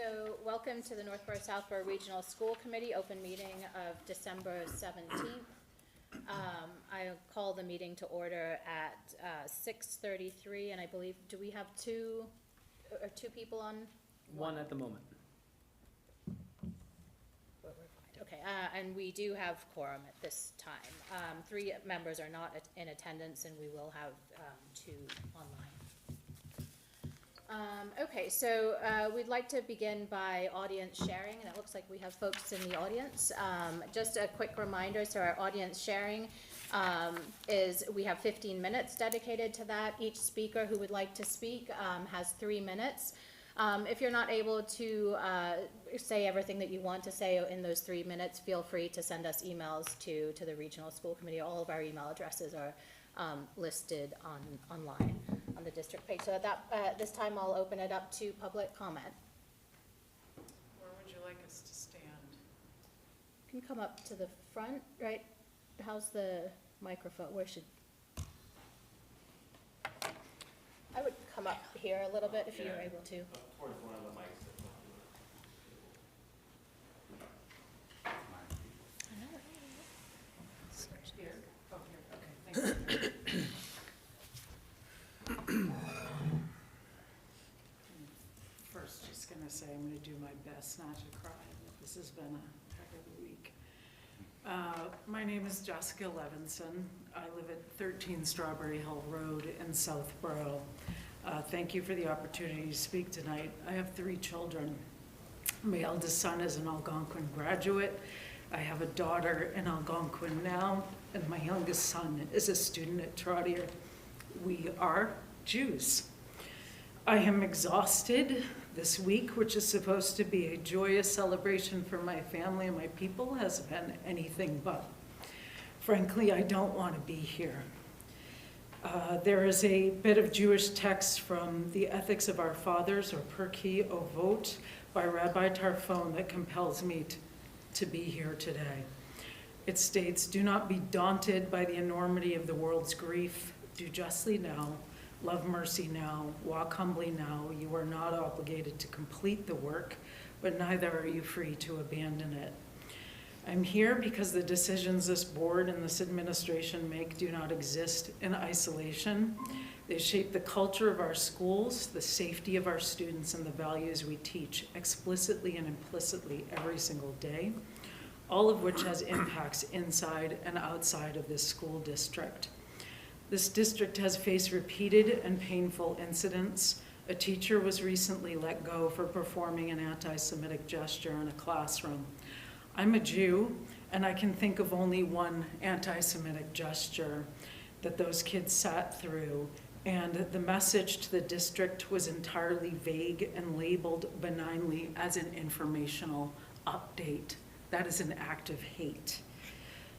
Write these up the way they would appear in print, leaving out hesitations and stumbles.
So welcome to the Northborough-Southborough Regional School Committee open meeting of December 17th. I call the meeting to order at 6:33, and I believe, do we have two people on? One at the moment. Okay, and we do have quorum at this time. 3 members are not in attendance, and we will have 2 online. Okay, so we'd like to begin by audience sharing, and it looks like we have folks in the audience. Just a quick reminder, so our audience sharing is, we have 15 minutes dedicated to that. Each speaker who would like to speak has 3 minutes. If you're not able to say everything that you want to say in those 3 minutes, feel free to send us emails to the Regional School Committee. All of our email addresses are listed online on the district page. So at this time, I'll open it up to public comment. Where would you like us to stand? You can come up to the front, right? How's the microphone? Where should? I would come up here a little bit if you're able to. Up towards one of the mics. Here? Oh, here, okay, thank you. First, just gonna say I'm gonna do my best not to cry. This has been a heck of a week. My name is Jessica Levinson. I live at 13 Strawberry Hill Road in Southborough. Thank you for the opportunity to speak tonight. I have 3 children. My eldest son is an Algonquin graduate. I have a daughter in Algonquin now, and my youngest son is a student at Trotter. We are Jews. I am exhausted. This week, which is supposed to be a joyous celebration for my family and my people, has been anything but. Frankly, I don't want to be here. There is a bit of Jewish text from the Ethics of Our Fathers, or Pirkei Avot, by Rabbi Tarfon that compels me to be here today. It states, "Do not be daunted by the enormity of the world's grief. Do justly now, love mercy now, walk humbly now. You are not obligated to complete the work, but neither are you free to abandon it." I'm here because the decisions this board and this administration make do not exist in isolation. They shape the culture of our schools, the safety of our students, and the values we teach explicitly and implicitly every single day, all of which has impacts inside and outside of this school district. This district has faced repeated and painful incidents. A teacher was recently let go for performing an anti-Semitic gesture in a classroom. I'm a Jew, and I can think of only one anti-Semitic gesture that those kids sat through, and the message to the district was entirely vague and labeled benignly as an informational update. That is an act of hate.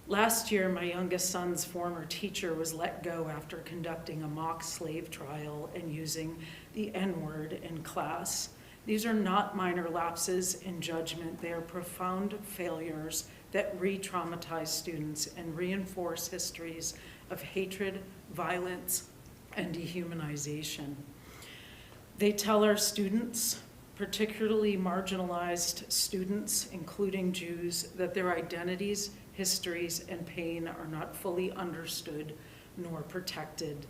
Last year, my youngest son's former teacher was let go after conducting a mock slave trial and using the N-word in class. These are not minor lapses in judgment. They are profound failures that re-traumatize students and reinforce histories of hatred, violence, and dehumanization. They tell our students, particularly marginalized students, including Jews, that their identities, histories, and pain are not fully understood nor protected.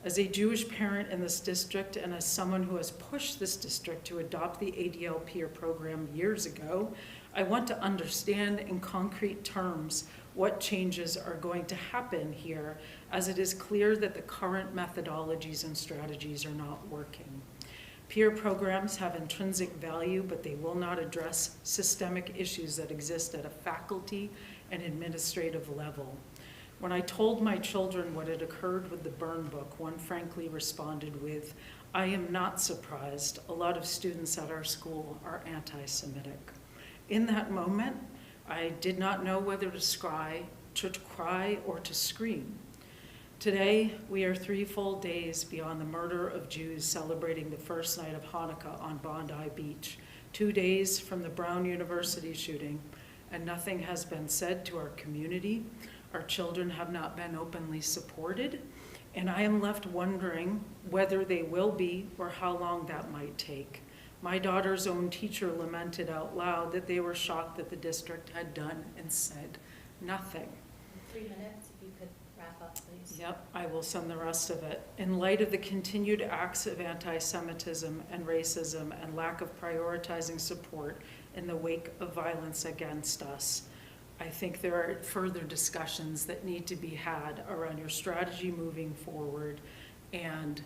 As a Jewish parent in this district and as someone who has pushed this district to adopt the ADL peer program years ago, I want to understand in concrete terms what changes are going to happen here, as it is clear that the current methodologies and strategies are not working. Peer programs have intrinsic value, but they will not address systemic issues that exist at a faculty and administrative level. When I told my children what had occurred with the burn book, one frankly responded with, "I am not surprised. A lot of students at our school are anti-Semitic." In that moment, I did not know whether to cry or to scream. Today, we are 3 full days beyond the murder of Jews, celebrating the first night of Hanukkah on Bondi Beach, 2 days from the Brown University shooting, and nothing has been said to our community. Our children have not been openly supported, and I am left wondering whether they will be or how long that might take. My daughter's own teacher lamented out loud that they were shocked that the district had done and said nothing. 3 minutes, if you could wrap up, please. Yep, I will send the rest of it. In light of the continued acts of anti-Semitism and racism and lack of prioritizing support in the wake of violence against us, I think there are further discussions that need to be had around your strategy moving forward and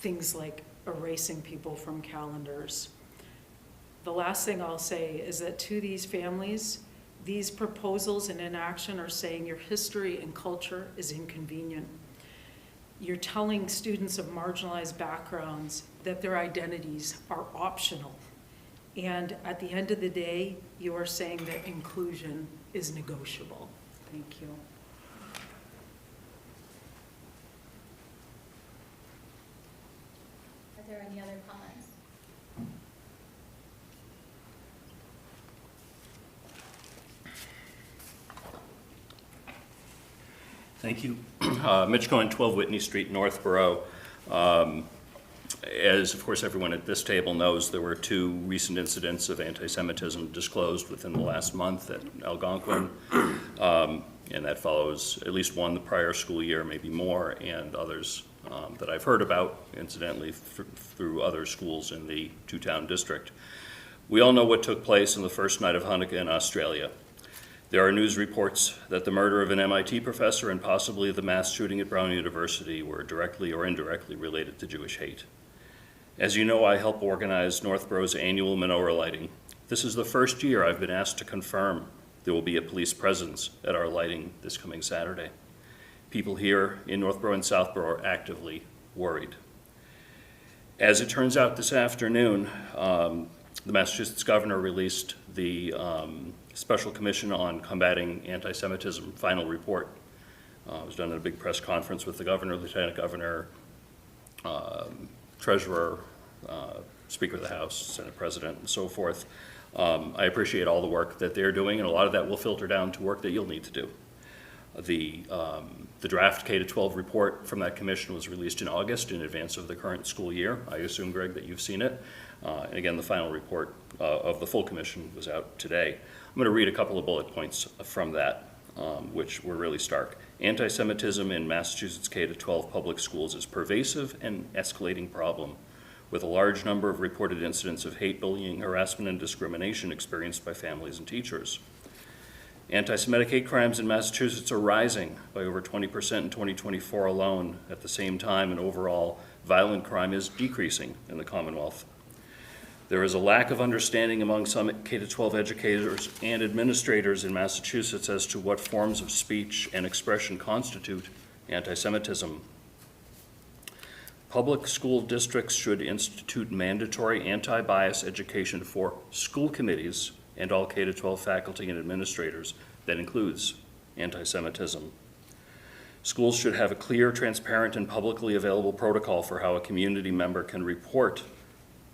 things like erasing people from calendars. The last thing I'll say is that to these families, these proposals and inaction are saying your history and culture is inconvenient. You're telling students of marginalized backgrounds that their identities are optional. And at the end of the day, you are saying that inclusion is negotiable. Thank you. Are there any other comments? Thank you. Mitch Cohen, 12 Whitney Street, Northborough. As, of course, everyone at this table knows, there were 2 recent incidents of anti-Semitism disclosed within the last month at Algonquin. And that follows at least one the prior school year, maybe more, and others that I've heard about, incidentally, through other schools in the 2-town district. We all know what took place on the first night of Hanukkah in Australia. There are news reports that the murder of an MIT professor and possibly the mass shooting at Brown University were directly or indirectly related to Jewish hate. As you know, I help organize Northborough's annual menorah lighting. This is the first year I've been asked to confirm there will be a police presence at our lighting this coming Saturday. People here in Northborough and Southborough are actively worried. As it turns out this afternoon, the Massachusetts governor released the Special Commission on Combating Anti-Semitism final report. It was done at a big press conference with the governor, lieutenant governor, treasurer, Speaker of the House, Senate President, and so forth. I appreciate all the work that they're doing, and a lot of that will filter down to work that you'll need to do. The draft K-12 report from that commission was released in August in advance of the current school year. I assume, Greg, that you've seen it. And again, the final report of the full commission was out today. I'm going to read a couple of bullet points from that, which were really stark. Anti-Semitism in Massachusetts K-12 public schools is pervasive and escalating problem, with a large number of reported incidents of hate, bullying, harassment, and discrimination experienced by families and teachers. Anti-Semitic hate crimes in Massachusetts are rising by over 20% in 2024 alone. At the same time, and overall, violent crime is decreasing in the Commonwealth. There is a lack of understanding among some K-12 educators and administrators in Massachusetts as to what forms of speech and expression constitute anti-Semitism. Public school districts should institute mandatory anti-bias education for school committees and all K-12 faculty and administrators that includes anti-Semitism. Schools should have a clear, transparent, and publicly available protocol for how a community member can report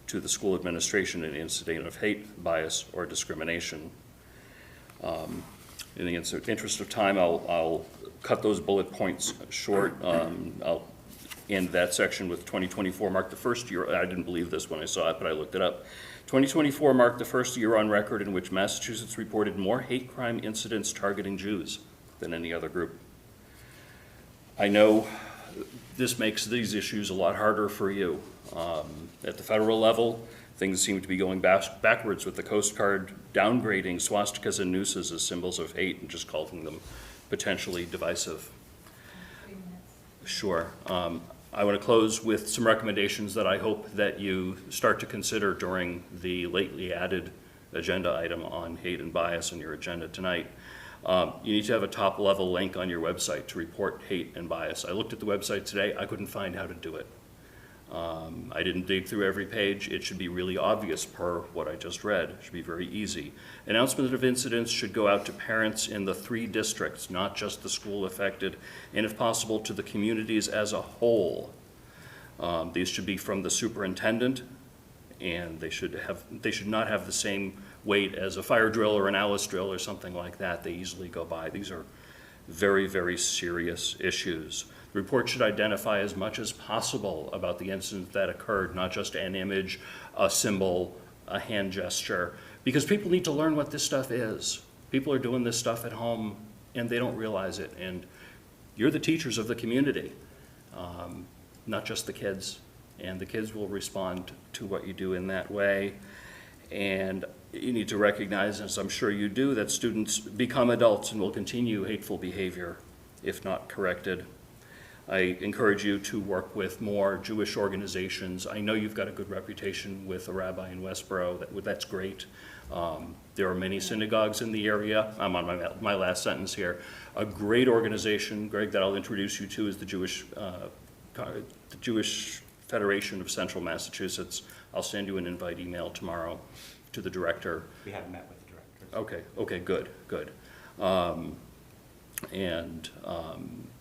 to the school administration an incident of hate, bias, or discrimination. In the interest of time, I'll cut those bullet points short. I'll end that section with 2024 marked the first year. I didn't believe this when I saw it, but I looked it up. 2024 marked the first year on record in which Massachusetts reported more hate crime incidents targeting Jews than any other group. I know this makes these issues a lot harder for you. At the federal level, things seem to be going backwards with the Coast Guard downgrading swastikas and nooses as symbols of hate and just calling them potentially divisive. 3 minutes. Sure. I want to close with some recommendations that I hope that you start to consider during the lately added agenda item on hate and bias on your agenda tonight. You need to have a top-level link on your website to report hate and bias. I looked at the website today. I couldn't find how to do it. I didn't dig through every page. It should be really obvious per what I just read. It should be very easy. Announcement of incidents should go out to parents in the 3 districts, not just the school affected, and if possible to the communities as a whole. These should be from the superintendent, and they should not have the same weight as a fire drill or an Alice drill or something like that. They easily go by. These are very, very serious issues. The report should identify as much as possible about the incident that occurred, not just an image, a symbol, a hand gesture, because people need to learn what this stuff is. People are doing this stuff at home and they don't realize it. And you're the teachers of the community, not just the kids. And the kids will respond to what you do in that way. And you need to recognize, as I'm sure you do, that students become adults and will continue hateful behavior if not corrected. I encourage you to work with more Jewish organizations. I know you've got a good reputation with a rabbi in Westboro. That's great. There are many synagogues in the area. I'm on my last sentence here. A great organization, Greg, that I'll introduce you to is the Jewish Federation of Central Massachusetts. I'll send you an invite email tomorrow to the director. We haven't met with the director. Okay, good.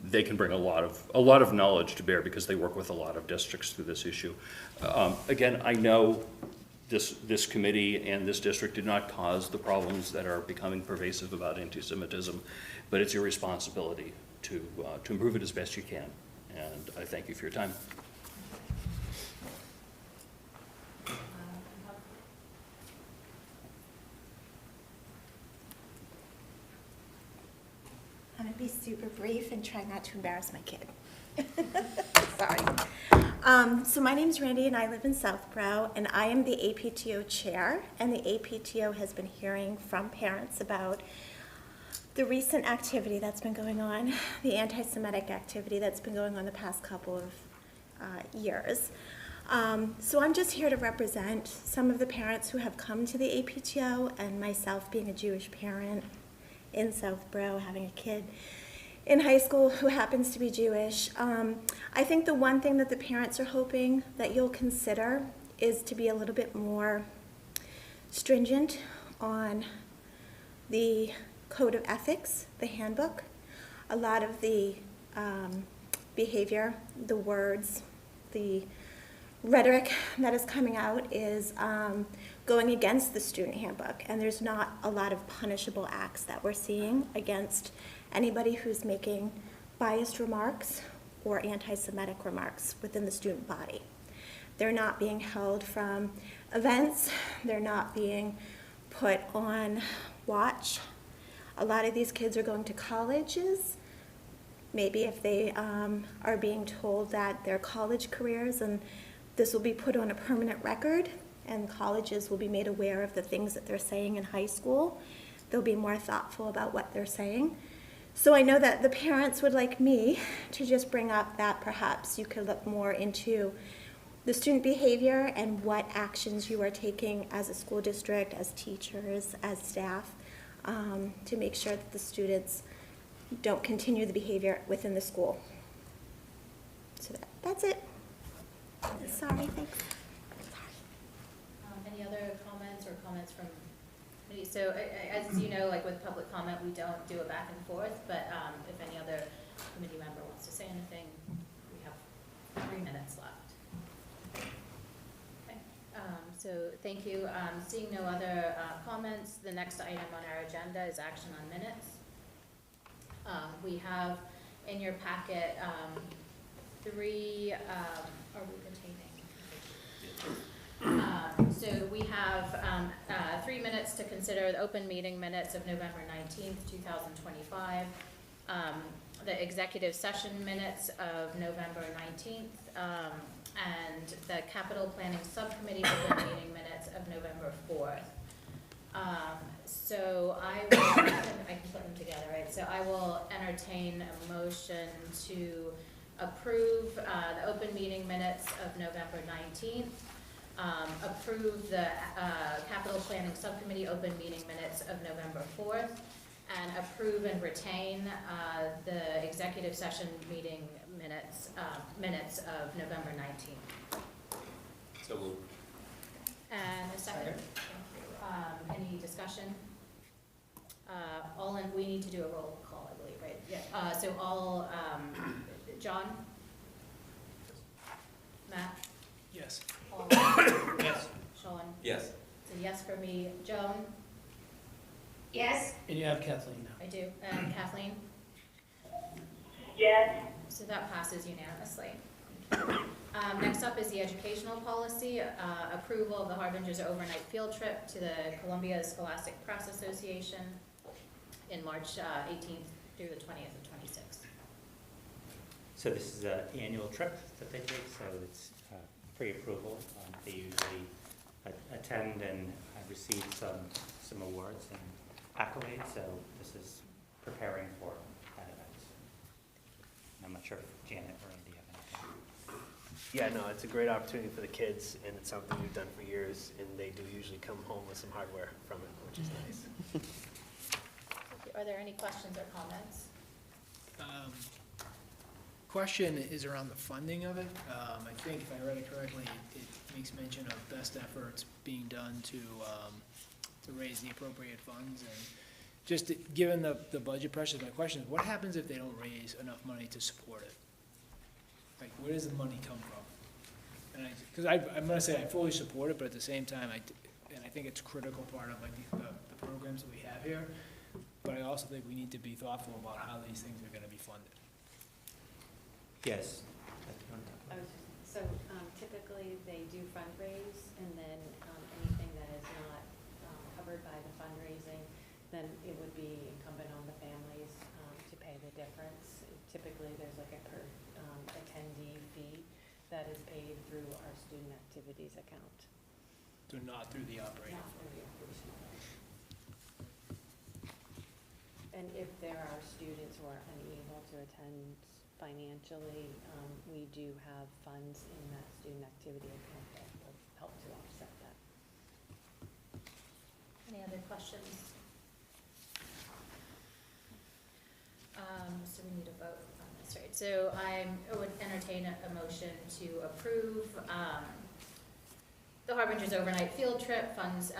They can bring a lot of knowledge to bear because they work with a lot of districts through this issue. Again, I know this committee and this district did not cause the problems that are becoming pervasive about anti-Semitism, but it's your responsibility to improve it as best you can. And I thank you for your time. I'm going to be super brief and try not to embarrass my kid. Sorry. So my name's Randy and I live in Southborough and I am the APTO chair, and the APTO has been hearing from parents about the recent activity that's been going on, the anti-Semitic activity that's been going on the past couple of years. So I'm just here to represent some of the parents who have come to the APTO, and myself being a Jewish parent in Southborough, having a kid in high school who happens to be Jewish. I think the one thing that the parents are hoping that you'll consider is to be a little bit more stringent on the code of ethics, the handbook. A lot of the behavior, the words, the rhetoric that is coming out is going against the student handbook, and there's not a lot of punishable acts that we're seeing against anybody who's making biased remarks or anti-Semitic remarks within the student body. They're not being held from events, they're not being put on watch. A lot of these kids are going to colleges, maybe if they are being told that their college careers, and this will be put on a permanent record, and colleges will be made aware of the things that they're saying in high school. They'll be more thoughtful about what they're saying. So I know that the parents would like me to just bring up that perhaps you could look more into the student behavior and what actions you are taking as a school district, as teachers, as staff, to make sure that the students don't continue the behavior within the school. So that's it. Sorry, thanks. Any other comments or comments from committee? So as you know, like with public comment, we don't do a back and forth, but if any other committee member wants to say anything, we have 3 minutes left. Okay. So thank you. Seeing no other comments, the next item on our agenda is action on minutes. We have in your packet 3, are we retaining? So we have 3 minutes to consider the open meeting minutes of November 19th, 2025, the executive session minutes of November 19th, and the capital planning subcommittee open meeting minutes of November 4th. So I can put them together, right? So I will entertain a motion to approve the open meeting minutes of November 19th, approve the capital planning subcommittee open meeting minutes of November 4th, and approve and retain the executive session meeting minutes of November 19th. So moved. And a second. Any discussion? We need to do a roll call, I believe, right? Yeah. So all, John? Matt? Yes. Paul? Yes. Sean? Yes. So yes for me. Joan? Yes. And you have Kathleen now. I do. And Kathleen? Yes. So that passes unanimously. Next up is the educational policy, approval of the Harbingers overnight field trip to the Columbia Scholastic Press Association in March 18th through the 20th of 26th. So this is an annual trip that they take, so it's pre-approval. They usually attend and receive some awards and accolades, so this is preparing for that event. I'm not sure if Janet or Andy have anything. Yeah, no, it's a great opportunity for the kids, and it's something we've done for years, and they do usually come home with some hardware from it, which is nice. Are there any questions or comments? Question is around the funding of it. I think if I read it correctly, it makes mention of best efforts being done to raise the appropriate funds. And just given the budget pressures, my question is, what happens if they don't raise enough money to support it? Like, where does the money come from? And because I'm gonna say I fully support it, but at the same time, I think it's a critical part of like the programs that we have here. But I also think we need to be thoughtful about how these things are gonna be funded. Yes. So typically, they do fundraise, and then anything that is not covered by the fundraising, then it would be incumbent on the families to pay the difference. Typically, there's like a per attendee fee that is paid through our student activities account. So not through the operating. Not through the operation. And if there are students who are unable to attend financially, we do have funds in that student activity account that will help to offset that. Any other questions? So we need a vote on this, right? So I would entertain a motion to approve the Harbingers overnight field trip funds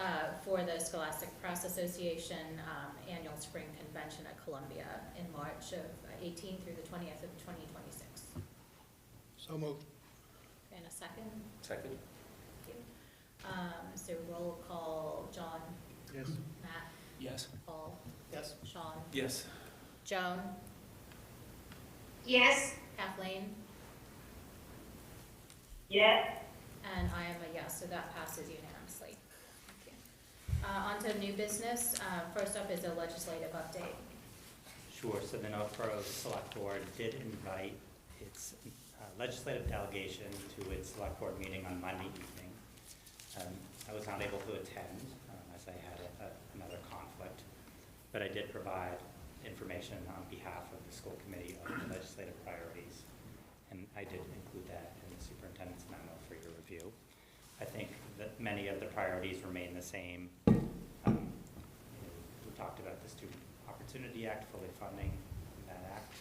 for the Scholastic Press Association annual spring convention at Columbia in March of 18th through the 20th of 2026. So moved. And a second? Second? Thank you. So roll call, John, Yes. Matt, Yes. Paul, Yes. Sean, Yes. Joan, Yes. Kathleen, Yes. and I am a yes, so that passes unanimously. Thank you. On to new business. First up is a legislative update. Sure, so the Northborough Select Board did invite its legislative delegation to its select board meeting on Monday evening. I was not able to attend as I had another conflict, but I did provide information on behalf of the school committee on the legislative priorities, and I did include that in the superintendent's memo for your review. I think that many of the priorities remain the same. We talked about the Student Opportunity Act, fully funding that act.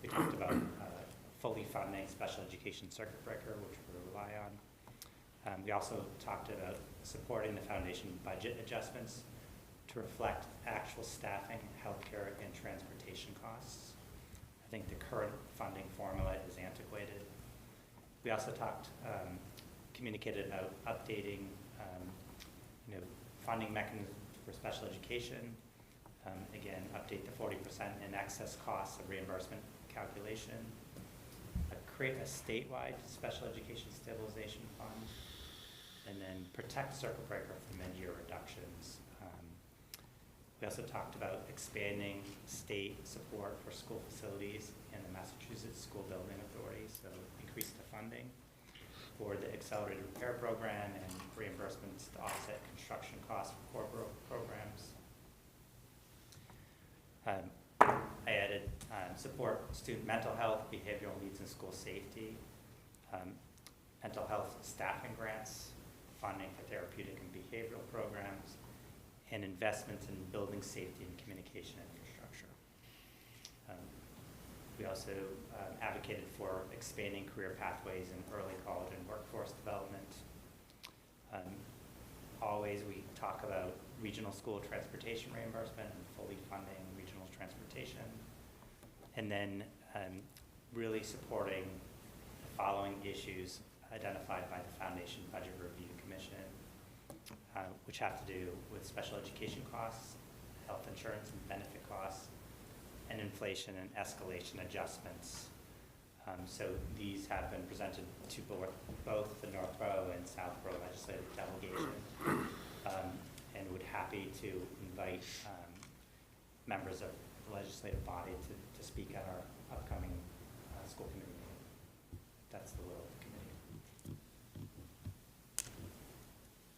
We talked about fully funding special education circuit breaker, which we rely on. We also talked about supporting the foundation budget adjustments to reflect actual staffing, healthcare, and transportation costs. I think the current funding formula is antiquated. We also communicated about updating, funding mechanisms for special education. Again, update the 40% in excess costs of reimbursement calculation. Create a statewide special education stabilization fund, and then protect circuit breaker from mid-year reductions. We also talked about expanding state support for school facilities in the Massachusetts School Building Authority, so increase the funding for the accelerated repair program and reimbursements to offset construction costs for core programs. I added support student mental health, behavioral needs, and school safety, mental health staffing grants, funding for therapeutic and behavioral programs, and investments in building safety and communication infrastructure. We also advocated for expanding career pathways in early college and workforce development. Always we talk about regional school transportation reimbursement and fully funding regional transportation. And then really supporting the following issues identified by the Foundation Budget Review Commission, which have to do with special education costs, health insurance and benefit costs, and inflation and escalation adjustments. So these have been presented to both the Northborough and Southborough legislative delegation, and would happy to invite members of the legislative body to speak at our upcoming school committee meeting. That's the will of the committee.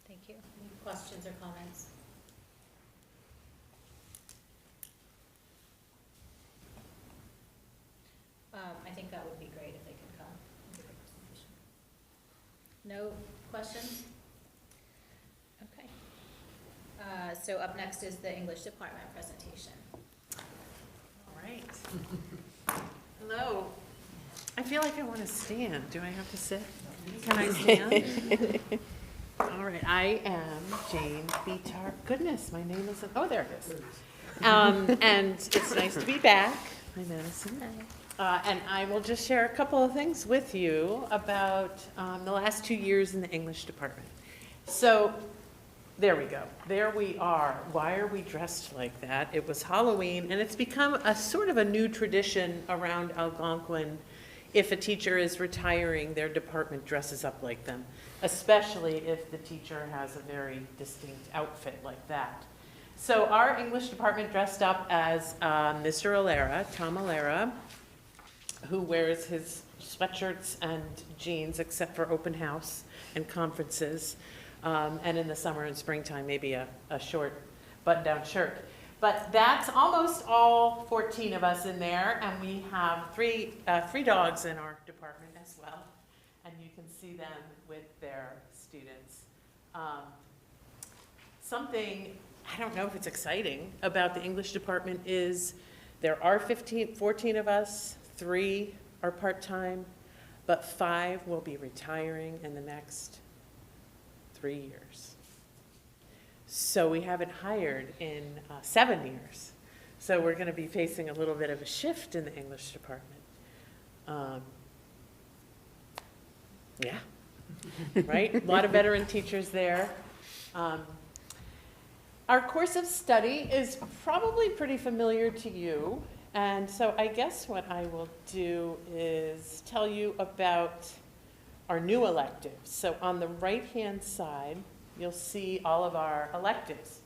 Thank you. Any questions or comments? I think that would be great if they could come. No questions? Okay. So up next is the English department presentation. All right. Hello. I feel like I want to stand. Do I have to sit? Can I stand? All right, I am Jane Beatar. Goodness, my name isn't, oh, there it is. And it's nice to be back. Hi, Madison. And I will just share a couple of things with you about the last 2 years in the English department. So there we go. There we are. Why are we dressed like that? It was Halloween, and it's become a sort of a new tradition around Algonquin. If a teacher is retiring, their department dresses up like them, especially if the teacher has a very distinct outfit like that. So our English department dressed up as Mr. Alera, Tom Alera, who wears his sweatshirts and jeans except for open house and conferences, and in the summer and springtime, maybe a short button-down shirt. But that's almost all 14 of us in there, and we have three dogs in our department as well, and you can see them with their students. Something, I don't know if it's exciting, about the English department is there are 14 of us, 3 are part-time, but 5 will be retiring in the next 3 years. So we haven't hired in 7 years. So we're going to be facing a little bit of a shift in the English department. Yeah, right? A lot of veteran teachers there. Our course of study is probably pretty familiar to you. And so I guess what I will do is tell you about our new electives. So on the right-hand side, you'll see all of our electives.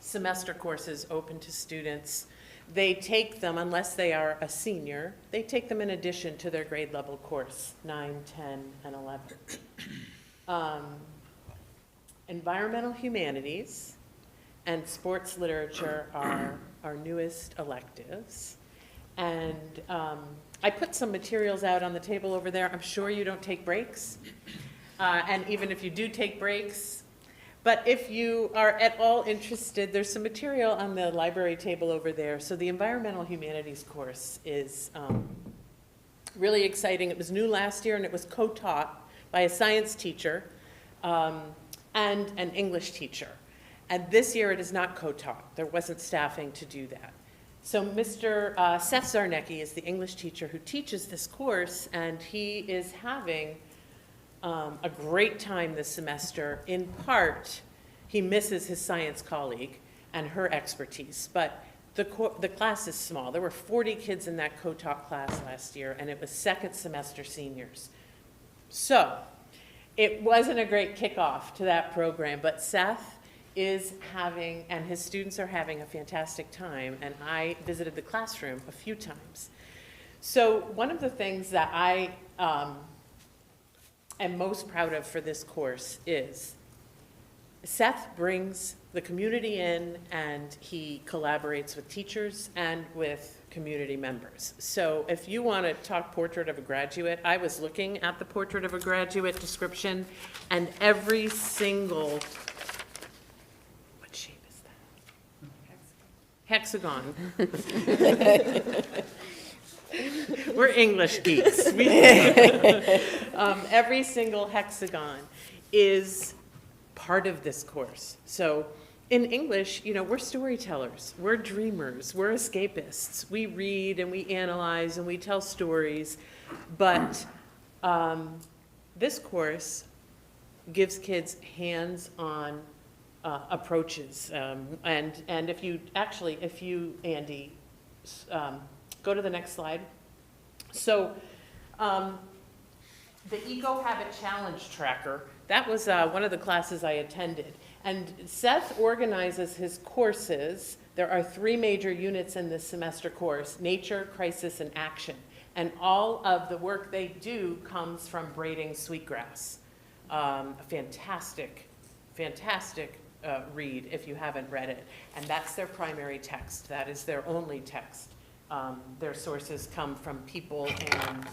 Semester courses open to students. They take them, unless they are a senior, they take them in addition to their grade level course, 9, 10, and 11. Environmental humanities and sports literature are our newest electives. And I put some materials out on the table over there. I'm sure you don't take breaks. And even if you do take breaks, but if you are at all interested, there's some material on the library table over there. So the environmental humanities course is really exciting. It was new last year, and it was co-taught by a science teacher and an English teacher. And this year it is not co-taught. There wasn't staffing to do that. So Mr. Seth Zarnecki is the English teacher who teaches this course, and he is having a great time this semester. In part, he misses his science colleague and her expertise, but the class is small. There were 40 kids in that co-taught class last year, and it was second semester seniors. So it wasn't a great kickoff to that program, but Seth is having, and his students are having a fantastic time, and I visited the classroom a few times. So one of the things that I am most proud of for this course is Seth brings the community in, and he collaborates with teachers and with community members. So if you want to talk portrait of a graduate, I was looking at the portrait of a graduate description, and every single, what shape is that? Hexagon. We're English geeks. Every single hexagon is part of this course. So in English, you know, we're storytellers, we're dreamers, we're escapists. We read and we analyze and we tell stories, but this course gives kids hands-on approaches. And if you, Andy, go to the next slide. So, the Eco Habit Challenge Tracker, that was one of the classes I attended. And Seth organizes his courses. There are 3 major units in this semester course: nature, crisis, and action. And all of the work they do comes from braiding sweetgrass. A fantastic, fantastic read if you haven't read it. And that's their primary text. That is their only text. Their sources come from people and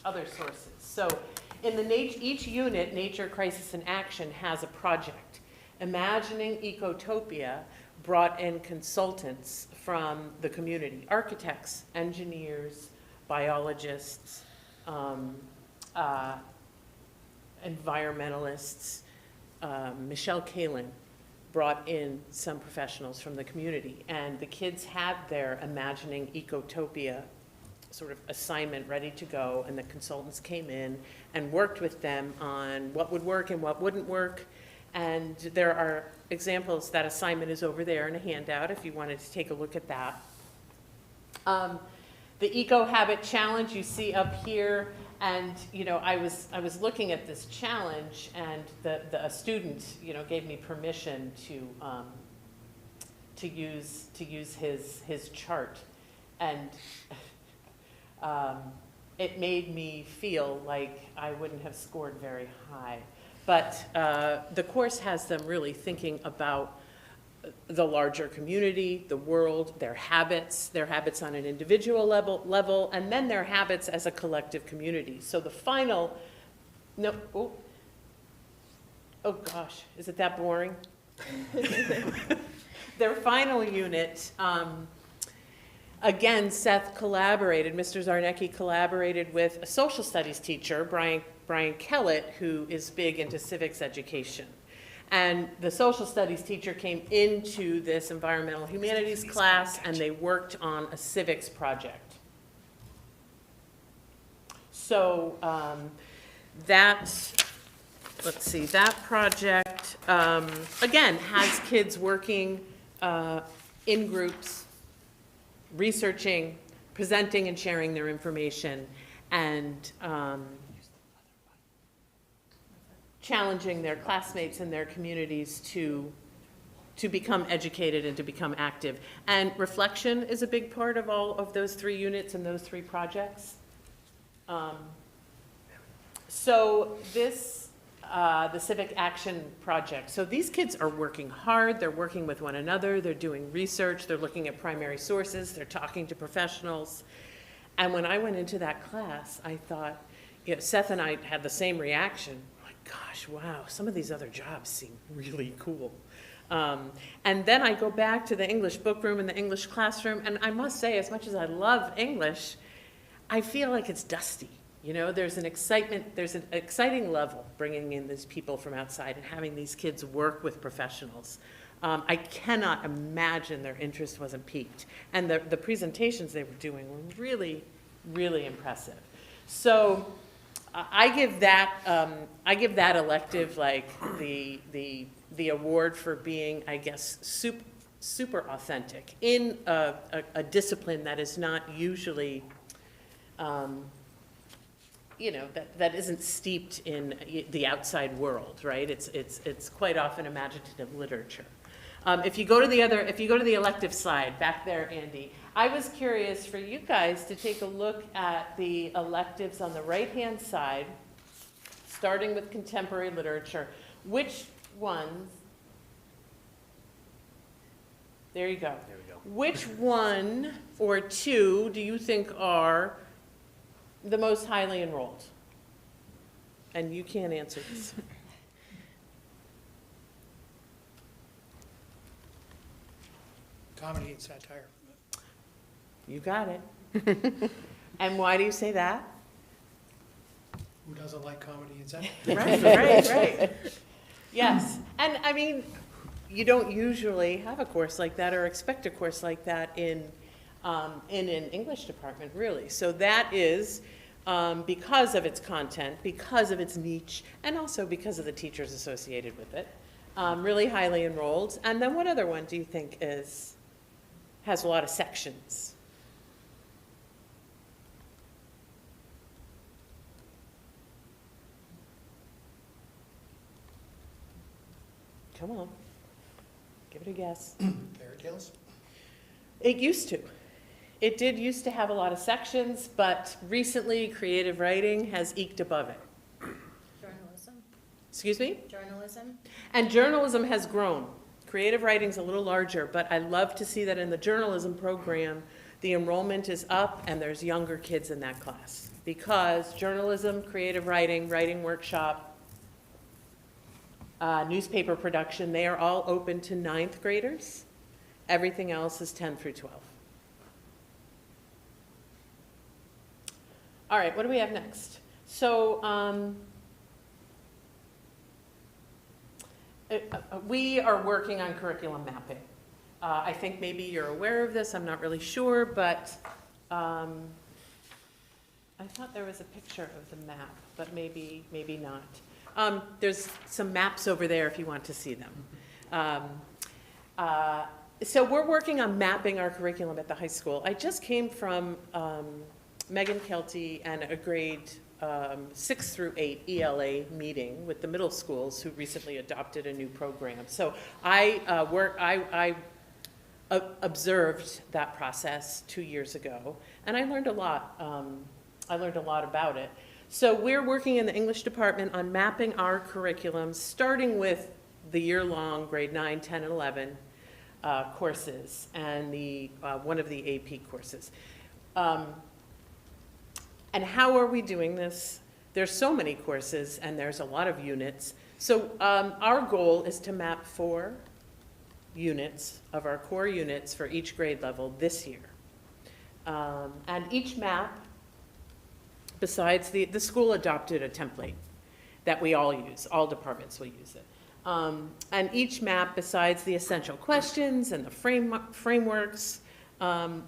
other sources. So in each unit, Nature, Crisis, and Action has a project. Imagining Ecotopia brought in consultants from the community: architects, engineers, biologists, environmentalists. Michelle Kalin brought in some professionals from the community, and the kids had their Imagining Ecotopia sort of assignment ready to go, and the consultants came in and worked with them on what would work and what wouldn't work. And there are examples. That assignment is over there in a handout if you wanted to take a look at that. The Eco Habit Challenge you see up here, and I was looking at this challenge, and a student gave me permission to use his chart, and it made me feel like I wouldn't have scored very high. But the course has them really thinking about the larger community, the world, their habits on an individual level, and then their habits as a collective community. So the final, oh gosh, is it that boring? Their final unit, again, Seth collaborated, Mr. Zarnecki collaborated with a social studies teacher, Brian Kellett, who is big into civics education. And the social studies teacher came into this environmental humanities class, and they worked on a civics project. So that project, again, has kids working in groups, researching, presenting and sharing their information, and challenging their classmates and their communities to become educated and to become active. And reflection is a big part of all of those 3 units and those 3 projects. So this, the Civic Action Project. So these kids are working hard, they're working with one another, they're doing research, they're looking at primary sources, they're talking to professionals. And when I went into that class, I thought, Seth and I had the same reaction. Gosh, wow, some of these other jobs seem really cool. And then I go back to the English book room and the English classroom, and I must say, as much as I love English, I feel like it's dusty. There's an exciting level bringing in these people from outside and having these kids work with professionals. I cannot imagine their interest wasn't piqued. And the presentations they were doing were really, really impressive. So I give that elective like the award for being, I guess, super authentic in a discipline that is not usually, that isn't steeped in the outside world, right? It's quite often imaginative literature. If you go to the elective side back there, Andy, I was curious for you guys to take a look at the electives on the right-hand side, starting with contemporary literature. Which ones? There you go. There we go. Which one or 2 do you think are the most highly enrolled? And you can't answer this. Comedy and satire. You got it. And why do you say that? Who doesn't like comedy and satire? Right. Yes, and I mean, you don't usually have a course like that or expect a course like that in an English department, really. So that is because of its content, because of its niche, and also because of the teachers associated with it, really highly enrolled. And then what other one do you think has a lot of sections? Come on. Give it a guess. Fairy tales? It used to. It did used to have a lot of sections, but recently creative writing has eked above it. Journalism, Excuse me? journalism? And journalism has grown. Creative writing's a little larger, but I love to see that in the journalism program, the enrollment is up and there's younger kids in that class. Because journalism, creative writing, writing workshop, newspaper production, they are all open to 9th graders. Everything else is 10 through 12. All right, what do we have next? So, we are working on curriculum mapping. I think maybe you're aware of this, I'm not really sure, but I thought there was a picture of the map, but maybe not. There's some maps over there if you want to see them. So we're working on mapping our curriculum at the high school. I just came from Megan Kelty and a grade 6 through 8 ELA meeting with the middle schools who recently adopted a new program. So I observed that process 2 years ago, and I learned a lot. I learned a lot about it. So we're working in the English department on mapping our curriculum, starting with the year-long grade 9, 10, and 11 courses and the one of the AP courses. And how are we doing this? There's so many courses and there's a lot of units. So our goal is to map 4 units of our core units for each grade level this year. And each map, besides the school adopted a template that we all use, all departments will use it. And each map, besides the essential questions and the frameworks,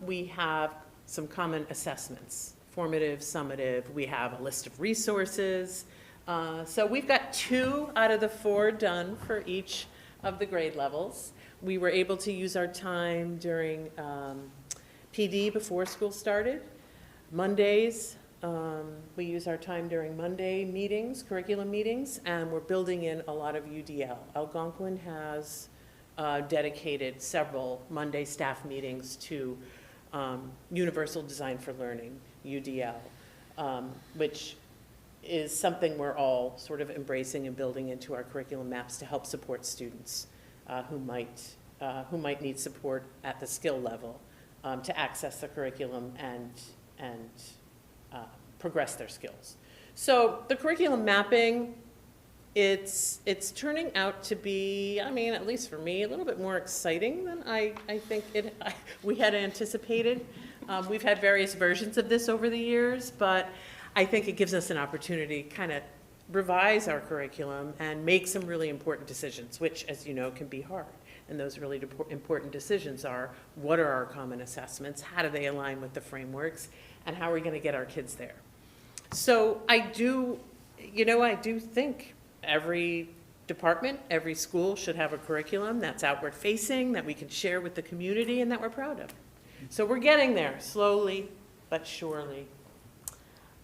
we have some common assessments. Formative, summative, we have a list of resources. So we've got 2 out of the 4 done for each of the grade levels. We were able to use our time during PD before school started. Mondays, we use our time during Monday meetings, curriculum meetings, and we're building in a lot of UDL. Algonquin has dedicated several Monday staff meetings to Universal Design for Learning, UDL, which is something we're all sort of embracing and building into our curriculum maps to help support students who might need support at the skill level to access the curriculum and progress their skills. So the curriculum mapping, it's turning out to be, I mean, at least for me, a little bit more exciting than I think we had anticipated. We've had various versions of this over the years, but I think it gives us an opportunity to kind of revise our curriculum and make some really important decisions, which, as you know, can be hard. And those really important decisions are, what are our common assessments? How do they align with the frameworks? And how are we going to get our kids there? So I do think every department, every school should have a curriculum that's outward facing, that we can share with the community, and that we're proud of. So we're getting there, slowly but surely.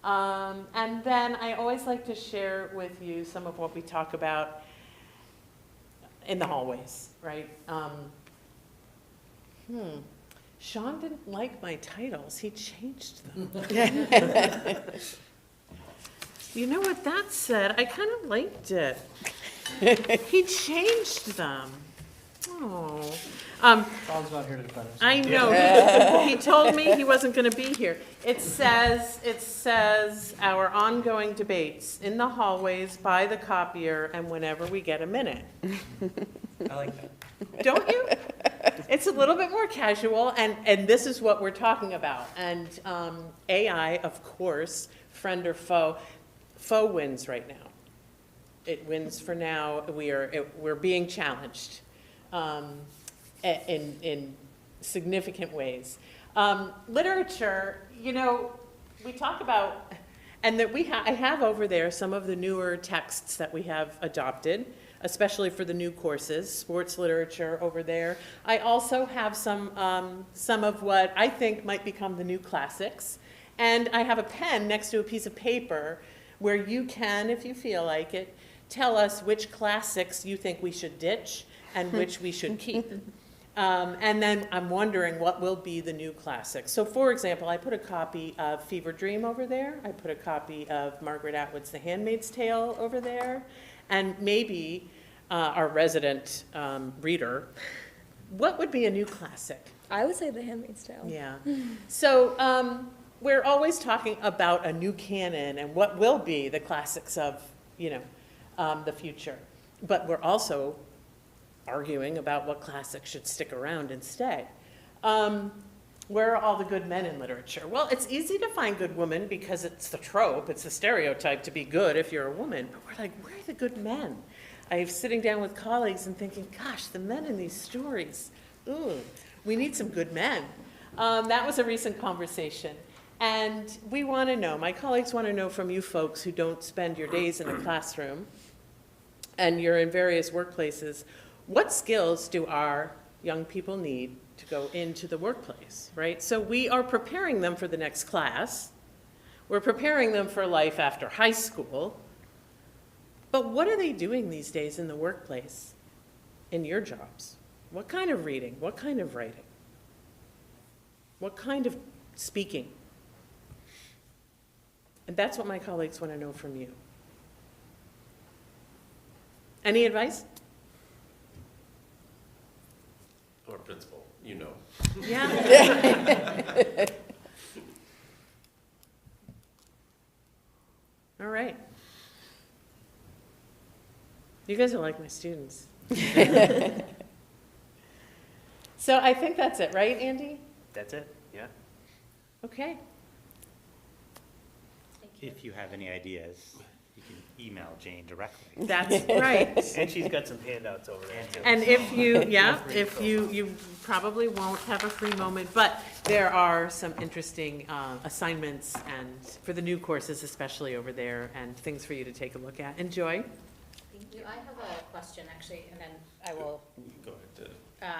And then I always like to share with you some of what we talk about in the hallways, right? Sean didn't like my titles. He changed them. You know what that said? I kind of liked it. He changed them. Oh. Paul's not here to defend us. I know. He told me he wasn't going to be here. It says our ongoing debates in the hallways, by the copier, and whenever we get a minute. I like that. Don't you? It's a little bit more casual, and this is what we're talking about. And AI, of course, friend or foe, foe wins right now. It wins for now. We're being challenged in significant ways. Literature, we talk about, and that I have over there some of the newer texts that we have adopted, especially for the new courses, sports literature over there. I also have some of what I think might become the new classics. And I have a pen next to a piece of paper where you can, if you feel like it, tell us which classics you think we should ditch and which we should keep. And then I'm wondering what will be the new classics. So for example, I put a copy of Fever Dream over there. I put a copy of Margaret Atwood's The Handmaid's Tale over there. And maybe our resident reader, what would be a new classic? I would say The Handmaid's Tale. Yeah. So we're always talking about a new canon and what will be the classics of, the future. But we're also arguing about what classics should stick around and stay. Where are all the good men in literature? Well, it's easy to find good women because it's the trope, it's the stereotype to be good if you're a woman. But we're like, where are the good men? I'm sitting down with colleagues and thinking, gosh, the men in these stories, ooh, we need some good men. That was a recent conversation. And we want to know, my colleagues want to know from you folks who don't spend your days in a classroom and you're in various workplaces, what skills do our young people need to go into the workplace, right? So we are preparing them for the next class. We're preparing them for life after high school. But what are they doing these days in the workplace, in your jobs? What kind of reading? What kind of writing? What kind of speaking? And that's what my colleagues want to know from you. Any advice? Or principal, Yeah. All right. You guys are like my students. So I think that's it, right, Andy? That's it, yeah. Okay. If you have any ideas, you can email Jane directly. That's right. And she's got some handouts over there too. And if you probably won't have a free moment, but there are some interesting assignments and for the new courses especially over there and things for you to take a look at. Enjoy. Thank you. I have a question actually, and then I will. Go ahead.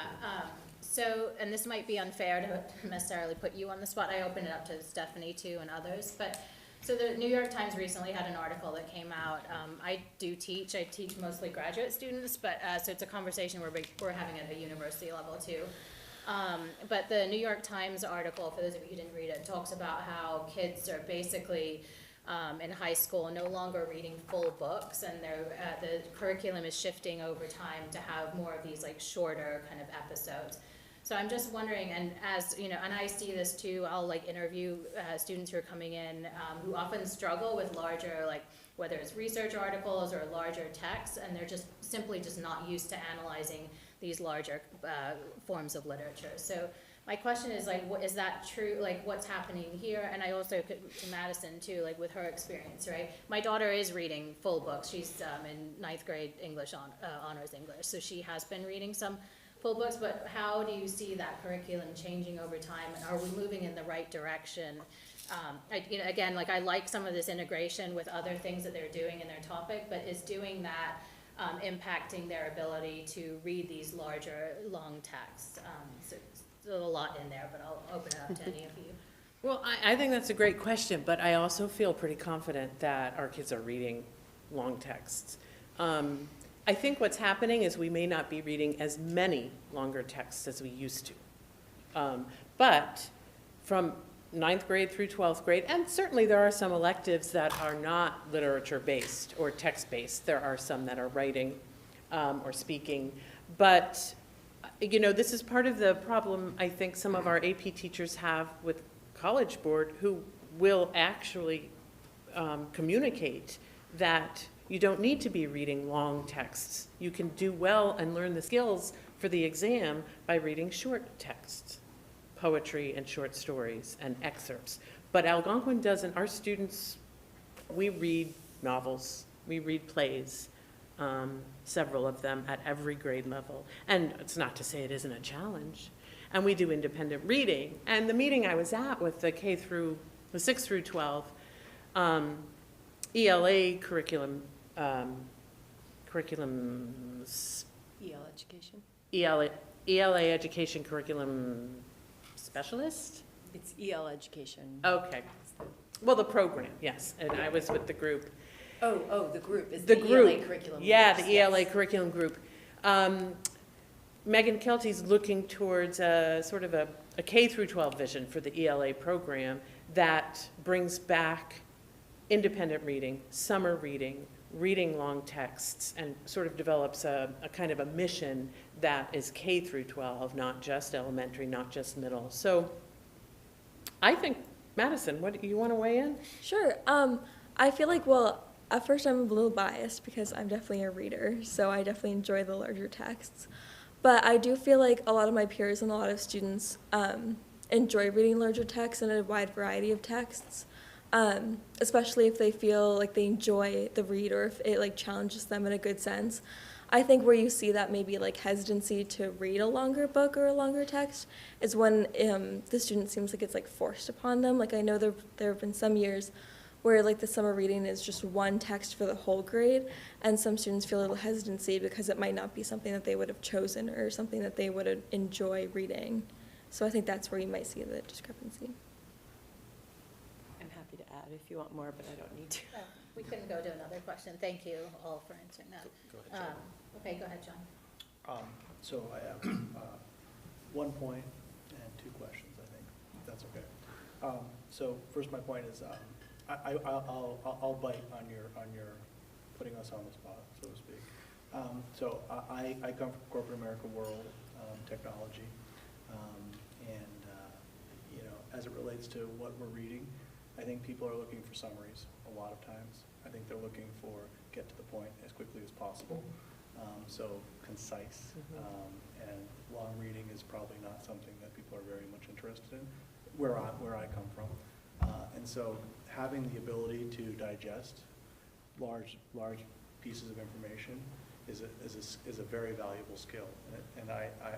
So, and this might be unfair to necessarily put you on the spot. I opened it up to Stephanie too and others, but so the New York Times recently had an article that came out. I teach mostly graduate students, but so it's a conversation we're having at a university level too. But the New York Times article, for those of you who didn't read it, talks about how kids are basically in high school no longer reading full books, and the curriculum is shifting over time to have more of these like shorter kind of episodes. So I'm just wondering, and as you know, and I see this too, I'll like interview students who are coming in who often struggle with larger, like whether it's research articles or larger texts, and they're just simply not used to analyzing these larger forms of literature. So my question is like, is that true? Like what's happening here? And I also could, to Madison too, like with her experience, right? My daughter is reading full books. She's in 9th grade English, honors English. So she has been reading some full books, but how do you see that curriculum changing over time, and are we moving in the right direction? Again, like I like some of this integration with other things that they're doing in their topic, but is doing that impacting their ability to read these larger, long texts? So there's a lot in there, but I'll open it up to any of you. Well, I think that's a great question, but I also feel pretty confident that our kids are reading long texts. I think what's happening is we may not be reading as many longer texts as we used to. But from 9th grade through 12th grade, and certainly there are some electives that are not literature-based or text-based. There are some that are writing or speaking. But, this is part of the problem I think some of our AP teachers have with College Board, who will actually communicate that you don't need to be reading long texts. You can do well and learn the skills for the exam by reading short texts, poetry and short stories and excerpts. But Algonquin doesn't. Our students, we read novels, we read plays, several of them at every grade level. And it's not to say it isn't a challenge. And we do independent reading. And the meeting I was at with the 6 through 12, ELA curriculums, EL education. ELA education curriculum specialist? It's EL education. Okay. Well, the program, yes. And I was with the group. The group, is The the group. ELA curriculum. Yeah, groups, the yes. ELA curriculum group. Megan Kelty's looking towards a sort of a K through 12 vision for the ELA program that brings back independent reading, summer reading, reading long texts, and sort of develops a kind of a mission that is K through 12, not just elementary, not just middle. So I think, Madison, what, you want to weigh in? Sure. I feel like, well, at first I'm a little biased because I'm definitely a reader, so I definitely enjoy the larger texts. But I do feel like a lot of my peers and a lot of students enjoy reading larger texts and a wide variety of texts, especially if they feel like they enjoy the read or if it like challenges them in a good sense. I think where you see that maybe like hesitancy to read a longer book or a longer text is when the student seems like it's like forced upon them. Like I know there have been some years where like the summer reading is just one text for the whole grade, and some students feel a little hesitancy because it might not be something that they would have chosen or something that they would enjoy reading. So I think that's where you might see the discrepancy. I'm happy to add if you want more, but I don't need to. We can go to another question. Thank you all for answering that. Go ahead, John. Okay, go ahead, John. So I have 1 point and 2 questions, I think, if that's okay. So first, my point is, I'll bite on your putting us on the spot, so to speak. So I come from corporate America world, technology, and you know, as it relates to what we're reading, I think people are looking for summaries a lot of times. I think they're looking for get to the point as quickly as possible. So concise, and long reading is probably not something that people are very much interested in, where I come from. And so having the ability to digest large pieces of information is a very valuable skill. And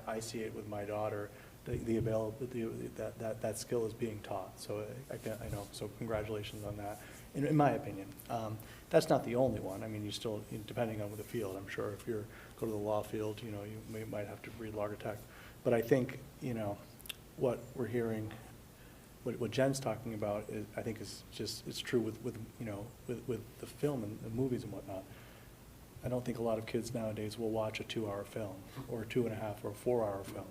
I see it with my daughter, that skill is being taught. So I know, so congratulations on that, in my opinion. That's not the only one. I mean, you still, depending on the field, I'm sure if you go to the law field, you know, you might have to read larger text. But I think, you know, what we're hearing, what Jen's talking about, is, I think is just, it's true with you know, with the film and the movies and whatnot. I don't think a lot of kids nowadays will watch a 2-hour film, or a 2.5 or a 4-hour film.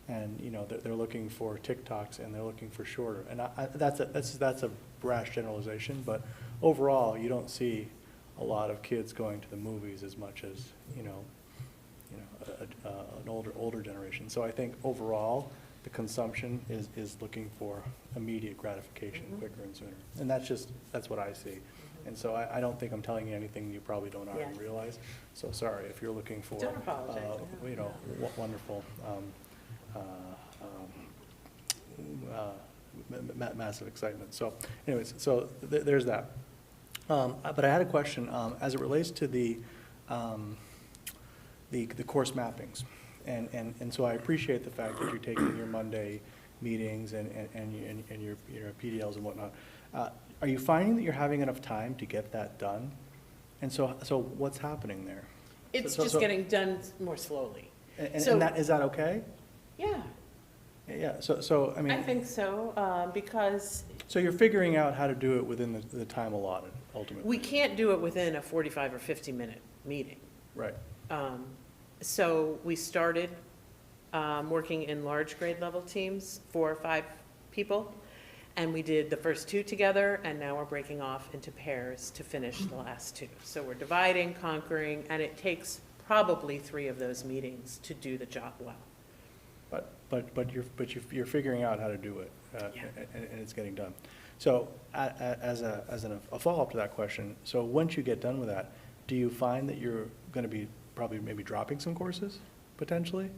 And, you know, they're looking for TikToks and they're looking for shorter. And that's a brash generalization, but overall, you don't see a lot of kids going to the movies as much as, an older generation. So I think overall, the consumption is looking for immediate gratification, quicker and sooner. And that's what I see. And so I don't think I'm telling you anything you probably don't already realize. So sorry if you're looking for, Don't apologize. wonderful, massive excitement. So anyways, so there's that. But I had a question as it relates to the course mappings. And so I appreciate the fact that you're taking your Monday meetings and your PDLs and whatnot. Are you finding that you're having enough time to get that done? And so what's happening there? It's So- just so- getting done more slowly. And So- is that okay? Yeah, Yeah, so, I mean. I think so, because So you're figuring out how to do it within the time allotted, ultimately? we can't do it within a 45 or 50-minute meeting. Right. So we started working in large grade level teams, 4 or 5 people, and we did the first 2 together, and now we're breaking off into pairs to finish the last 2. So we're dividing, conquering, and it takes probably 3 of those meetings to do the job well. But you're figuring out how to do it, and it's getting done. So as a follow-up to that question, so once you get done with that, do you find that you're going to be probably maybe dropping some courses, potentially?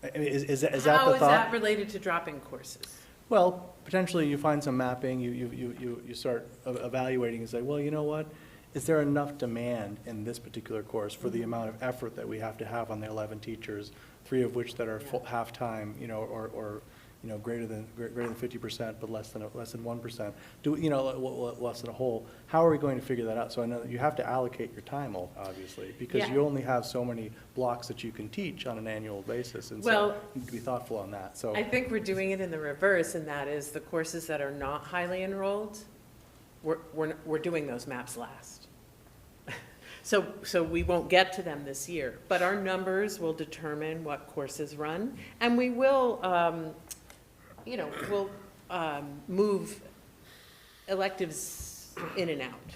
I mean, is that the thought? How is that related to dropping courses? Well, potentially you find some mapping, you start evaluating and say, well, you know what? Is there enough demand in this particular course for the amount of effort that we have to have on the 11 teachers, 3 of which that are half-time, or greater than 50%, but less than 1%, less than a whole? How are we going to figure that out? So I know that you have to allocate your time, obviously, because you only have so many blocks that you can teach on an annual basis, and so you need to be thoughtful on that. So I think we're doing it in the reverse, and that is the courses that are not highly enrolled, we're doing those maps last. So we won't get to them this year, but our numbers will determine what courses run, and we will, we'll move electives in and out,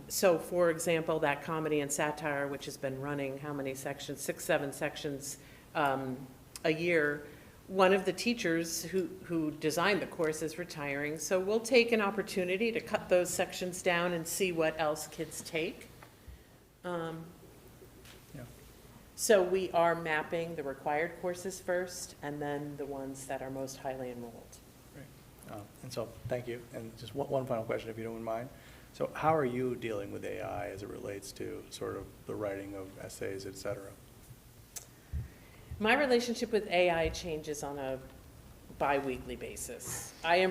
So for example, that comedy and satire, which has been running how many sections, 6, 7 sections a year, one of the teachers who designed the course is retiring, so we'll take an opportunity to cut those sections down and see what else kids take. So we are mapping the required courses first, and then the ones that are most highly enrolled. And so, thank you. And just one final question, if you don't mind. So how are you dealing with AI as it relates to sort of the writing of essays, et cetera? My relationship with AI changes on a bi-weekly basis. I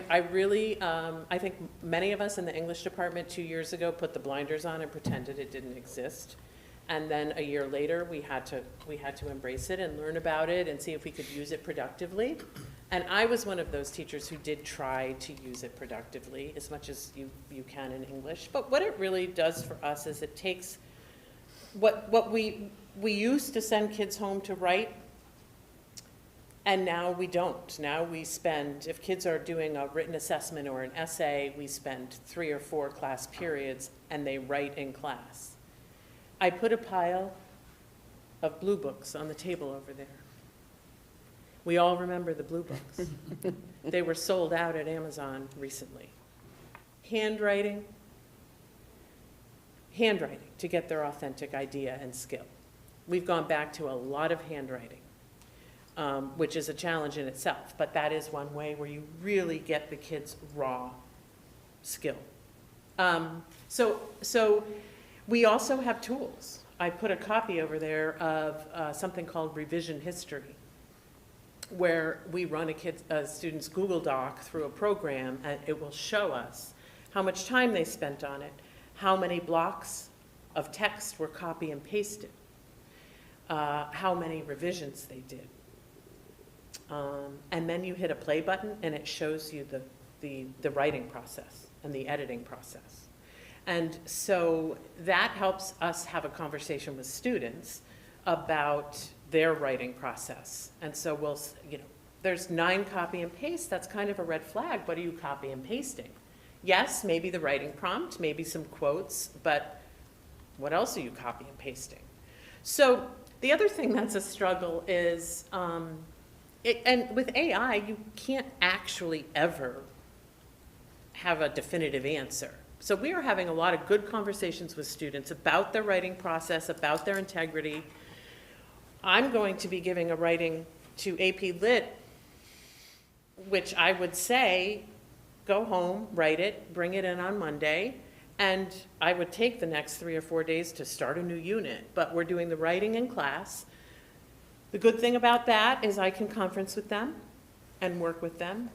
think many of us in the English department 2 years ago put the blinders on and pretended it didn't exist. And then a year later, we had to embrace it and learn about it and see if we could use it productively. And I was one of those teachers who did try to use it productively as much as you can in English. But what it really does for us is it takes what we used to send kids home to write, and now we don't. Now we spend, if kids are doing a written assessment or an essay, we spend 3 or 4 class periods and they write in class. I put a pile of blue books on the table over there. We all remember the blue books. They were sold out at Amazon recently. Handwriting to get their authentic idea and skill. We've gone back to a lot of handwriting, which is a challenge in itself, but that is one way where you really get the kids' raw skill. So we also have tools. I put a copy over there of something called Revision History, where we run a student's Google Doc through a program, and it will show us how much time they spent on it, how many blocks of text were copy and pasted, how many revisions they did. And then you hit a play button, and it shows you the writing process and the editing process. And so that helps us have a conversation with students about their writing process. And so we'll, there's 9 copy and paste. That's kind of a red flag. What are you copy and pasting? Yes, maybe the writing prompt, maybe some quotes, but what else are you copy and pasting? So the other thing that's a struggle is, and with AI, you can't actually ever have a definitive answer. So we are having a lot of good conversations with students about their writing process, about their integrity. I'm going to be giving a writing to AP Lit, which I would say, go home, write it, bring it in on Monday, and I would take the next 3 or 4 days to start a new unit. But we're doing the writing in class. The good thing about that is I can conference with them and work with them.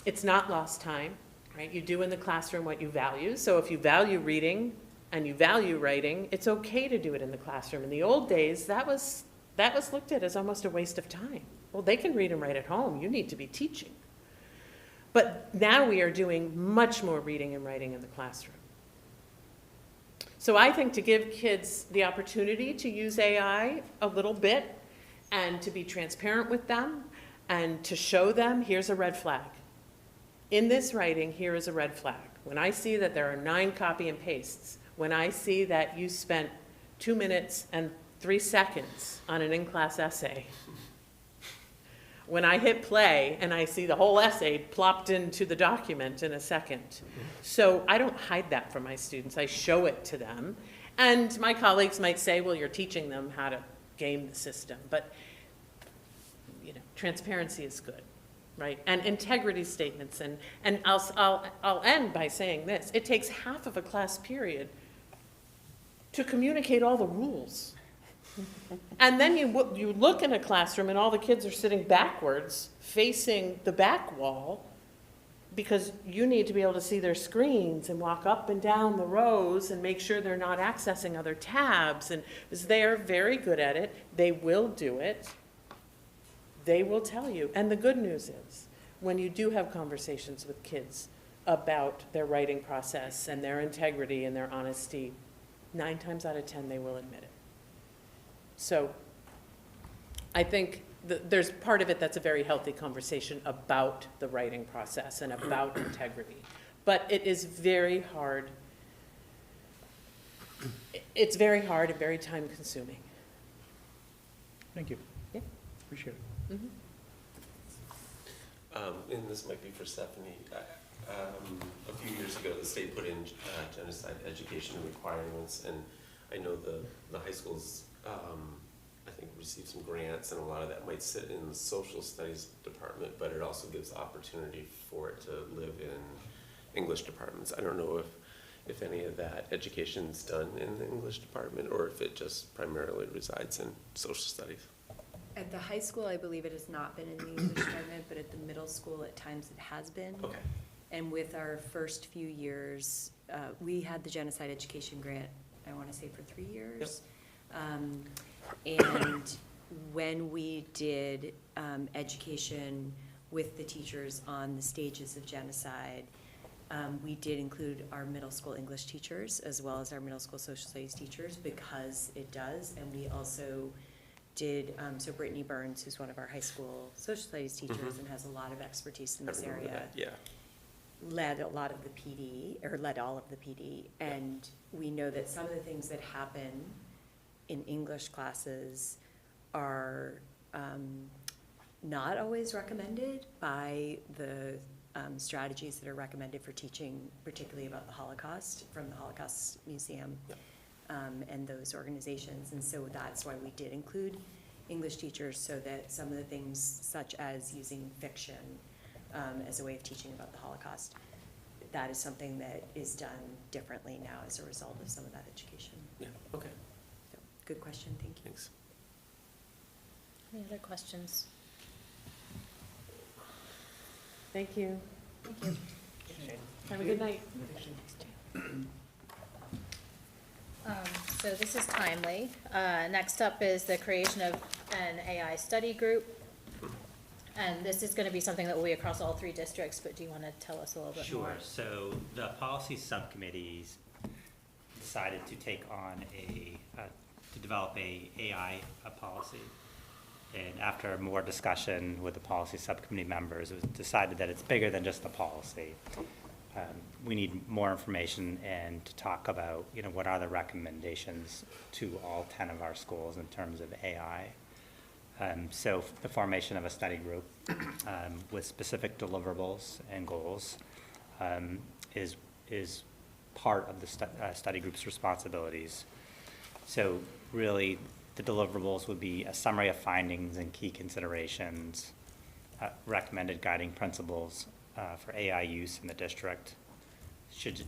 It's not lost time. Right? You do in the classroom what you value. So if you value reading and you value writing, it's okay to do it in the classroom. In the old days, that was looked at as almost a waste of time. Well, they can read and write at home. You need to be teaching. But now we are doing much more reading and writing in the classroom. So I think to give kids the opportunity to use AI a little bit and to be transparent with them and to show them, here's a red flag. In this writing, here is a red flag. When I see that there are 9 copy and pastes, when I see that you spent 2 minutes and 3 seconds on an in-class essay, when I hit play and I see the whole essay plopped into the document in a second. So I don't hide that from my students. I show it to them. And my colleagues might say, well, you're teaching them how to game the system. But transparency is good. Right, and integrity statements, and I'll end by saying this: it takes half of a class period to communicate all the rules, and then you look in a classroom and all the kids are sitting backwards, facing the back wall, because you need to be able to see their screens and walk up and down the rows and make sure they're not accessing other tabs. And because they're very good at it, they will do it. They will tell you. And the good news is, when you do have conversations with kids about their writing process and their integrity and their honesty, 9 times out of 10, they will admit it. So I think there's part of it that's a very healthy conversation about the writing process and about integrity. But it is very hard. It's very hard and very time consuming. Thank you. Yeah. Appreciate it. Mhm. And this might be for Stephanie. A few years ago, the state put in genocide education requirements, and I know the high schools, I think, received some grants, and a lot of that might sit in the social studies department, but it also gives opportunity for it to live in English departments. I don't know if any of that education's done in the English department, or if it just primarily resides in social studies. At the high school, I believe it has not been in the English department, but at the middle school, at times it has been. Okay. And with our first few years, we had the genocide education grant, I want to say for 3 years. And when we did education with the teachers on the stages of genocide, we did include our middle school English teachers as well as our middle school social studies teachers, because it does. And we also did, so Brittany Burns, who's one of our high school social studies teachers and has a lot of expertise in this area, That, yeah. led a lot of the PD, or led all of the PD. And we know that some of the things that happen in English classes are not always recommended by the strategies that are recommended for teaching, particularly about the Holocaust, from the Holocaust Museum. And those organizations. And so that's why we did include English teachers, so that some of the things such as using fiction as a way of teaching about the Holocaust, that is something that is done differently now as a result of some of that education. Yeah, okay, So, good question, thank you. thanks. Any other questions? Thank you. Thank you. Have a good night. So this is timely. Next up is the creation of an AI study group. And this is going to be something that will be across all 3 districts, but do you want to tell us a little bit more? Sure. So the policy subcommittees decided to take on to develop a AI policy. And after more discussion with the policy subcommittee members, it was decided that it's bigger than just a policy. We need more information and to talk about, what are the recommendations to all 10 of our schools in terms of AI. So the formation of a study group with specific deliverables and goals is part of the study group's responsibilities. So really, the deliverables would be a summary of findings and key considerations, recommended guiding principles for AI use in the district,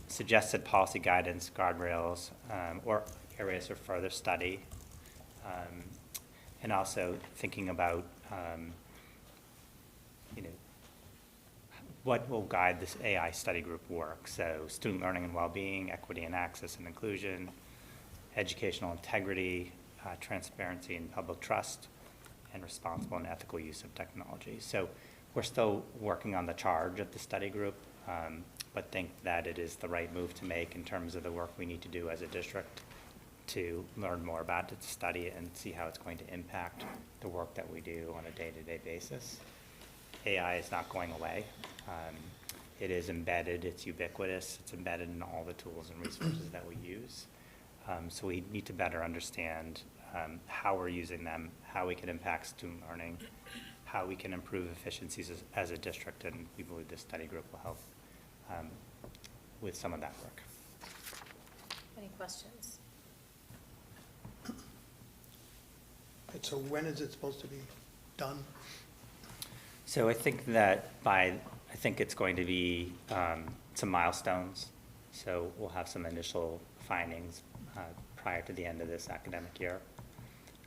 suggested policy guidance, guardrails, or areas of further study, and also thinking about, what will guide this AI study group work. So student learning and well-being, equity and access and inclusion, educational integrity, transparency and public trust, and responsible and ethical use of technology. So we're still working on the charge of the study group, but think that it is the right move to make in terms of the work we need to do as a district to learn more about it, to study it, and see how it's going to impact the work that we do on a day-to-day basis. AI is not going away. It is embedded, it's ubiquitous, it's embedded in all the tools and resources that we use. So we need to better understand how we're using them, how we can impact student learning, how we can improve efficiencies as a district, and we believe this study group will help with some of that work. Any questions? So when is it supposed to be done? So I think that I think it's going to be some milestones. So we'll have some initial findings prior to the end of this academic year.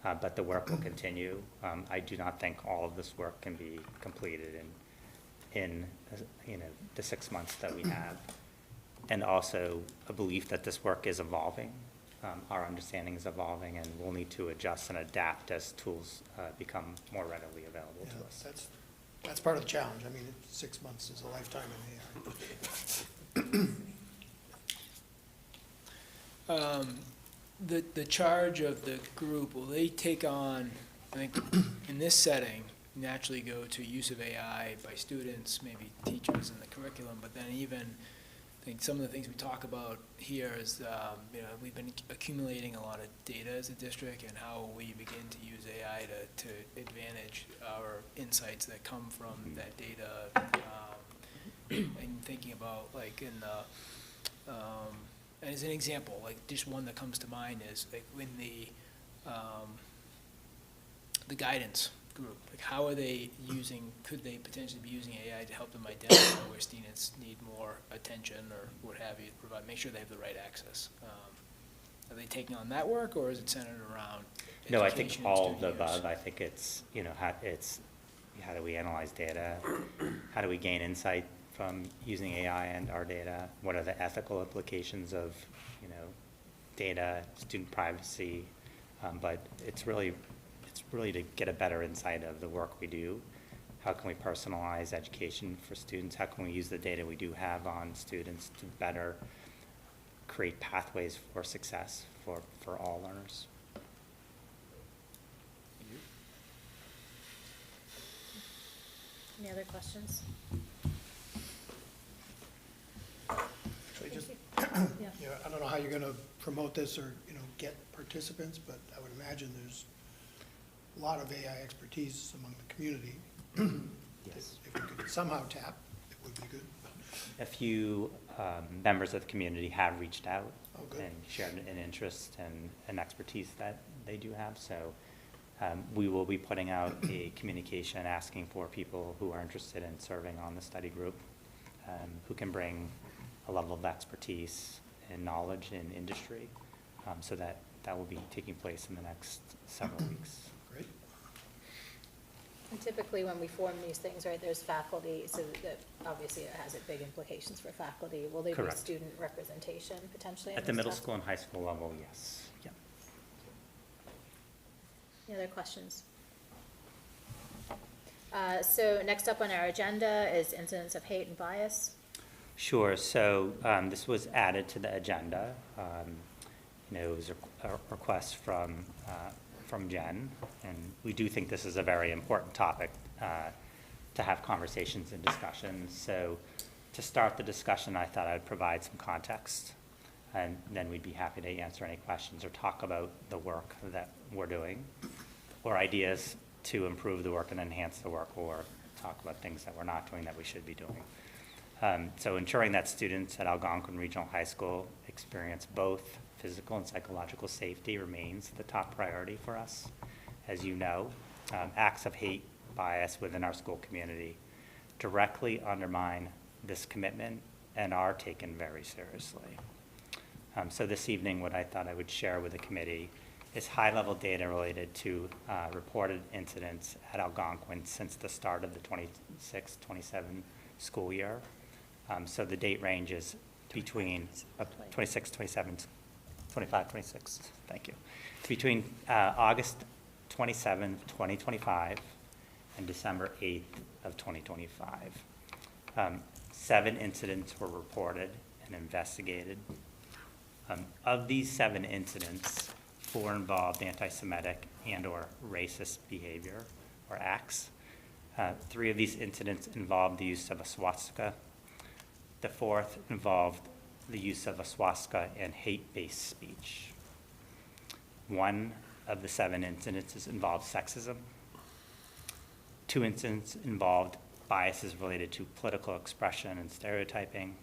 But the work will continue. I do not think all of this work can be completed in the 6 months that we have. And also a belief that this work is evolving. Our understanding is evolving, and we'll need to adjust and adapt as tools become more readily available to us. That's part of the challenge. I mean, 6 months is a lifetime in AI. The charge of the group, will they take on, I think, in this setting, naturally go to use of AI by students, maybe teachers in the curriculum, but then even, I think some of the things we talk about here is, we've been accumulating a lot of data as a district, and how we begin to use AI to advantage our insights that come from that data. And thinking about, like, in the, and as an example, like, just one that comes to mind is, like, when the guidance group, like, how are they using, could they potentially be using AI to help them identify where students need more attention or what have you, provide, make sure they have the right access? Are they taking on that work, or is it centered around No, I think education and all of the student use? above. I think it's, how do we analyze data? How do we gain insight from using AI and our data? What are the ethical implications of, data, student privacy? But it's really to get a better insight of the work we do. How can we personalize education for students? How can we use the data we do have on students to better create pathways for success for all learners? Any other questions? Actually, just, Yeah. I don't know how you're gonna promote this or, get participants, but I would imagine there's a lot of AI expertise among the community. Yes. If you could somehow tap, it would be good. A few members of the community have reached out Oh, good. and shared an interest and an expertise that they do have. So we will be putting out a communication asking for people who are interested in serving on the study group, who can bring a level of expertise and knowledge in industry. So that will be taking place in the next several weeks. Great. And typically, when we form these things, right, there's faculty, so that obviously it has big implications for faculty. Will there be Correct. student representation potentially? in At the this middle task? school and high school level, yes. Yep. Any other questions? So next up on our agenda is incidents of hate and bias. Sure. So this was added to the agenda. It was a request from Jen, and we do think this is a very important topic to have conversations and discussions. So to start the discussion, I thought I'd provide some context, and then we'd be happy to answer any questions or talk about the work that we're doing, or ideas to improve the work and enhance the work, or talk about things that we're not doing that we should be doing. So ensuring that students at Algonquin Regional High School experience both physical and psychological safety remains the top priority for us. As you know, acts of hate, bias within our school community directly undermine this commitment and are taken very seriously. So this evening, what I thought I would share with the committee is high-level data related to reported incidents at Algonquin since the start of the 26-27 school year. So the date range is between 26, 27, 25, 26, thank you. Between August 27th, 2025 and December 8th of 2025. 7 incidents were reported and investigated. Of these 7 incidents, 4 involved anti-Semitic and/or racist behavior or acts. 3 of these incidents involved the use of a swastika. The 4th involved the use of a swastika and hate-based speech. 1 of the 7 incidences involved sexism. 2 incidents involved biases related to political expression and stereotyping.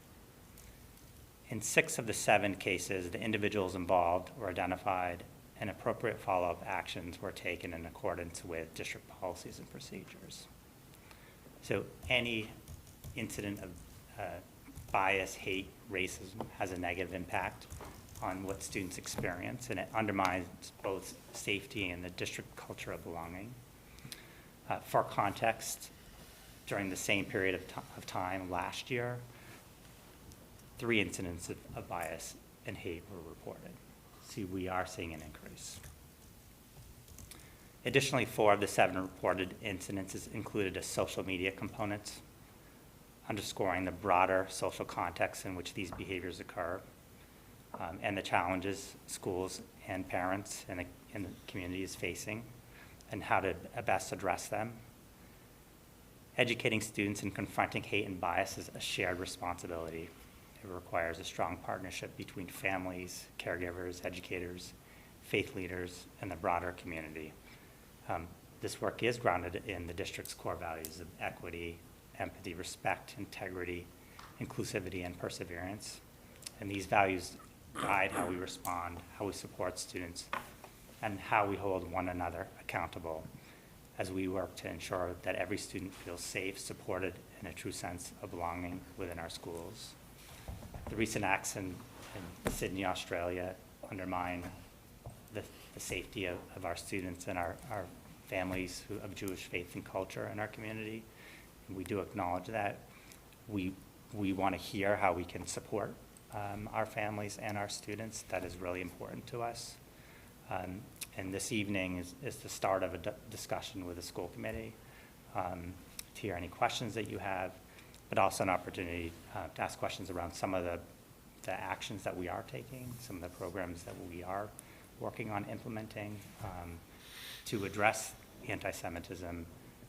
In 6 of the 7 cases, the individuals involved were identified and appropriate follow-up actions were taken in accordance with district policies and procedures. So any incident of bias, hate, racism has a negative impact on what students experience, and it undermines both safety and the district culture of belonging. For context, during the same period of time last year, 3 incidents of bias and hate were reported. See, we are seeing an increase. Additionally, 4 of the 7 reported incidences included a social media component, underscoring the broader social context in which these behaviors occur, and the challenges schools and parents and the community is facing, and how to best address them. Educating students in confronting hate and bias is a shared responsibility. It requires a strong partnership between families, caregivers, educators, faith leaders, and the broader community. This work is grounded in the district's core values of equity, empathy, respect, integrity, inclusivity, and perseverance. And these values guide how we respond, how we support students, and how we hold one another accountable as we work to ensure that every student feels safe, supported, and a true sense of belonging within our schools. The recent acts in Sydney, Australia undermine the safety of our students and our families of Jewish faith and culture in our community. And we do acknowledge that. We want to hear how we can support our families and our students. That is really important to us. And this evening is the start of a discussion with the school committee to hear any questions that you have, but also an opportunity to ask questions around some of the actions that we are taking, some of the programs that we are working on implementing to address anti-Semitism,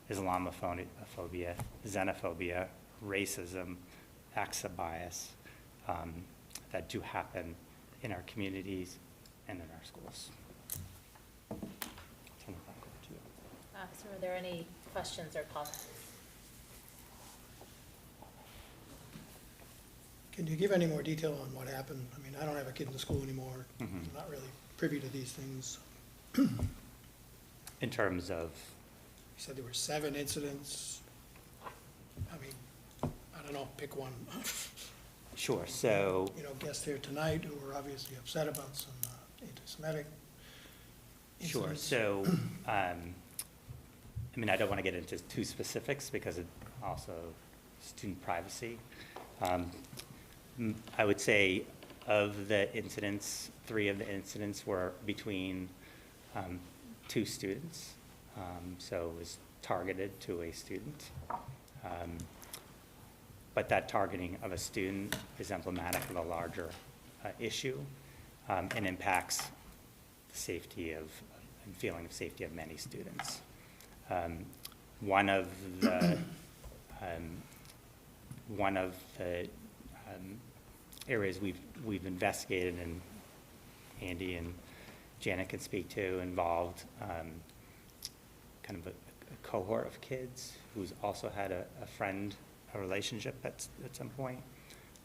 Islamophobia, xenophobia, racism, acts of bias that do happen in our communities and in our schools. I'll turn it back over to you. So are there any questions or comments? Can you give any more detail on what happened? I mean, I don't have a kid in the school anymore. Mhm. I'm not really privy to these things. In terms of, You said there were 7 incidents. I mean, I don't know, pick one. sure, so, You know, guests here tonight who were obviously upset about some anti-Semitic sure, incidents. so, I mean, I don't want to get into too specifics because it also student privacy. I would say of the incidents, 3 of the incidents were between 2 students. So it was targeted to a student. But that targeting of a student is emblematic of a larger issue and impacts the safety of, and feeling of safety of many students. One of the areas we've investigated, and Andy and Janet can speak to, involved kind of a cohort of kids who's also had a relationship at some point.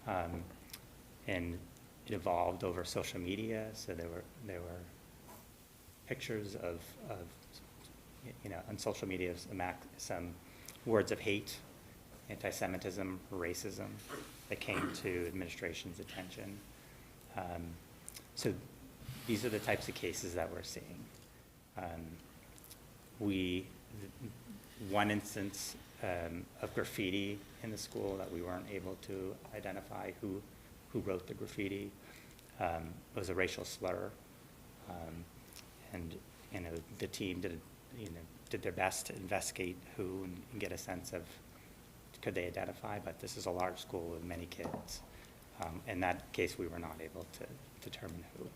And it evolved over social media, so there were pictures of on social media some words of hate, anti-Semitism, racism that came to administration's attention. So these are the types of cases that we're seeing. One instance of graffiti in the school that we weren't able to identify who wrote the graffiti. It was a racial slur, and the team did their best to investigate who and get a sense of could they identify. But this is a large school with many kids. In that case, we were not able to determine who.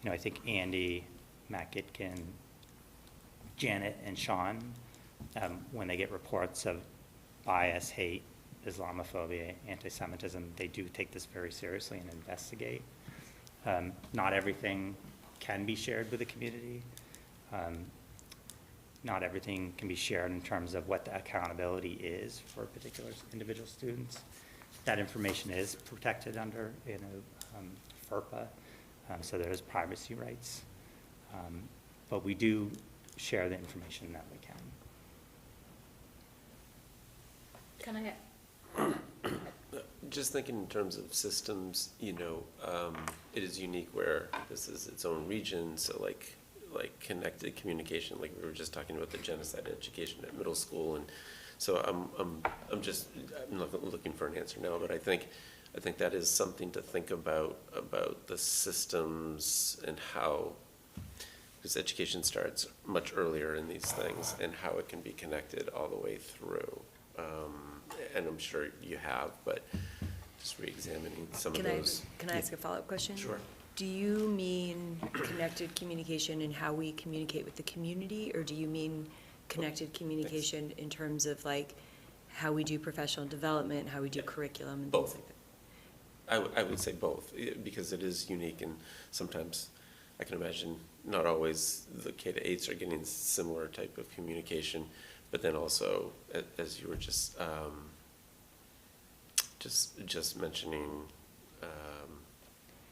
I think Andy, Matt Gitkin, Janet, and Sean, when they get reports of bias, hate, Islamophobia, anti-Semitism, they do take this very seriously and investigate. Not everything can be shared with the community. Not everything can be shared in terms of what the accountability is for particular individual students. That information is protected under FERPA, so there is privacy rights. But we do share the information that we can. Can I, Just thinking in terms of systems, it is unique where this is its own region, so like connected communication, like we were just talking about the genocide education at middle school, and so I'm not looking for an answer now, but I think that is something to think about the systems and how because education starts much earlier in these things, and how it can be connected all the way through. And I'm sure you have, but just re-examining some of those. Can I ask a follow-up question? Sure. Do you mean connected communication in how we communicate with the community, or do you mean connected communication in terms of like how we do professional development, how we do curriculum and things Both. like that? I would say both, because it is unique, and sometimes I can imagine not always the K-8s are getting similar type of communication, but then also, as you were just mentioning,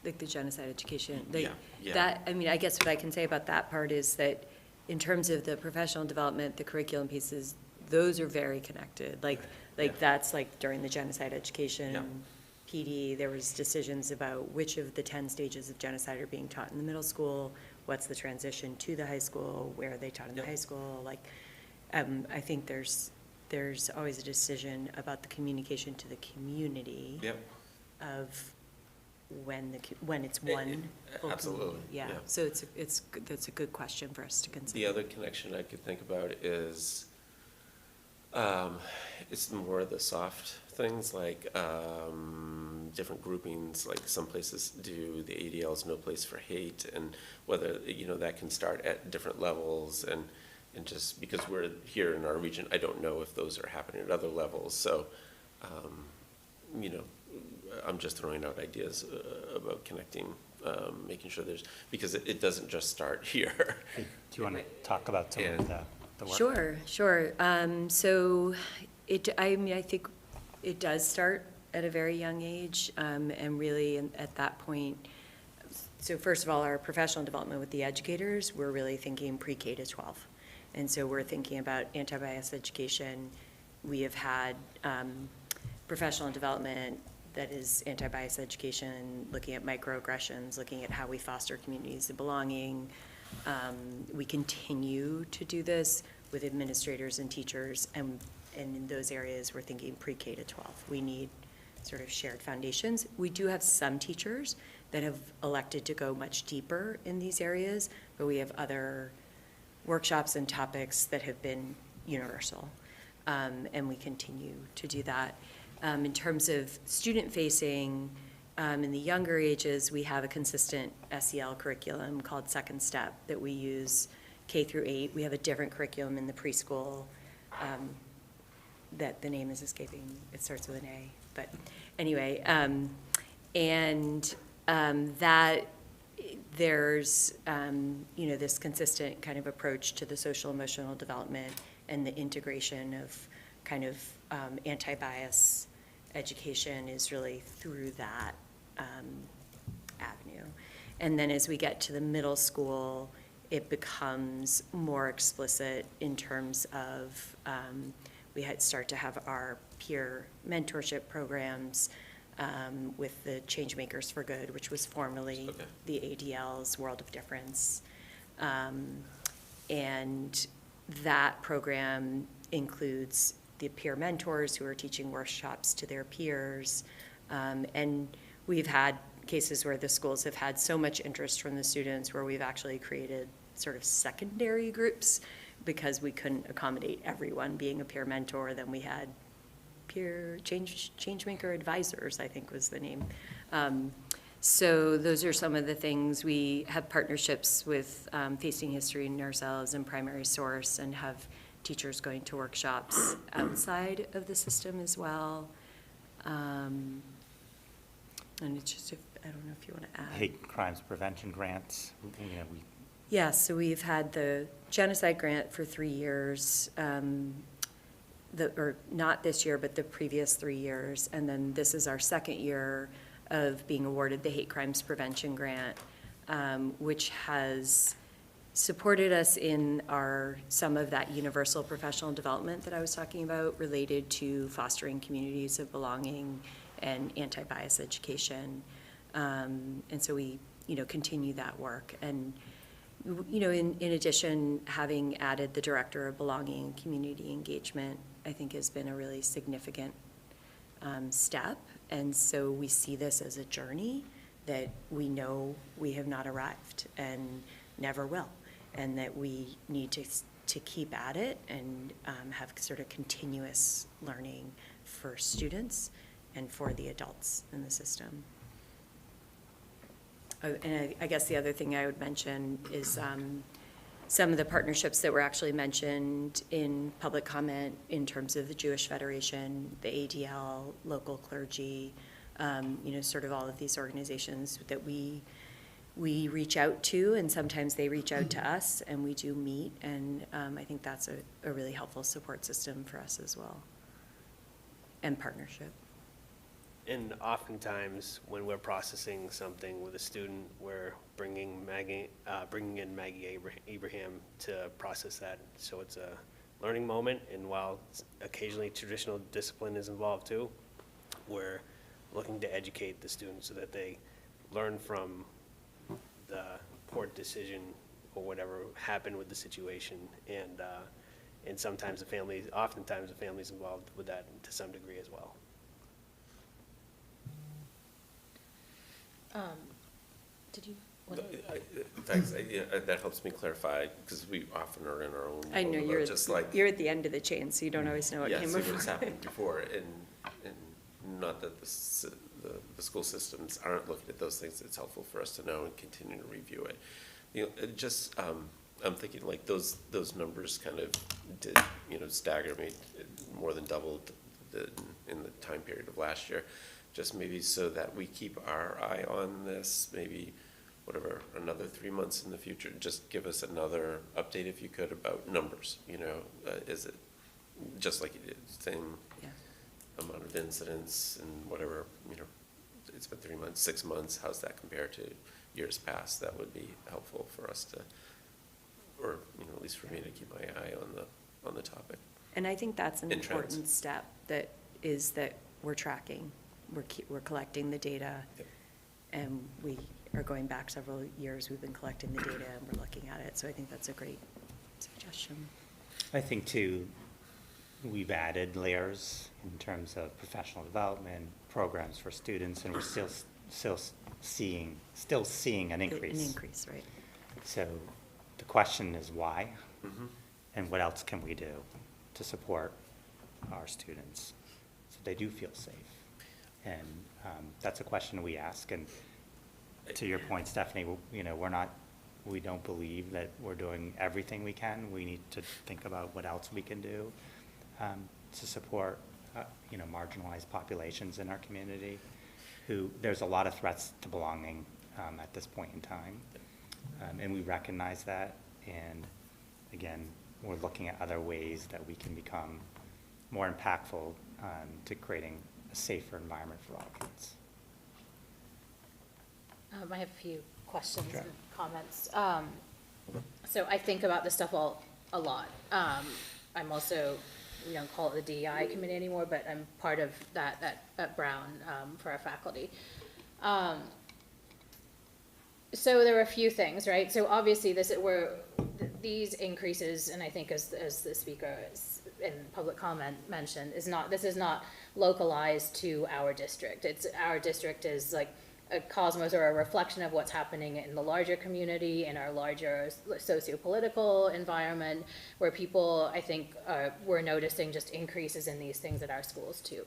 Like the genocide education. Yeah. That, I mean, I guess what I can say about that part is that in terms of the professional development, the curriculum pieces, those are very connected. Like that's like during the genocide education PD, there was decisions about which of the 10 stages of genocide are being taught in the middle school, what's the transition to the high school, where are they taught in the high school, like, I think there's always a decision about the communication to the community of when it's one full absolutely, community. Yeah, yeah. so that's a good question for us to consider. The other connection I could think about is, it's more of the soft things, like different groupings, like some places do the ADLs, No Place for Hate, and whether, that can start at different levels, and just because we're here in our region, I don't know if those are happening at other levels, so, I'm just throwing out ideas about connecting, making sure because it doesn't just start here. Do you want to talk about some of the work? Sure. So I think it does start at a very young age, and really at that point, so first of all, our professional development with the educators, we're really thinking pre-K to 12. And so we're thinking about anti-bias education. We have had professional development that is anti-bias education, looking at microaggressions, looking at how we foster communities of belonging. We continue to do this with administrators and teachers, and in those areas, we're thinking pre-K to 12. We need sort of shared foundations. We do have some teachers that have elected to go much deeper in these areas, but we have other workshops and topics that have been universal, and we continue to do that. In terms of student-facing, in the younger ages, we have a consistent SEL curriculum called Second Step that we use K through 8. We have a different curriculum in the preschool that the name is escaping. It starts with an A, but anyway, that there's this consistent kind of approach to the social emotional development and the integration of kind of anti-bias education is really through that avenue. And then as we get to the middle school, it becomes more explicit in terms of we start to have our peer mentorship programs with the Changemakers for Good, which was formerly the ADL's World of Difference. And that program includes the peer mentors who are teaching workshops to their peers. And we've had cases where the schools have had so much interest from the students where we've actually created sort of secondary groups because we couldn't accommodate everyone being a peer mentor. Then we had peer changemaker advisors, I think was the name. So those are some of the things. We have partnerships with Facing History and ourselves and Primary Source, and have teachers going to workshops outside of the system as well. And it's just, I don't know if you want to add. Hate crimes prevention grants, Yeah, so we've had the genocide grant for 3 years, or not this year, but the previous 3 years. And then this is our second year of being awarded the hate crimes prevention grant, which has supported us in some of that universal professional development that I was talking about related to fostering communities of belonging and anti-bias education. And so we, continue that work. And, in addition, having added the Director of Belonging and Community Engagement, I think has been a really significant step. And so we see this as a journey that we know we have not arrived and never will. and that we need to keep at it and have sort of continuous learning for students and for the adults in the system. And I guess the other thing I would mention is some of the partnerships that were actually mentioned in public comment in terms of the Jewish Federation, the ADL, local clergy, sort of all of these organizations that we reach out to, and sometimes they reach out to us, and we do meet, and I think that's a really helpful support system for us as well, and partnership. And oftentimes, when we're processing something with a student, we're bringing in Maggie Abraham to process that. So it's a learning moment, and while occasionally traditional discipline is involved too, we're looking to educate the students so that they learn from the poor decision or whatever happened with the situation, and sometimes oftentimes the family's involved with that to some degree as well. Did you? Thanks, that helps me clarify, because we often are in our own. I know world, just like. you're at the end of the chain, so you don't always know what Yeah, came see before. what's happened before, and not that the school systems aren't looking at those things, it's helpful for us to know and continue to review it. It just, I'm thinking like those numbers kind of did, stagger me, more than doubled in the time period of last year. Just maybe so that we keep our eye on this, maybe another 3 months in the future, just give us another update if you could about numbers, is it just like you did, same Yeah. amount of incidents and whatever, it's been 3 months, 6 months, how's that compare to years past? That would be helpful for us to, or, at least for me to keep my eye on the topic. And I think that's an And trends. important step that we're tracking. We're collecting the data, Yep. and we are going back several years. We've been collecting the data and we're looking at it. So I think that's a great suggestion. I think too, we've added layers in terms of professional development, programs for students, and we're still seeing an increase. An increase, right. So the question is why? Mhm. And what else can we do to support our students so they do feel safe? And that's a question we ask. And to your point, Stephanie, we don't believe that we're doing everything we can. We need to think about what else we can do to support, marginalized populations in our community there's a lot of threats to belonging at this point in time. And we recognize that. And again, we're looking at other ways that we can become more impactful to creating a safer environment for all kids. I have a few questions Sure. and comments. So I think about this stuff a lot. I'm also, we don't call it the DEI committee anymore, but I'm part of that at Brown for our faculty. So there were a few things, right? So obviously these increases, and I think as the speaker in public comment mentioned, this is not localized to our district. Our district is like a cosmos or a reflection of what's happening in the larger community, in our larger socio-political environment, where people, I think, we're noticing just increases in these things at our schools too.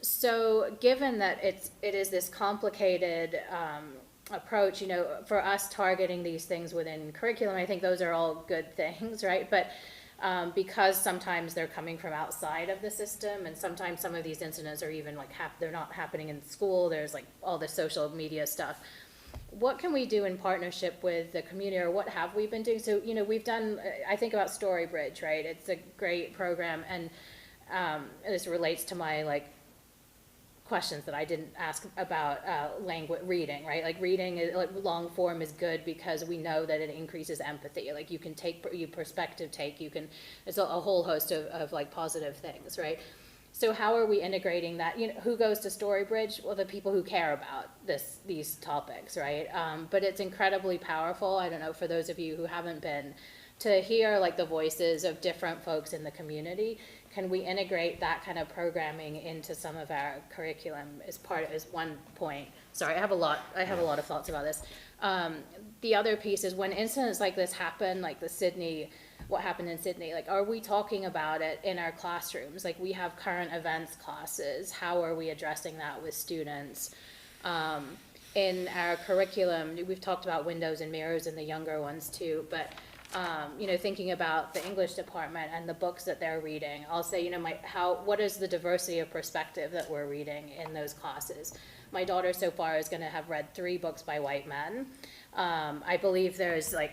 So given that it is this complicated approach, for us targeting these things within curriculum, I think those are all good things, right? But because sometimes they're coming from outside of the system, and sometimes some of these incidents are even like they're not happening in school. There's like all the social media stuff. What can we do in partnership with the community, or what have we been doing? So we've done. I think about Storybridge, right? It's a great program, and this relates to my questions that I didn't ask about language reading, right? Like reading, long form is good because we know that it increases empathy. Like you can perspective take, it's a whole host of positive things, right? So how are we integrating that? Who goes to Storybridge? Well, the people who care about these topics, right? But it's incredibly powerful. I don't know, for those of you who haven't been, to hear the voices of different folks in the community. Can we integrate that kind of programming into some of our curriculum as one point? sorry, I have a lot of thoughts about this. The other piece is when incidents like this happen, like what happened in Sydney, like, are we talking about it in our classrooms? Like, we have current events classes, how are we addressing that with students? In our curriculum, we've talked about windows and mirrors in the younger ones too, but, you know, thinking about the English department and the books that they're reading, I'll say, you know, what is the diversity of perspective that we're reading in those classes? My daughter so far is gonna have read 3 books by white men. I believe there's like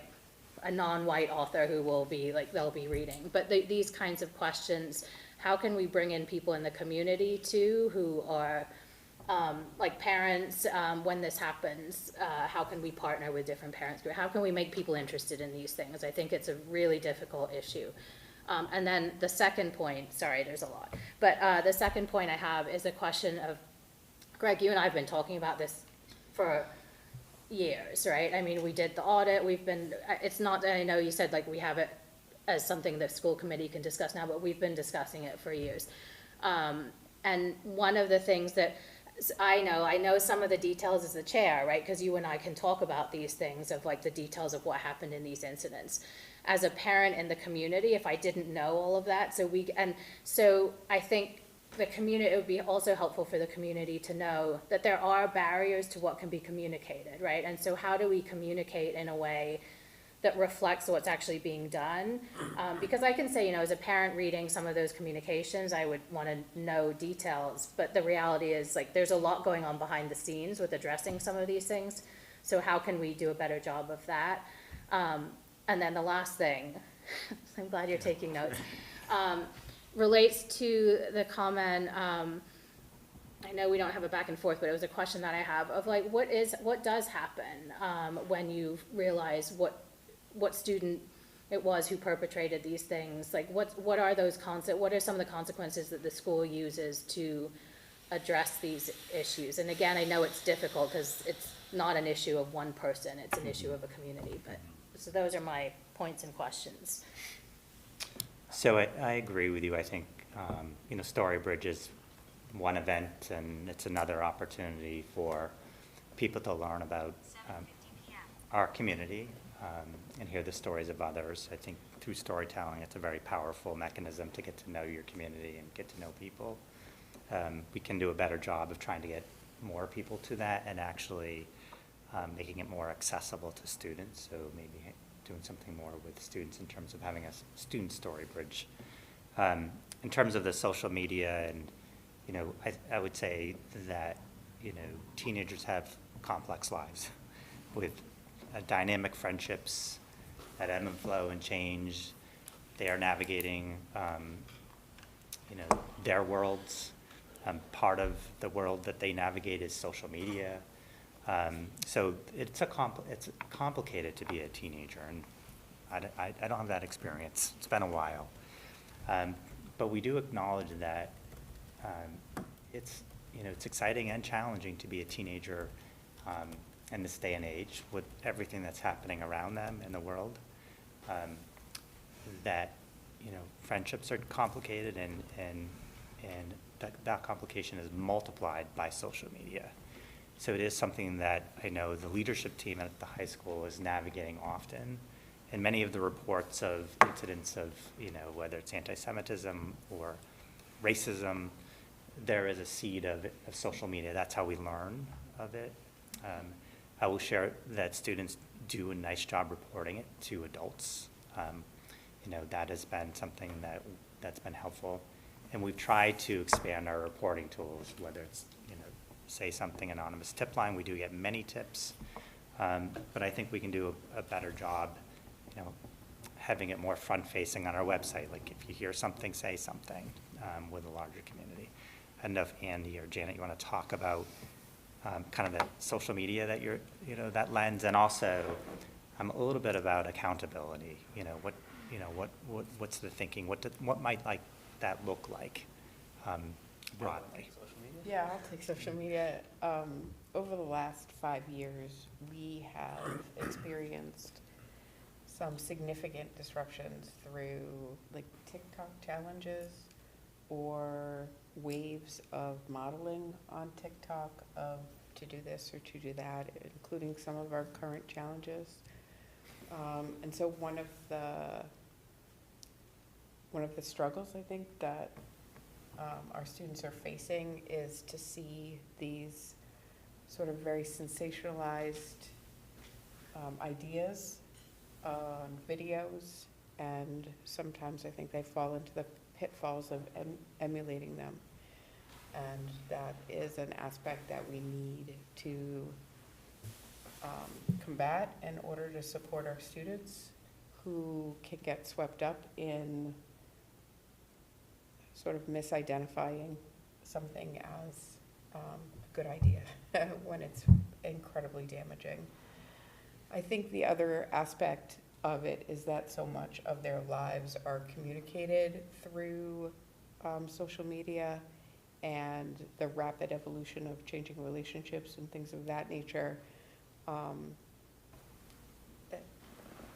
a non-white author who will be like, they'll be reading. But these kinds of questions, how can we bring in people in the community too, who are like parents, when this happens, how can we partner with different parents? How can we make people interested in these things? I think it's a really difficult issue. And then the second point, sorry, there's a lot, but the second point I have is a question of, Greg, you and I have been talking about this for years, right? I mean, we did the audit, it's not, I know you said like we have it as something the school committee can discuss now, but we've been discussing it for years. And one of the things that I know some of the details as the chair, right? Because you and I can talk about these things of like the details of what happened in these incidents. As a parent in the community, if I didn't know all of that, so I think the community, it would be also helpful for the community to know that there are barriers to what can be communicated, right? And so how do we communicate in a way that reflects what's actually being done? Because I can say, you know, as a parent reading some of those communications, I would want to know details, but the reality is like there's a lot going on behind the scenes with addressing some of these things. So how can we do a better job of that? And then the last thing, I'm glad you're taking notes, relates to the comment, I know we don't have a back and forth, but it was a question that I have of like, what does happen when you realize what student it was who perpetrated these things? Like, what are some of the consequences that the school uses to address these issues? And again, I know it's difficult because it's not an issue of one person, it's an issue of a community, but, so those are my points and questions. So I agree with you. I think, you know, Storybridge is one event, and it's another opportunity for people to learn about our community and hear the stories of others. I think through storytelling, it's a very powerful mechanism to get to know your community and get to know people. We can do a better job of trying to get more people to that and actually making it more accessible to students. So maybe doing something more with students in terms of having a student story bridge. In terms of the social media, and, you know, I would say that, you know, teenagers have complex lives with dynamic friendships that ebb and flow and change. They are navigating, you know, their worlds. Part of the world that they navigate is social media. So it's complicated to be a teenager, and I don't have that experience. It's been a while. But we do acknowledge that it's, you know, it's exciting and challenging to be a teenager in this day and age with everything that's happening around them in the world. That, you know, friendships are complicated, and that complication is multiplied by social media. So it is something that I know the leadership team at the high school is navigating often. And many of the reports of incidents of, you know, whether it's anti-Semitism or racism, there is a seed of social media. That's how we learn of it. I will share that students do a nice job reporting it to adults. You know, that has been something that's been helpful. And we've tried to expand our reporting tools, whether it's, you know, Say Something anonymous tip line. We do get many tips, but I think we can do a better job, you know, having it more front-facing on our website. Like, if you hear something, say something with a larger community. I don't know if Andy or Janet, you want to talk about kind of the social media that you're, you know, that lens, and also a little bit about accountability. You know, what's the thinking? What might like that look like broadly? Yeah, I'll take social media. Over the last 5 years, we have experienced some significant disruptions through like TikTok challenges or waves of modeling on TikTok of to do this or to do that, including some of our current challenges. And so one of the struggles, I think, that our students are facing is to see these sort of very sensationalized ideas on videos, and sometimes I think they fall into the pitfalls of emulating them. And that is an aspect that we need to combat in order to support our students who can get swept up in sort of misidentifying something as a good idea when it's incredibly damaging. I think the other aspect of it is that so much of their lives are communicated through social media, and the rapid evolution of changing relationships and things of that nature.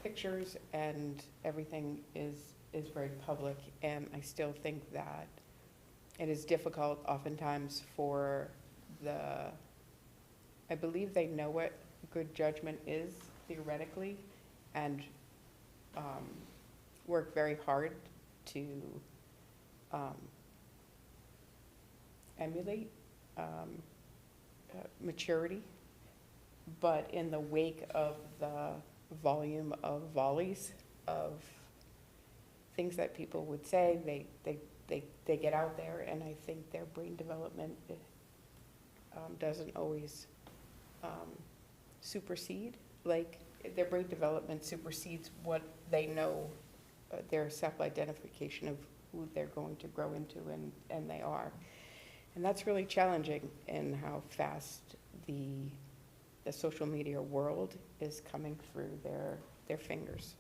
Pictures and everything is very public, and I still think that it is difficult oftentimes for I believe they know what good judgment is theoretically, and work very hard to emulate maturity, but in the wake of the volume of volleys of things that people would say, they get out there, and I think their brain development doesn't always supersede, like their brain development supersedes what they know, their self-identification of who they're going to grow into, and they are. And that's really challenging in how fast the social media world is coming through their fingers.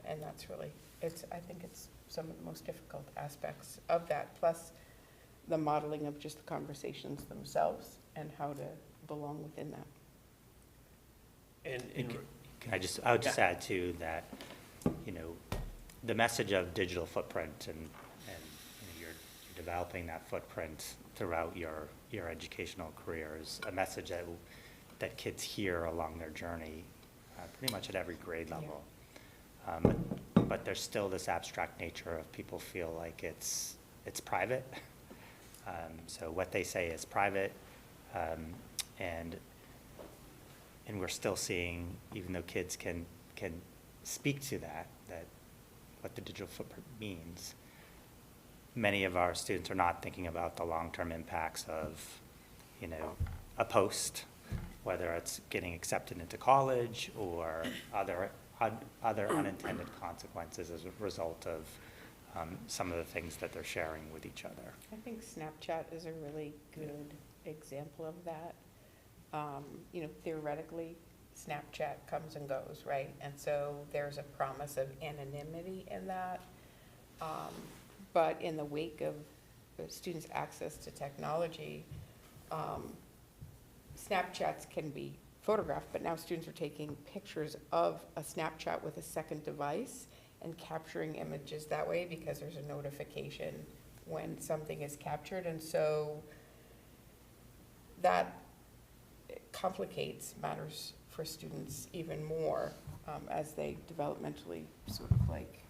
And that's really, I think it's some of the most difficult aspects of that, plus the modeling of just the conversations themselves and how to belong within that. And I would just add too that, the message of digital footprint and you're developing that footprint throughout your educational career is a message that kids hear along their journey, pretty much at every grade level. But there's still this abstract nature of people feel like it's private. So what they say is private, and we're still seeing, even though kids can speak to that what the digital footprint means, many of our students are not thinking about the long-term impacts of, a post, whether it's getting accepted into college or other unintended consequences as a result of some of the things that they're sharing with each other. I think Snapchat is a really good example of that. Theoretically, Snapchat comes and goes, right? And so there's a promise of anonymity in that. But in the wake of the students' access to technology, Snapchats can be photographed, but now students are taking pictures of a Snapchat with a second device and capturing images that way because there's a notification when something is captured. And so that complicates matters for students even more as they developmentally sort of like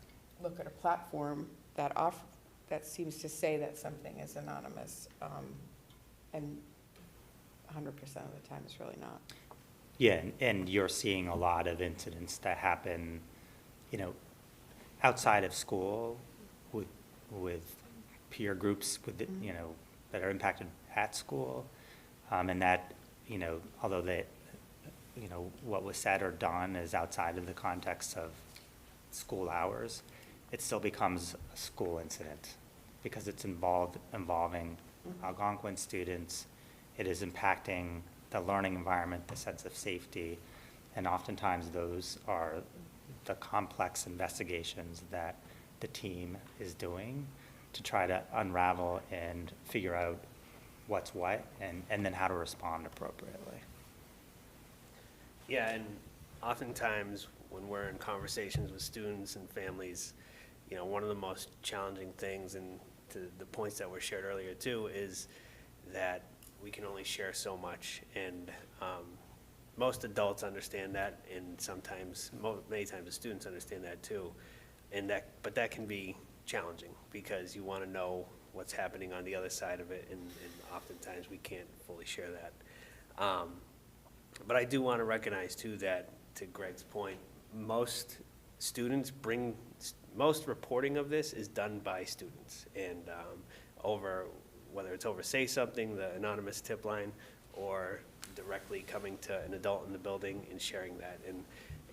look at a platform that seems to say that something is anonymous, and 100% of the time it's really not. Yeah, and you're seeing a lot of incidents that happen, outside of school with peer groups that are impacted at school, and that, although what was said or done is outside of the context of school hours, it still becomes a school incident because it's involving Algonquin students. It is impacting the learning environment, the sense of safety, and oftentimes those are the complex investigations that the team is doing to try to unravel and figure out what's what and then how to respond appropriately. Yeah, and oftentimes when we're in conversations with students and families, one of the most challenging things, and to the points that were shared earlier too, is that we can only share so much, and most adults understand that, and sometimes, many times the students understand that too. But that can be challenging, because you want to know what's happening on the other side of it, and oftentimes we can't fully share that. But I do want to recognize too that, to Greg's point, most reporting of this is done by students, and whether it's over Say Something, the anonymous tip line, or directly coming to an adult in the building and sharing that.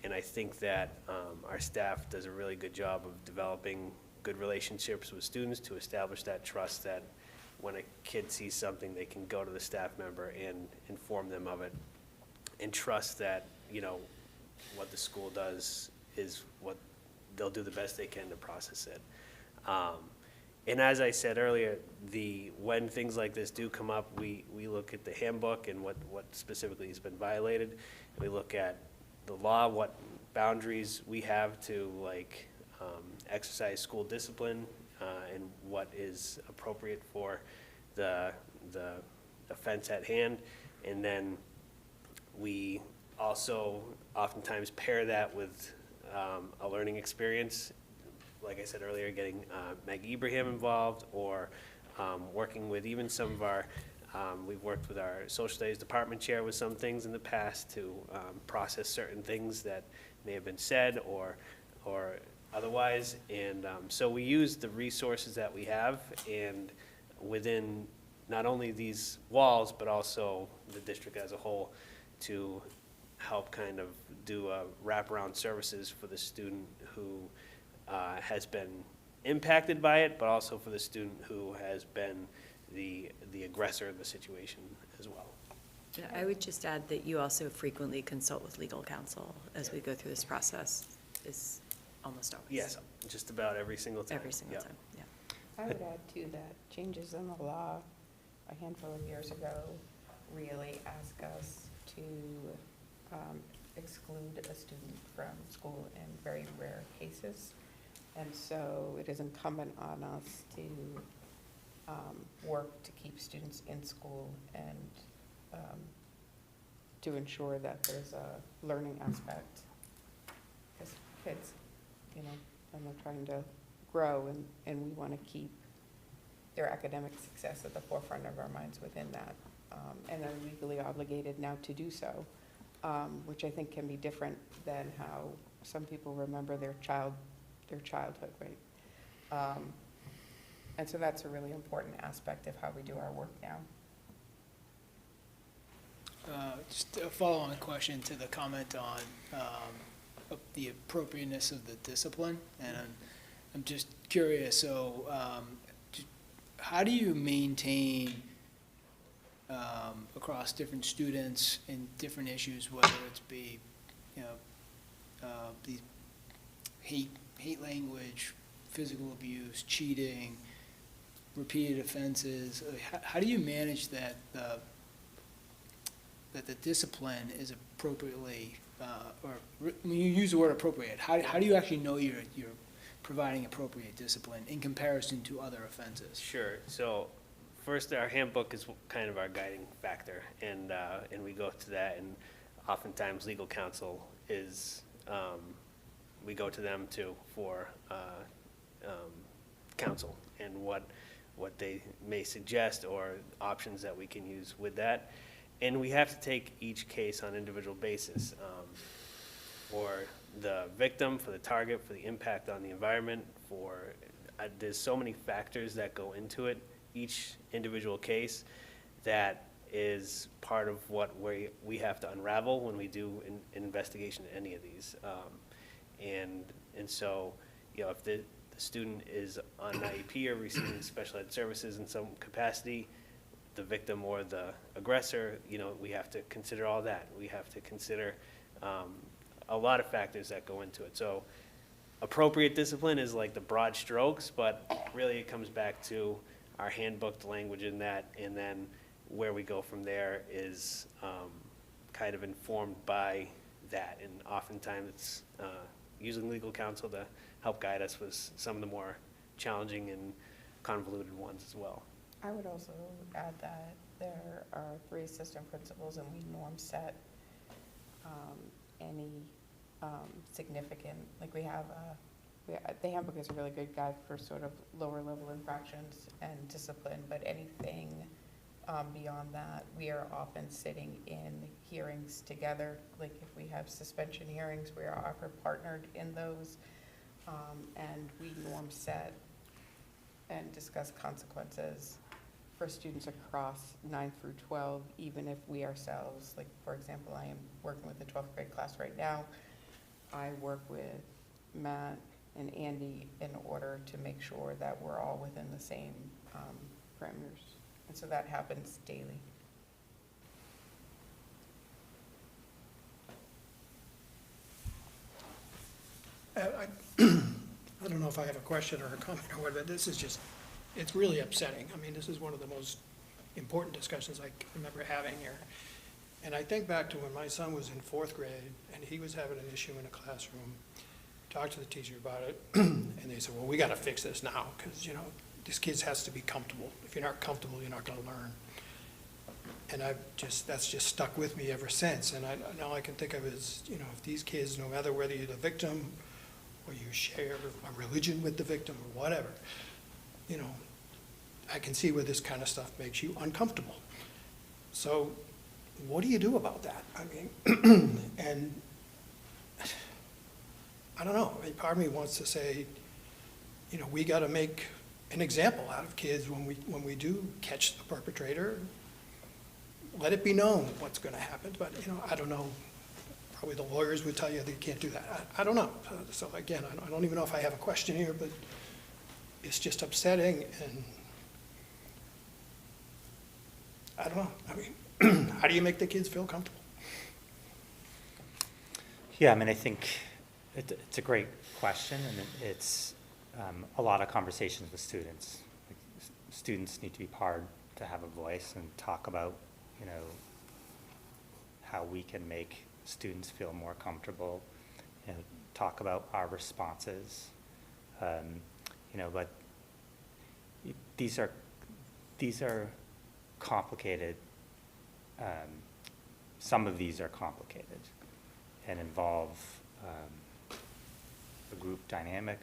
And I think that our staff does a really good job of developing good relationships with students to establish that trust, that when a kid sees something, they can go to the staff member and inform them of it, and trust that, what the school does is what they'll do the best they can to process it. And as I said earlier, when things like this do come up, we look at the handbook and what specifically has been violated. We look at the law, what boundaries we have to exercise school discipline, and what is appropriate for the offense at hand. And then we also oftentimes pair that with a learning experience. Like I said earlier, getting Maggie Ibrahim involved, or working with even some of our, we've worked with our social studies department chair with some things in the past to process certain things that may have been said or otherwise. And so we use the resources that we have, and within not only these walls, but also the district as a whole, to help kind of do wraparound services for the student who has been impacted by it, but also for the student who has been the aggressor in the situation as well. I would just add that you also frequently consult with legal counsel as we go through this process, is almost always. Yes, just about every single time. Every single time, yeah. I would add to that, changes in the law a handful of years ago really ask us to exclude a student from school in very rare cases. And so it is incumbent on us to work to keep students in school and to ensure that there's a learning aspect. Because kids, and they're trying to grow, and we want to keep their academic success at the forefront of our minds within that. And are legally obligated now to do so, which I think can be different than how some people remember their childhood, right? And so that's a really important aspect of how we do our work now. Just a follow-on question to the comment on the appropriateness of the discipline, and I'm just curious, so how do you maintain across different students and different issues, whether it's be, the hate language, physical abuse, cheating, repeated offenses? How do you manage that that the discipline is appropriately, or when you use the word appropriate, how do you actually know you're providing appropriate discipline in comparison to other offenses? Sure. So first, our handbook is kind of our guiding factor, and we go to that, and oftentimes legal counsel is, we go to them too for counsel and what they may suggest or options that we can use with that. And we have to take each case on an individual basis, for the victim, for the target, for the impact on the environment, there's so many factors that go into it, each individual case, that is part of what we have to unravel when we do an investigation in any of these. And so, if the student is on an IEP or receiving special ed services in some capacity, the victim or the aggressor, we have to consider all that. We have to consider a lot of factors that go into it. So appropriate discipline is like the broad strokes, but really it comes back to our handbook language in that, and then where we go from there is kind of informed by that. And oftentimes it's using legal counsel to help guide us with some of the more challenging and convoluted ones as well. I would also add that there are 3 assistant principals, and we norm set any significant, like the handbook is a really good guide for sort of lower level infractions and discipline, but anything beyond that, we are often sitting in hearings together. Like if we have suspension hearings, we are often partnered in those, and we norm set and discuss consequences for students across 9 through 12, even if we ourselves, like for example, I am working with the 12th grade class right now. I work with Matt and Andy in order to make sure that we're all within the same parameters. And so that happens daily. I don't know if I have a question or a comment or whatever, this is just, it's really upsetting. I mean, this is one of the most important discussions I can remember having here. And I think back to when my son was in 4th grade and he was having an issue in a classroom, talked to the teacher about it, and they said, well, we gotta fix this now, because, you know, this kid has to be comfortable. If you're not comfortable, you're not gonna learn. And that's just stuck with me ever since. And all I can think of is, you know, if these kids, no matter whether you're the victim or you share a religion with the victim or whatever, you know, I can see where this kind of stuff makes you uncomfortable. So what do you do about that? I mean, and I don't know. I mean, part of me wants to say, you know, we got to make an example out of kids when we do catch the perpetrator. Let it be known what's going to happen. But, you know, I don't know. Probably the lawyers would tell you they can't do that. I don't know. So again, I don't even know if I have a question here, but it's just upsetting. And I don't know. I mean, how do you make the kids feel comfortable? Yeah, I mean, I think it's a great question, and it's a lot of conversations with students. Like, students need to be part to have a voice and talk about, you know, how we can make students feel more comfortable, you know, talk about our responses, you know, but these are complicated. Some of these are complicated and involve the group dynamic,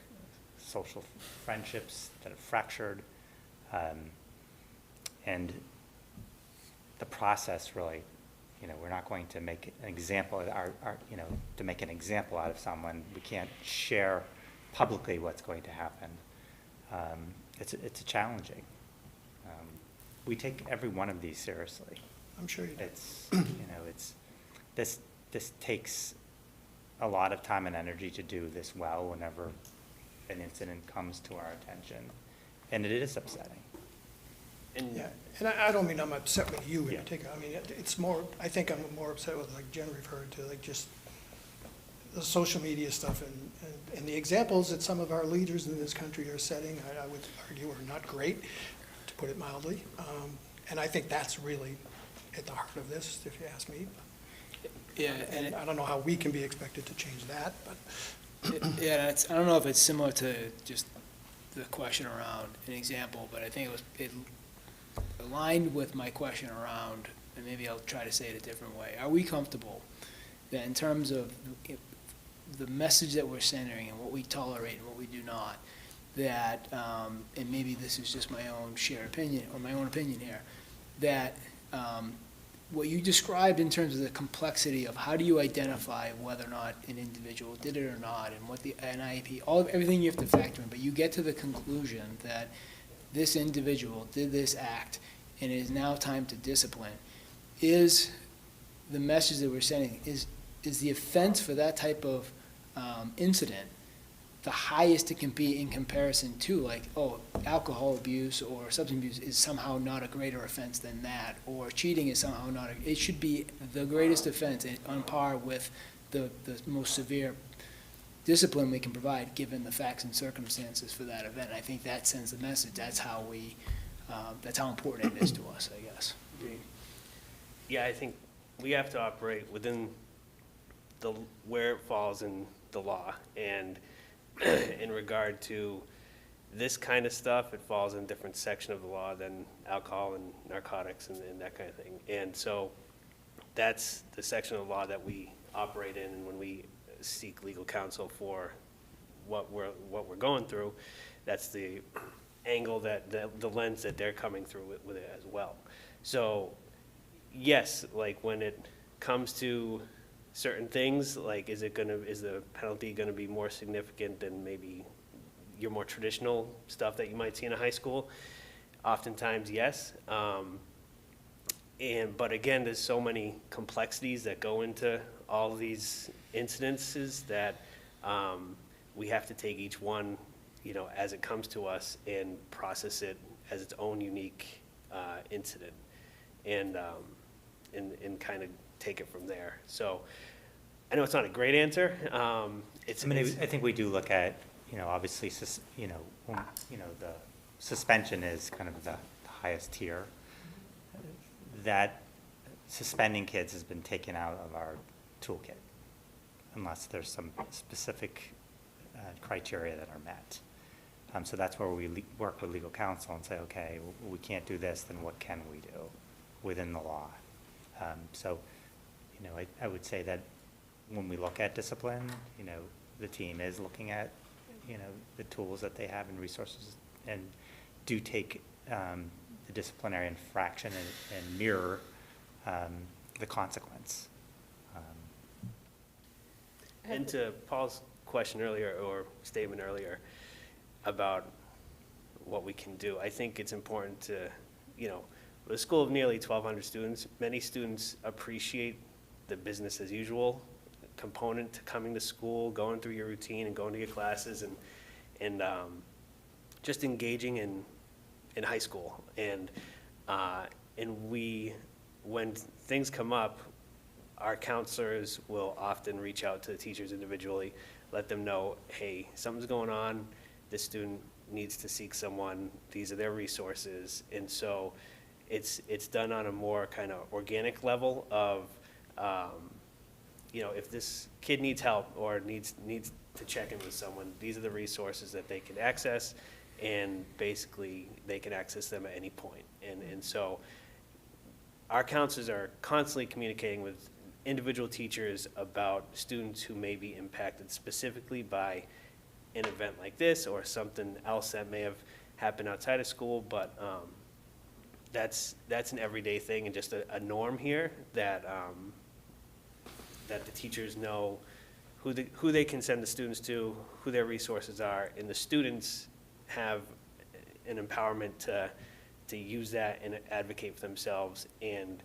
social friendships that are fractured, and the process really, you know, we're not going to make an example, you know, to make an example out of someone, we can't share publicly what's going to happen. It's challenging. We take every one of these seriously. I'm sure you do. It's, you know, this takes a lot of time and energy to do this well whenever an incident comes to our attention, and it is upsetting. And Yeah, and I don't mean I'm upset with you in Yeah. particular. I mean, it's more, I think I'm more upset with, like Jen referred to, like just the social media stuff and the examples that some of our leaders in this country are setting, I would argue are not great, to put it mildly. And I think that's really at the heart of this, if you ask me. Yeah, And I don't know how we can be expected to change that, but. Yeah, I don't know if it's similar to just the question around an example, but I think it aligned with my question around, and maybe I'll try to say it a different way. Are we comfortable that in terms of the message that we're sending and what we tolerate and what we do not, that, and maybe this is just my own shared opinion, or my own opinion here, that what you described in terms of the complexity of how do you identify whether or not an individual did it or not, and what the NIEP, everything you have to factor in, but you get to the conclusion that this individual did this act and it is now time to discipline, is the message that we're sending, is the offense for that type of incident the highest it can be in comparison to, like, oh, alcohol abuse or substance abuse is somehow not a greater offense than that, or cheating is somehow not, it should be the greatest offense and on par with the most severe discipline we can provide, given the facts and circumstances for that event. I think that sends the message. That's how important it is to us, I guess. yeah, I think we have to operate within where it falls in the law, and in regard to this kind of stuff, it falls in a different section of the law than alcohol and narcotics and that kind of thing. And so that's the section of the law that we operate in, and when we seek legal counsel for what we're going through, that's the angle that, the lens that they're coming through with it as well. So, yes, like when it comes to certain things, like is the penalty gonna be more significant than maybe your more traditional stuff that you might see in a high school? Oftentimes, yes. But again, there's so many complexities that go into all these incidences that we have to take each one, you know, as it comes to us and process it as its own unique incident, and kind of take it from there. So I know it's not a great answer. I think we do look at, you know, obviously, the suspension is kind of the highest tier. That suspending kids has been taken out of our toolkit unless there's some specific criteria that are met. So that's where we work with legal counsel and say, okay, we can't do this, then what can we do within the law? So, you know, I would say that when we look at discipline, you know, the team is looking at, you know, the tools that they have and resources, and do take the disciplinary infraction and mirror the consequence. And to Paul's question earlier, or statement earlier, about what we can do, I think it's important to, you know, with a school of nearly 1,200 students, many students appreciate the business as usual component to coming to school, going through your routine and going to your classes, and just engaging in high school. And when things come up, our counselors will often reach out to the teachers individually, let them know, hey, something's going on, this student needs to seek someone, these are their resources. And so it's done on a more kind of organic level of, you know, if this kid needs help or needs to check in with someone, these are the resources that they can access, and basically they can access them at any point. And so our counselors are constantly communicating with individual teachers about students who may be impacted specifically by an event like this or something else that may have happened outside of school, but that's an everyday thing and just a norm here that that the teachers know who they can send the students to, who their resources are, and the students have an empowerment to use that and advocate for themselves, and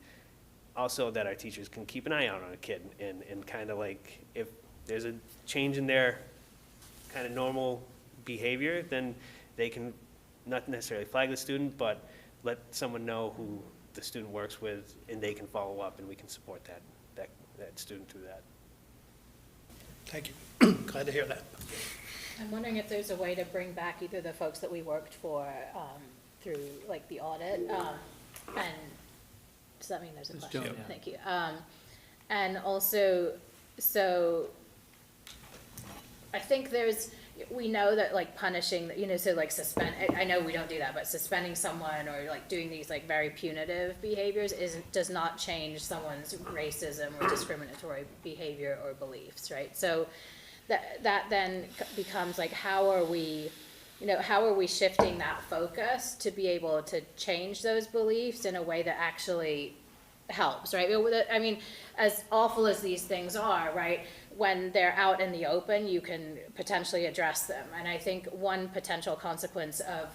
also that our teachers can keep an eye out on a kid and kind of like, if there's a change in their kind of normal behavior, then they can not necessarily flag the student, but let someone know who the student works with, and they can follow up, and we can support that student through that. Thank you. Glad to hear that. I'm wondering if there's a way to bring back either the folks that we worked for through like the audit, and does that mean there's a question? Joan, yeah. Thank you. And also, so I think we know that like punishing, you know, so like I know we don't do that, but suspending someone or like doing these like very punitive behaviors does not change someone's racism or discriminatory behavior or beliefs, right? So that then becomes like, how are we shifting that focus to be able to change those beliefs in a way that actually helps, right? I mean, as awful as these things are, right, when they're out in the open, you can potentially address them. And I think one potential consequence of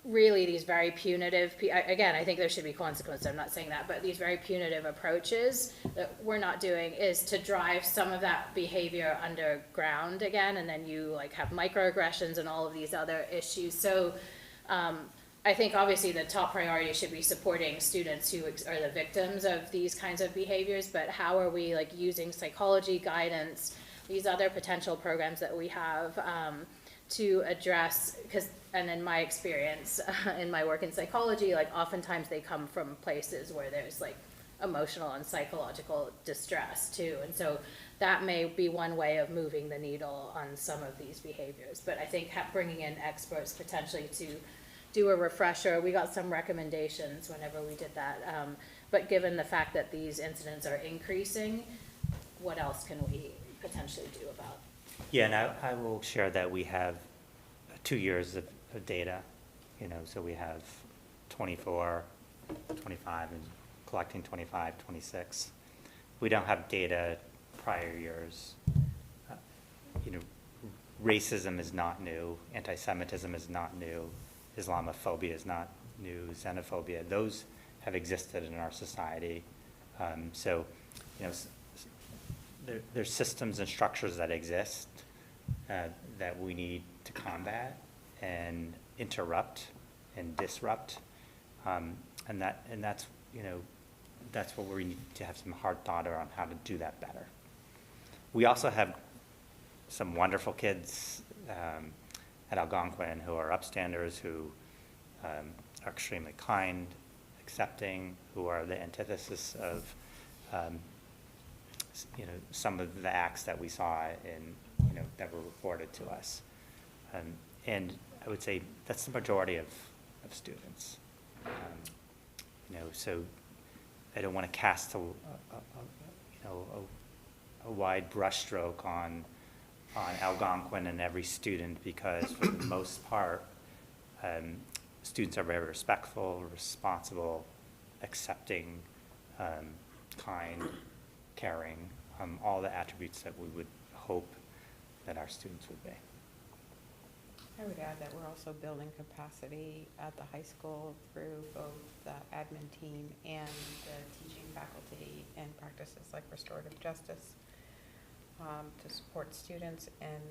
really these very punitive, again, I think there should be consequences, I'm not saying that, but these very punitive approaches that we're not doing is to drive some of that behavior underground again, and then you like have microaggressions and all of these other issues. So I think obviously the top priority should be supporting students who are the victims of these kinds of behaviors, but how are we like using psychology guidance, these other potential programs that we have to address, and in my experience in my work in psychology, like oftentimes they come from places where there's like emotional and psychological distress too. And so that may be one way of moving the needle on some of these behaviors. But I think bringing in experts potentially to do a refresher, we got some recommendations whenever we did that. But given the fact that these incidents are increasing, what else can we potentially do about? Yeah, and I will share that we have 2 years of data, so we have 24, 25, and collecting 25, 26. We don't have data prior years. Racism is not new, anti-Semitism is not new, Islamophobia is not new, xenophobia, those have existed in our society. There's systems and structures that exist that we need to combat and interrupt and disrupt, and that's what we need to have some hard thought on how to do that better. We also have some wonderful kids at Algonquin who are upstanders, who are extremely kind, accepting, who are the antithesis of some of the acts that we saw that were reported to us. And I would say that's the majority of students. So I don't want to cast a wide brushstroke on Algonquin and every student, because for the most part, students are very respectful, responsible, accepting, kind, caring, all the attributes that we would hope that our students would be. I would add that we're also building capacity at the high school through both the admin team and the teaching faculty and practices like restorative justice to support students, and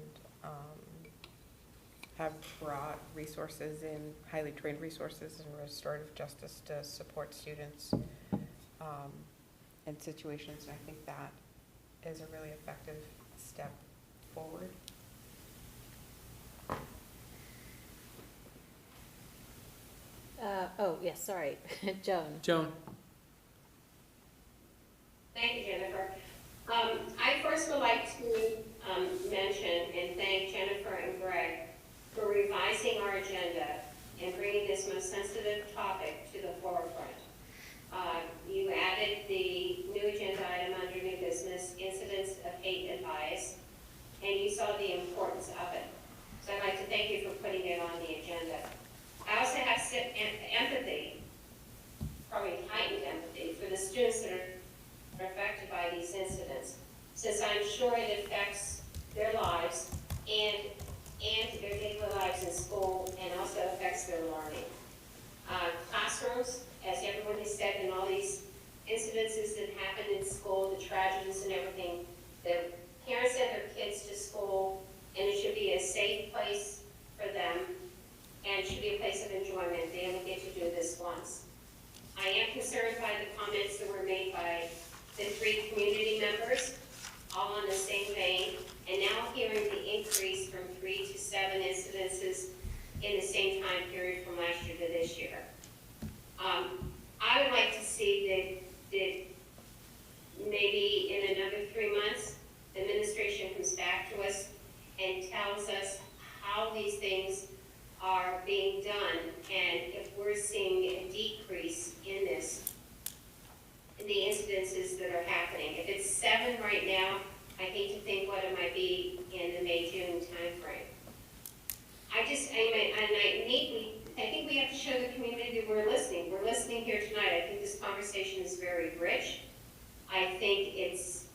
have brought resources in, highly trained resources in restorative justice to support students in situations. And I think that is a really effective step forward. Oh, yes, sorry, Joan. Joan? Thank you, Jennifer. I first would like to mention and thank Jennifer and Greg for revising our agenda and bringing this most sensitive topic to the forefront. You added the new agenda item under new business, incidents of hate and bias, and you saw the importance of it. So I'd like to thank you for putting it on the agenda. I also have empathy, probably heightened empathy, for the students that are affected by these incidents, since I'm sure it affects their lives and their daily lives in school, and also affects their learning. Classrooms, as everyone has said, in all these incidences that happen in school, the tragedies and everything, the parents send their kids to school, and it should be a safe place for them, and it should be a place of enjoyment. They only get to do this once. I am concerned by the comments that were made by the 3 community members, all in the same vein, and now hearing the increase from 3 to 7 incidences in the same time period from last year to this year. I would like to see that maybe in another 3 months, the administration comes back to us and tells us how these things are being done, and if we're seeing a decrease in this, in the incidences that are happening. If it's 7 right now, I hate to think what it might be in the May-June timeframe. I think we have to show the community that we're listening. We're listening here tonight. I think this conversation is very rich. I think it's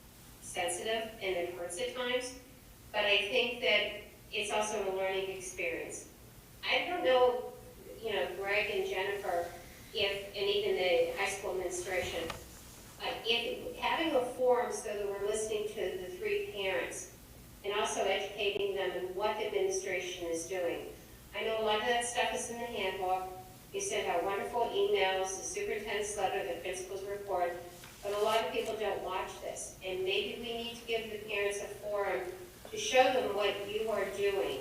sensitive and it hurts at times, but I think that it's also a learning experience. I don't know, Greg and Jennifer, and even the high school administration, if having a forum so that we're listening to the 3 parents and also educating them in what the administration is doing. I know a lot of that stuff is in the handbook. You send out wonderful emails, the superintendent's letter, the principal's report, but a lot of people don't watch this. And maybe we need to give the parents a forum to show them what you are doing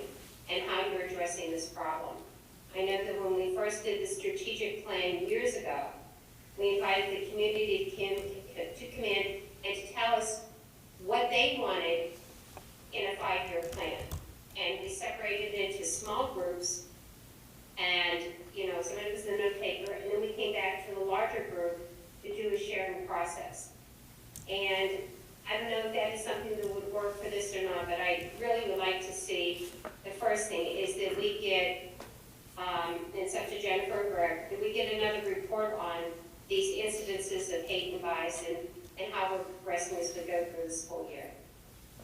and how you're addressing this problem. I know that when we first did the strategic plan years ago, we invited the community to come in and to tell us what they wanted in a 5-year plan. And we separated into small groups, and, you know, some of it was the note taker, and then we came back to the larger group to do a sharing process. And I don't know if that is something that would work for this or not, but I really would like to see, the first thing is that we get, and it's up to Jennifer and Greg, that we get another report on these incidences of hate and bias and how we're progressing as we go through the school year.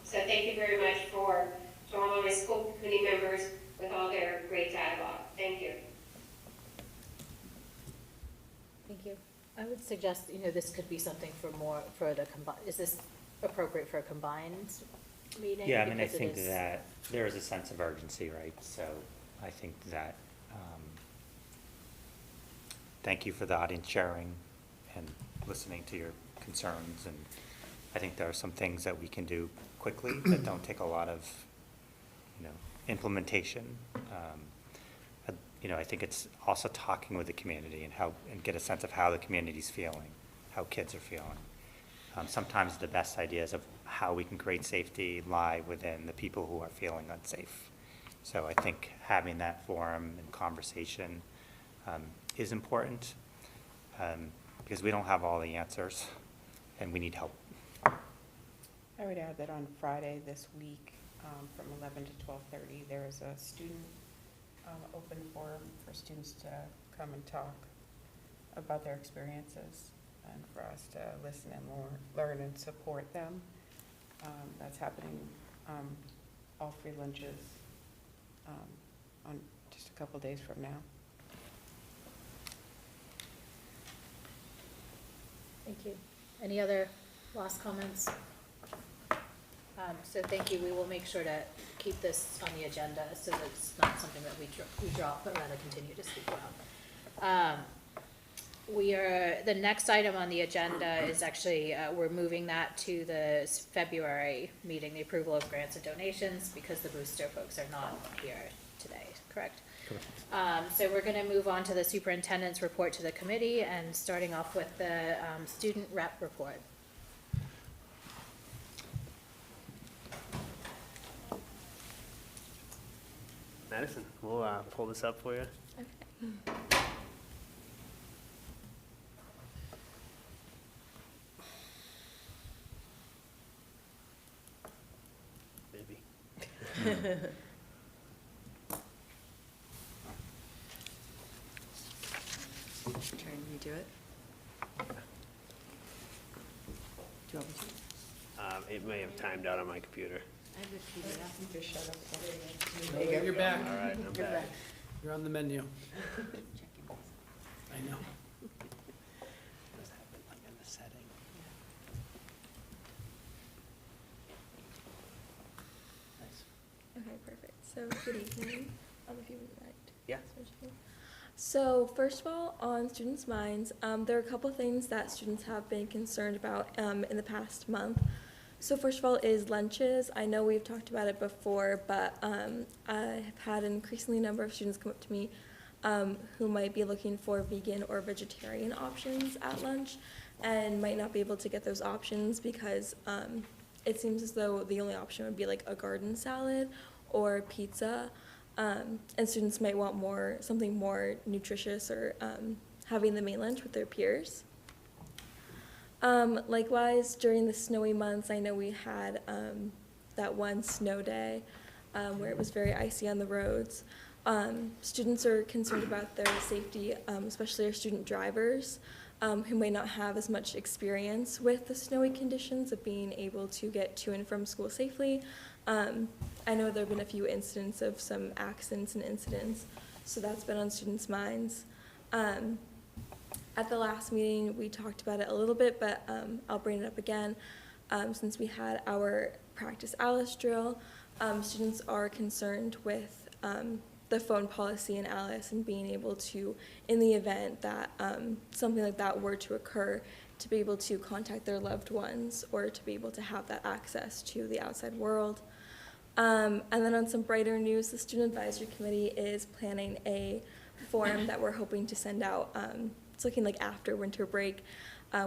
So thank you very much to all of our school committee members with all their great dialogue. Thank you. Thank you. I would suggest, you know, this could be something for the is this appropriate for a combined meeting? Yeah, I mean, I Because it think is- that there is a sense of urgency, right? So I think that, thank you for the audience sharing and listening to your concerns. And I think there are some things that we can do quickly that don't take a lot of, you know, implementation. You know, I think it's also talking with the community and get a sense of how the community's feeling, how kids are feeling. Sometimes the best ideas of how we can create safety lie within the people who are feeling unsafe. So I think having that forum and conversation is important because we don't have all the answers and we need help. I would add that on Friday this week, from 11 to 12:30, there is a student open forum for students to come and talk about their experiences and for us to listen and learn and support them. That's happening all 3 lunches on just a couple days from now. Thank you. Any other last comments? So thank you. We will make sure to keep this on the agenda so that it's not something that we drop, but rather continue to speak about. The next item on the agenda is actually, we're moving that to the February meeting, the approval of grants and donations, because the booster folks are not here today, correct? Correct. So we're gonna move on to the superintendent's report to the committee, and starting off with the student rep report. Madison, we'll pull this up for you. Okay. Maybe. Try and redo it. Do you want me to? It may have timed out on my computer. I have a PDF. Just shut up. No, you're back. All right, I'm You're back. You're on the menu. Check your I know. Does that happen like in the setting? Nice. Okay, perfect. So, good evening. If you would like. Yeah. So, first of all, on students' minds, there are a couple things that students have been concerned about in the past month. So, first of all, is lunches. I know we've talked about it before, but I have had an increasingly number of students come up to me who might be looking for vegan or vegetarian options at lunch and might not be able to get those options because it seems as though the only option would be like a garden salad or pizza. And students might want something more nutritious or having the main lunch with their peers. Likewise, during the snowy months, I know we had that one snow day where it was very icy on the roads. Students are concerned about their safety, especially our student drivers, who may not have as much experience with the snowy conditions of being able to get to and from school safely. I know there have been a few incidents of some accidents and incidents, so that's been on students' minds. At the last meeting, we talked about it a little bit, but I'll bring it up again. Since we had our practice Alice drill, students are concerned with the phone policy in Alice and being able to, in the event that something like that were to occur, to be able to contact their loved ones or to be able to have that access to the outside world. And then on some brighter news, the Student Advisory Committee is planning a form that we're hoping to send out it's looking like after winter break.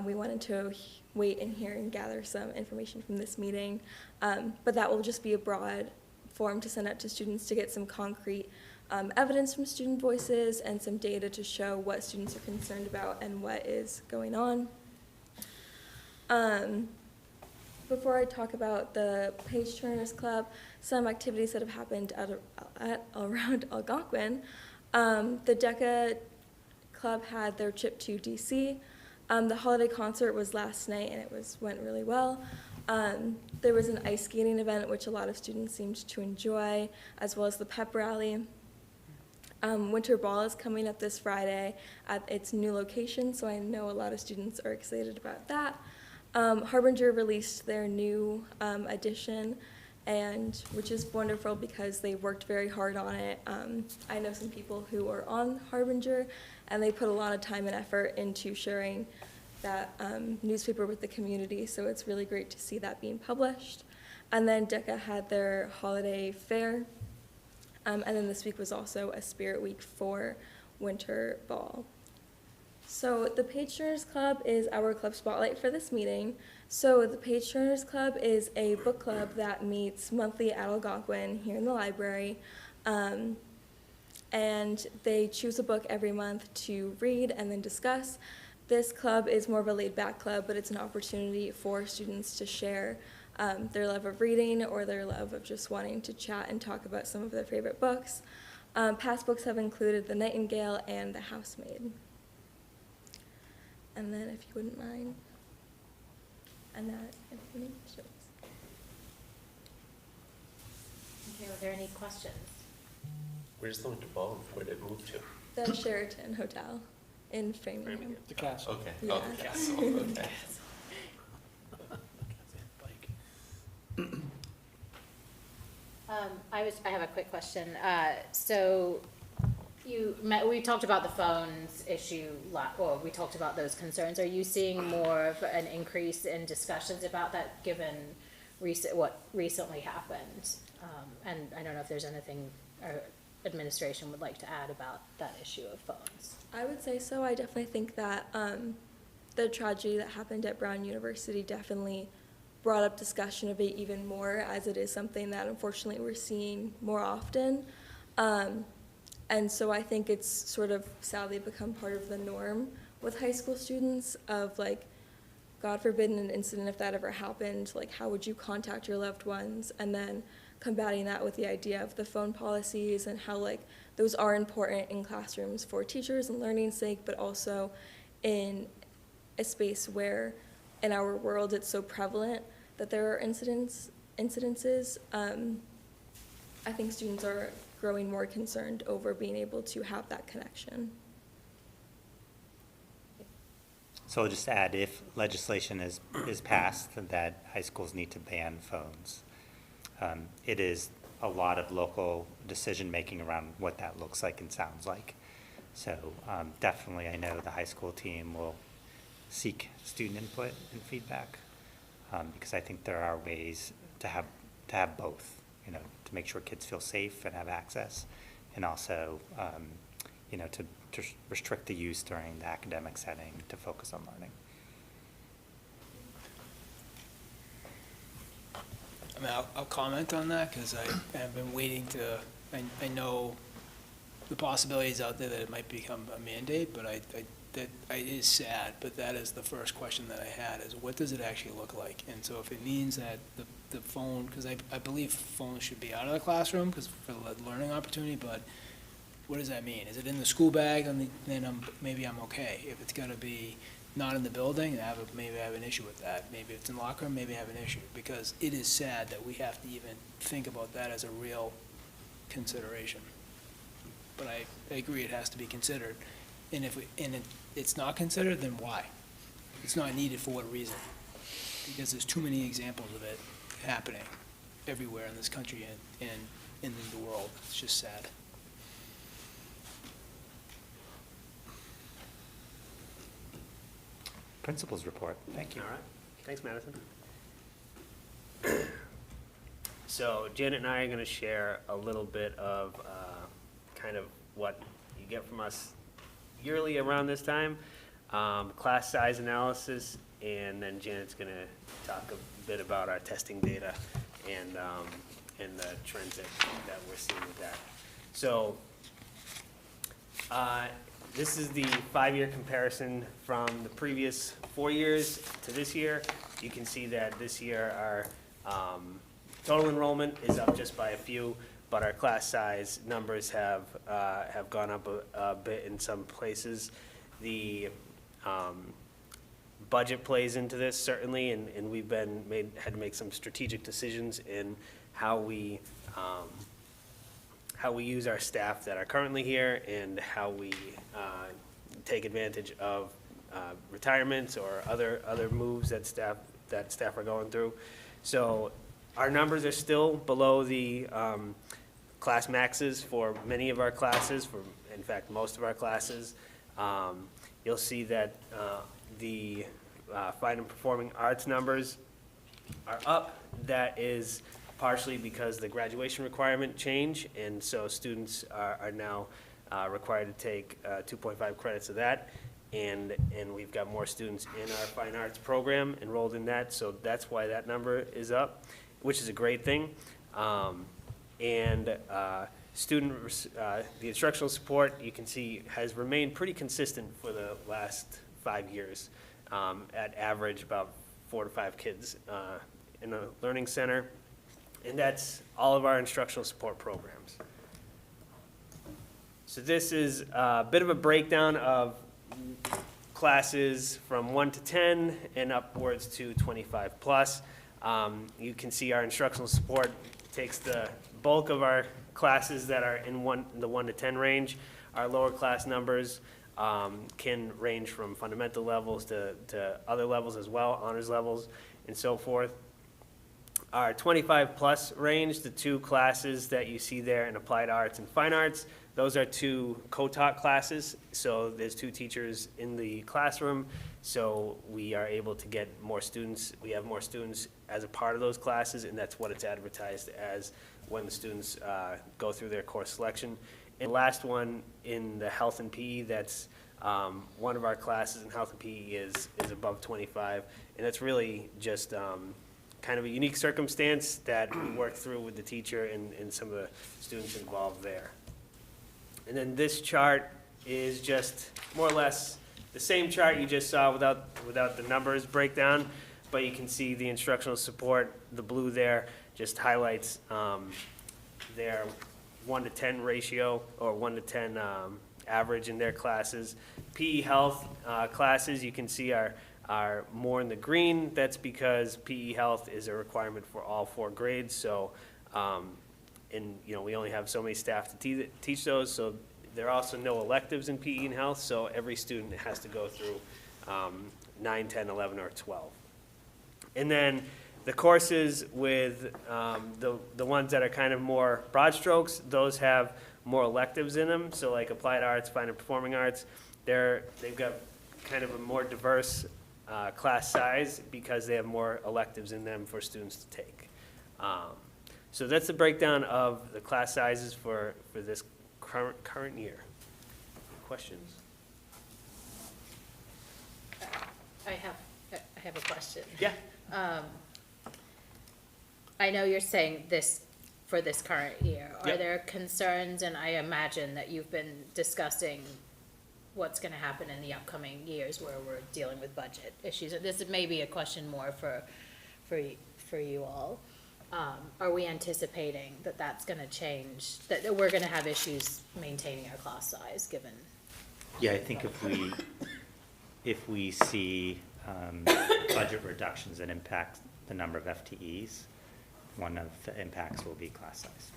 We wanted to wait and hear and gather some information from this meeting, but that will just be a broad form to send out to students to get some concrete evidence from student voices and some data to show what students are concerned about and what is going on. Before I talk about the Page Turners Club, some activities that have happened around Algonquin. The DECA Club had their trip to DC. The holiday concert was last night and it went really well. There was an ice skating event which a lot of students seemed to enjoy, as well as the pep rally. Winter Ball is coming up this Friday at its new location, so I know a lot of students are excited about that. Harbinger released their new edition, and which is wonderful because they worked very hard on it. I know some people who are on Harbinger, and they put a lot of time and effort into sharing that newspaper with the community, so it's really great to see that being published. And then DECA had their holiday fair, and then this week was also a Spirit Week for Winter Ball. So the Page Turners Club is our club spotlight for this meeting. So the Page Turners Club is a book club that meets monthly at Algonquin here in the library. And they choose a book every month to read and then discuss. This club is more of a laid-back club, but it's an opportunity for students to share their love of reading or their love of just wanting to chat and talk about some of their favorite books. Past books have included The Nightingale and The Housemaid. And then, if you wouldn't mind, and that, if you need questions. Okay, are there any questions? Where's the Winter Ball? Where did it move to? The Sheraton Hotel in Framingham. The castle. Okay, Yeah. oh, the castle, okay. I have a quick question. So we talked about the phones issue, well, we talked about those concerns. Are you seeing more of an increase in discussions about that given what recently happened? And I don't know if there's anything our administration would like to add about that issue of phones. I would say so. I definitely think that the tragedy that happened at Brown University definitely brought up discussion of it even more, as it is something that unfortunately we're seeing more often. And so I think it's sort of sadly become part of the norm with high school students of like, God forbid an incident, if that ever happened, like how would you contact your loved ones? And then combating that with the idea of the phone policies and how like those are important in classrooms for teachers and learning's sake, but also in a space where in our world it's so prevalent that there are incidences. I think students are growing more concerned over being able to have that connection. So I'll just add, if legislation is passed that high schools need to ban phones, it is a lot of local decision-making around what that looks like and sounds like. So definitely I know the high school team will seek student input and feedback because I think there are ways to have both, you know, to make sure kids feel safe and have access, and also, you know, to restrict the use during the academic setting to focus on learning. I mean, I'll comment on that because I have been waiting to, I know the possibilities out there that it might become a mandate, but it is sad, but that is the first question that I had is what does it actually look like? And so if it means that the phone, because I believe phones should be out of the classroom because for the learning opportunity, but what does that mean? Is it in the school bag? Then maybe I'm okay. If it's got to be not in the building, maybe I have an issue with that. Maybe if it's in the locker room, maybe I have an issue because it is sad that we have to even think about that as a real consideration. But I agree it has to be considered. And if it's not considered, then why? It's not needed for what reason? Because there's too many examples of it happening everywhere in this country and in the world. It's just sad. Principal's report. Thank you. All right. Thanks, Madison. So Janet and I are going to share a little bit of kind of what you get from us yearly around this time. class size analysis, and then Janet's going to talk a bit about our testing data and the trends that we're seeing with that. So this is the 5-year comparison from the previous 4 years to this year. You can see that this year our total enrollment is up just by a few, but our class size numbers have gone up a bit in some places. The budget plays into this certainly, and we've had to make some strategic decisions in how we use our staff that are currently here and how we take advantage of retirements or other moves that staff are going through. So our numbers are still below the class maxes for many of our classes, in fact, most of our classes. You'll see that the fine and performing arts numbers are up. That is partially because the graduation requirement change, and so students are now required to take 2.5 credits of that, and we've got more students in our fine arts program enrolled in that, so that's why that number is up, which is a great thing. The instructional support, you can see, has remained pretty consistent for the last 5 years, at average about 4 to 5 kids in a learning center, and that's all of our instructional support programs. So this is a bit of a breakdown of classes from 1 to 10 and upwards to 25 plus. You can see our instructional support takes the bulk of our classes that are in the 1 to 10 range. Our lower class numbers can range from fundamental levels to other levels as well, honors levels and so forth. Our 25 plus range, the 2 classes that you see there in applied arts and fine arts, those are 2 co-taught classes. So there's 2 teachers in the classroom, so we are able to get more students. We have more students as a part of those classes, and that's what it's advertised as when the students go through their course selection. And the last one in the health and PE, that's one of our classes in health and PE is above 25, and that's really just kind of a unique circumstance that we worked through with the teacher and some of the students involved there. And then this chart is just more or less the same chart you just saw without the numbers breakdown, but you can see the instructional support, the blue there, just highlights their 1 to 10 ratio or 1 to 10 average in their classes. PE health classes, you can see are more in the green. That's because PE health is a requirement for all 4 grades. So, we only have so many staff to teach those. So there are also no electives in PE and health. So every student has to go through 9, 10, 11, or 12. And then the courses with the ones that are kind of more broad strokes, those have more electives in them. So like applied arts, fine and performing arts, they've got kind of a more diverse class size because they have more electives in them for students to take. So that's the breakdown of the class sizes for this current year. Questions? I have a question. Yeah. I know you're saying this for this current year. Are Yep. there concerns, and I imagine that you've been discussing what's gonna happen in the upcoming years where we're dealing with budget issues? This may be a question more for you all. Are we anticipating that that's gonna change, that we're gonna have issues maintaining our class size, given? Yeah, I think if we see budget reductions that impact the number of FTEs, one of the impacts will be class size.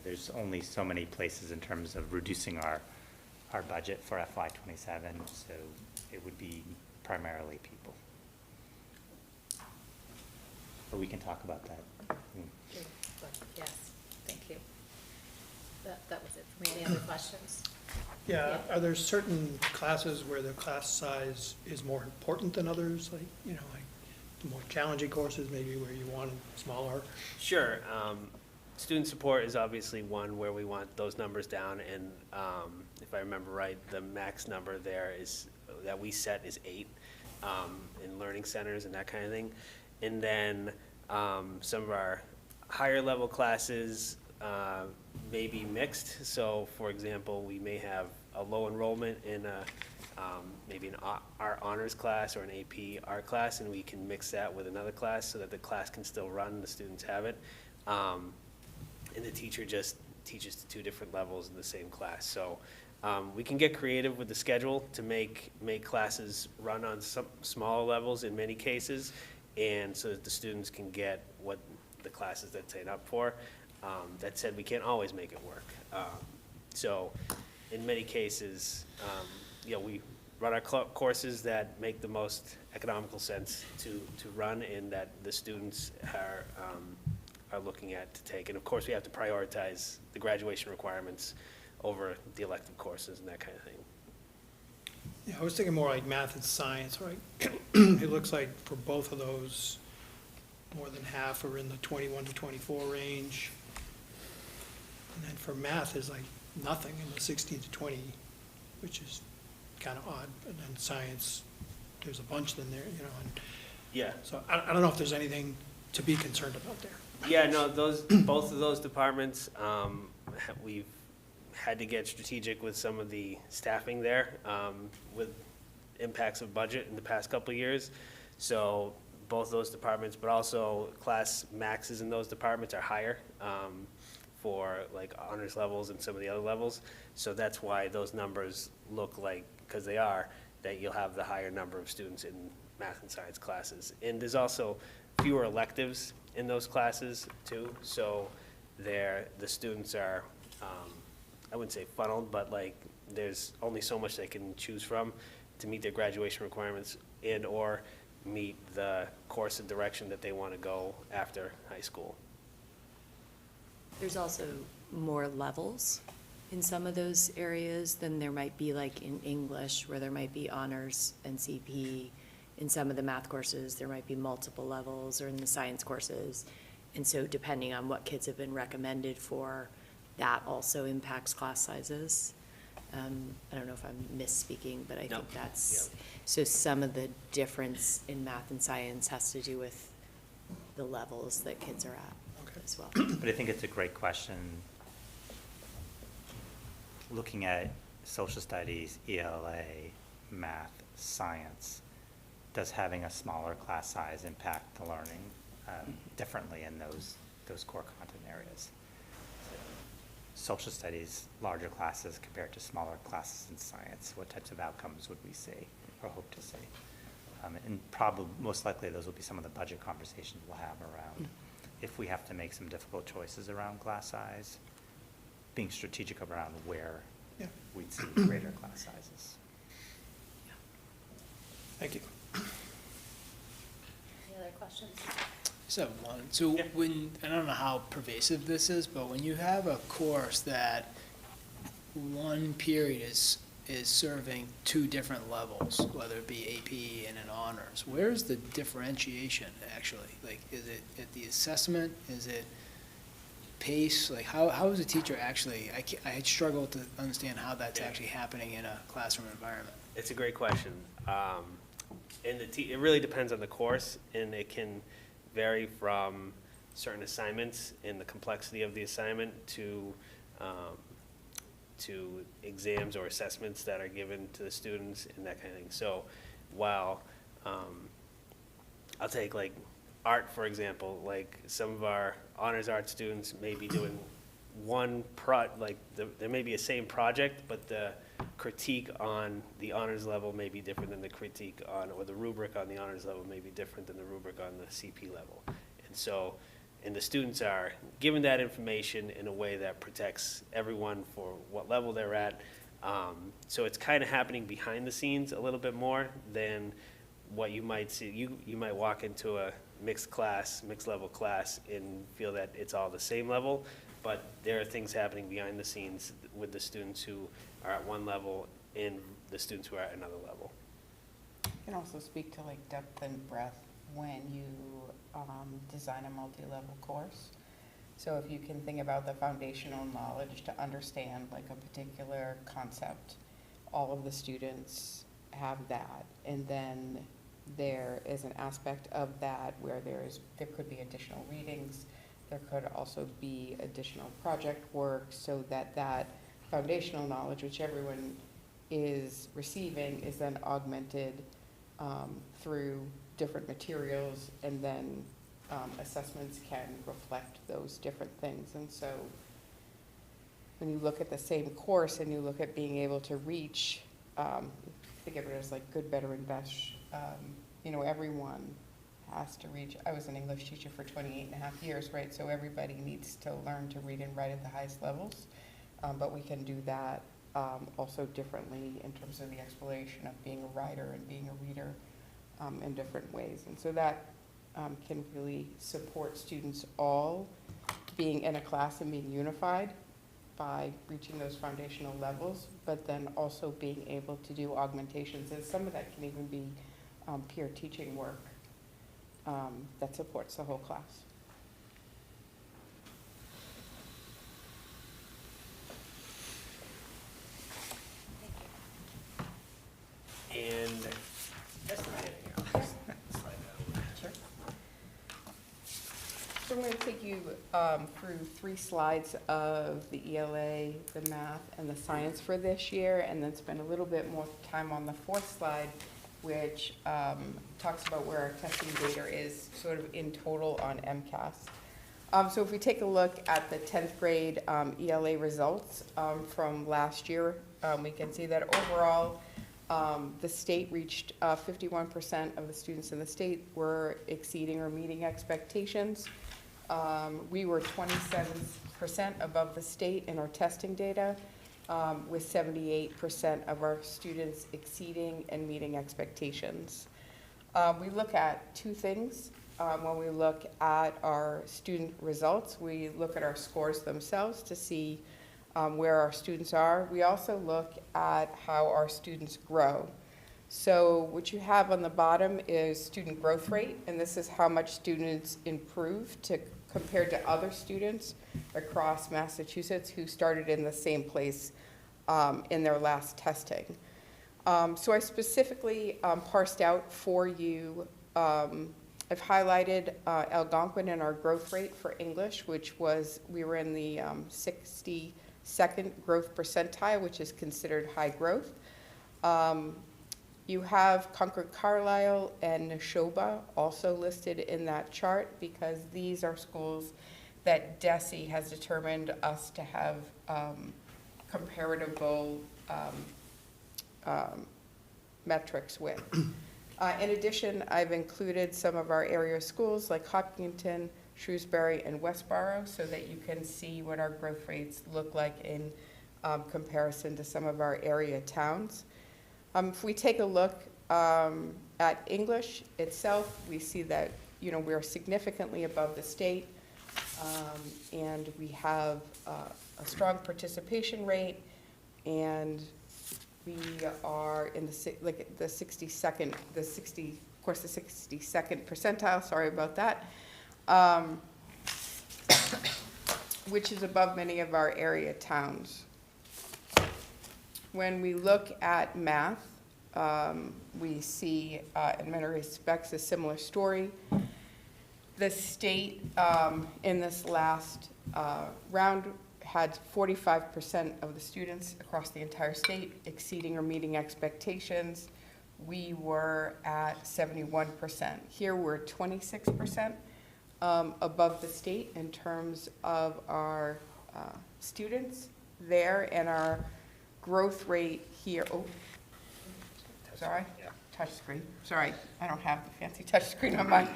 There's only so many places in terms of reducing our budget for FY27, so it would be primarily people. But we can talk about that. Yes, thank you. That was it for me. Any other questions? Yeah, are there certain classes where the class size is more important than others, like the more challenging courses, maybe where you want them smaller? Sure. student support is obviously one where we want those numbers down, and if I remember right, the max number there is, that we set is 8 in learning centers and that kind of thing. And then some of our higher level classes may be mixed. So for example, we may have a low enrollment in maybe an art honors class or an AP art class, and we can mix that with another class so that the class can still run, the students have it. And the teacher just teaches to 2 different levels in the same class. So we can get creative with the schedule to make classes run on some smaller levels in many cases, and so that the students can get what the classes that sign up for. That said, we can't always make it work. So in many cases, we run our courses that make the most economical sense to run, and that the students are looking at to take. And of course, we have to prioritize the graduation requirements over the elective courses and that kind of thing. Yeah, I was thinking more like math and science, right? It looks like for both of those, more than half are in the 21 to 24 range. And then for math is like nothing in the 16 to 20, which is kind of odd. And then science, there's a bunch in there, you know. And Yeah. so I don't know if there's anything to be concerned about there. Yeah, no, both of those departments, we've had to get strategic with some of the staffing there, with impacts of budget in the past couple of years. So both those departments, but also class maxes in those departments are higher, for like honors levels and some of the other levels. So that's why those numbers look like, because they are, that you'll have the higher number of students in math and science classes. And there's also fewer electives in those classes too. So the students are, I wouldn't say funneled, but like there's only so much they can choose from to meet their graduation requirements and or meet the course and direction that they want to go after high school. There's also more levels in some of those areas than there might be like in English, where there might be honors and CP. In some of the math courses, there might be multiple levels, or in the science courses. And so depending on what kids have been recommended for, that also impacts class sizes. I don't know if I'm misspeaking, but I think that's, so some of the difference in math and science has to do with the levels that kids are at as well. But I think it's a great question. Looking at social studies, ELA, math, science, does having a smaller class size impact the learning differently in those core content areas? Social studies, larger classes compared to smaller classes in science, what types of outcomes would we see or hope to see? And probably, most likely, those will be some of the budget conversations we'll have around if we have to make some difficult choices around class size, being strategic around where we'd see greater class sizes. Thank you. Any other questions? So one, so when, I don't know how pervasive this is, but when you have a course that one period is serving 2 different levels, whether it be AP and an honors, where's the differentiation actually? Like, is it at the assessment? Is it pace? Like, how is a teacher actually, I struggle to understand how that's actually happening in a classroom environment. It's a great question. And it really depends on the course, and it can vary from certain assignments and the complexity of the assignment to exams or assessments that are given to the students and that kind of thing. So while I'll take like art, for example, like some of our honors art students may be doing there may be a same project, but the critique on the honors level may be different than the critique on, or the rubric on the honors level may be different than the rubric on the CP level. And so, and the students are given that information in a way that protects everyone for what level they're at. So it's kind of happening behind the scenes a little bit more than what you might see. You might walk into a mixed level class and feel that it's all the same level, but there are things happening behind the scenes with the students who are at one level and the students who are at another level. You can also speak to like depth and breadth when you design a multi-level course. So if you can think about the foundational knowledge to understand like a particular concept, all of the students have that. And then there is an aspect of that where there could be additional readings. There could also be additional project work so that that foundational knowledge, which everyone is receiving, is then augmented through different materials, and then assessments can reflect those different things. And so when you look at the same course and you look at being able to reach, think of it as like good, better, and best, everyone has to reach. I was an English teacher for 28.5 years, right? So everybody needs to learn to read and write at the highest levels. But we can do that also differently in terms of the exploration of being a writer and being a reader in different ways. And so that can really support students all being in a class and being unified by reaching those foundational levels, but then also being able to do augmentations. And some of that can even be peer teaching work that supports the whole class. And that's the man here. I'll just slide that over. Sure. So I'm going to take you through 3 slides of the ELA, the math, and the science for this year, and then spend a little bit more time on the 4th slide, which talks about where our testing data is sort of in total on MCAS. So if we take a look at the 10th grade ELA results from last year, we can see that overall the state reached 51% of the students in the state were exceeding or meeting expectations. We were 27% above the state in our testing data, with 78% of our students exceeding and meeting expectations. We look at 2 things when we look at our student results. We look at our scores themselves to see where our students are. We also look at how our students grow. So what you have on the bottom is student growth rate, and this is how much students improve compared to other students across Massachusetts who started in the same place in their last testing. So I specifically parsed out for you, I've highlighted Algonquin and our growth rate for English, which was, we were in the 62nd growth percentile, which is considered high growth. You have Concord Carlisle and Neshoba also listed in that chart because these are schools that DESE has determined us to have comparable metrics with. In addition, I've included some of our area schools like Hopkinton, Shrewsbury, and Westboro so that you can see what our growth rates look like in comparison to some of our area towns. If we take a look at English itself, we see that we're significantly above the state, and we have a strong participation rate, and we are in the 62nd, the 62nd percentile. Sorry about that, which is above many of our area towns. When we look at math, we see in many respects a similar story. The state in this last round had 45% of the students across the entire state exceeding or meeting expectations. We were at 71%. Here we're 26% above the state in terms of our students there, and our growth rate here, sorry, touch screen. Sorry, I don't have the fancy touch screen on mine.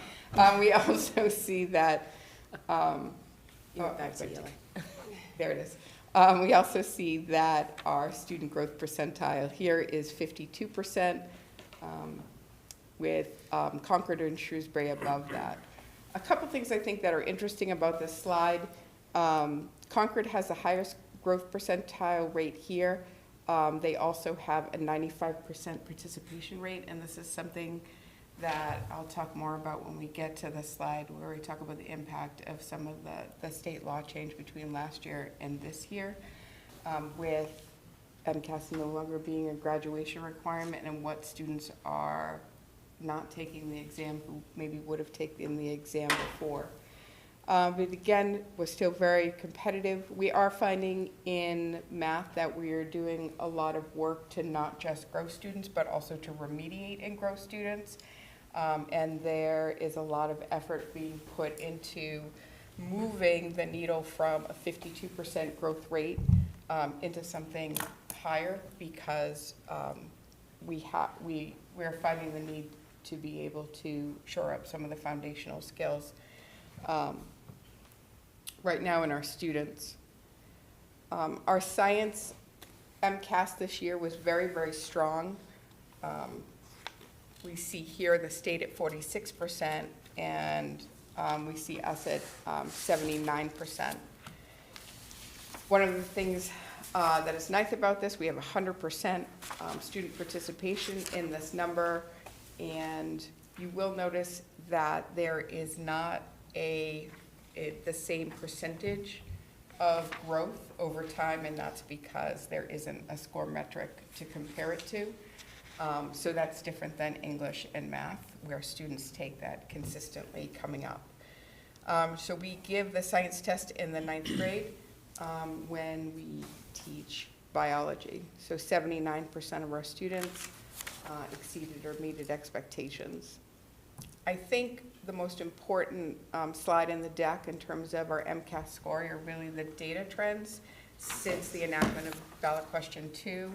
We also see that, there it is. We also see that our student growth percentile here is 52%, with Concord and Shrewsbury above that. A couple things I think that are interesting about this slide. Concord has the highest growth percentile rate here. They also have a 95% participation rate, and this is something that I'll talk more about when we get to the slide where we talk about the impact of some of the state law change between last year and this year, with MCAS no longer being a graduation requirement and what students are not taking the exam who maybe would have taken the exam before. But again, we're still very competitive. We are finding in math that we are doing a lot of work to not just grow students, but also to remediate and grow students. And there is a lot of effort being put into moving the needle from a 52% growth rate into something higher, because we're finding the need to be able to shore up some of the foundational skills right now in our students. Our science MCAS this year was very, very strong. We see here the state at 46%, and we see us at 79%. One of the things that is nice about this, we have 100% student participation in this number, and you will notice that there is not the same percentage of growth over time, and that's because there isn't a score metric to compare it to. So that's different than English and math, where students take that consistently coming up. So we give the science test in the 9th grade when we teach biology. So 79% of our students exceeded or meted expectations. I think the most important slide in the deck in terms of our MCAS score are really the data trends since the enactment of ballot question 2,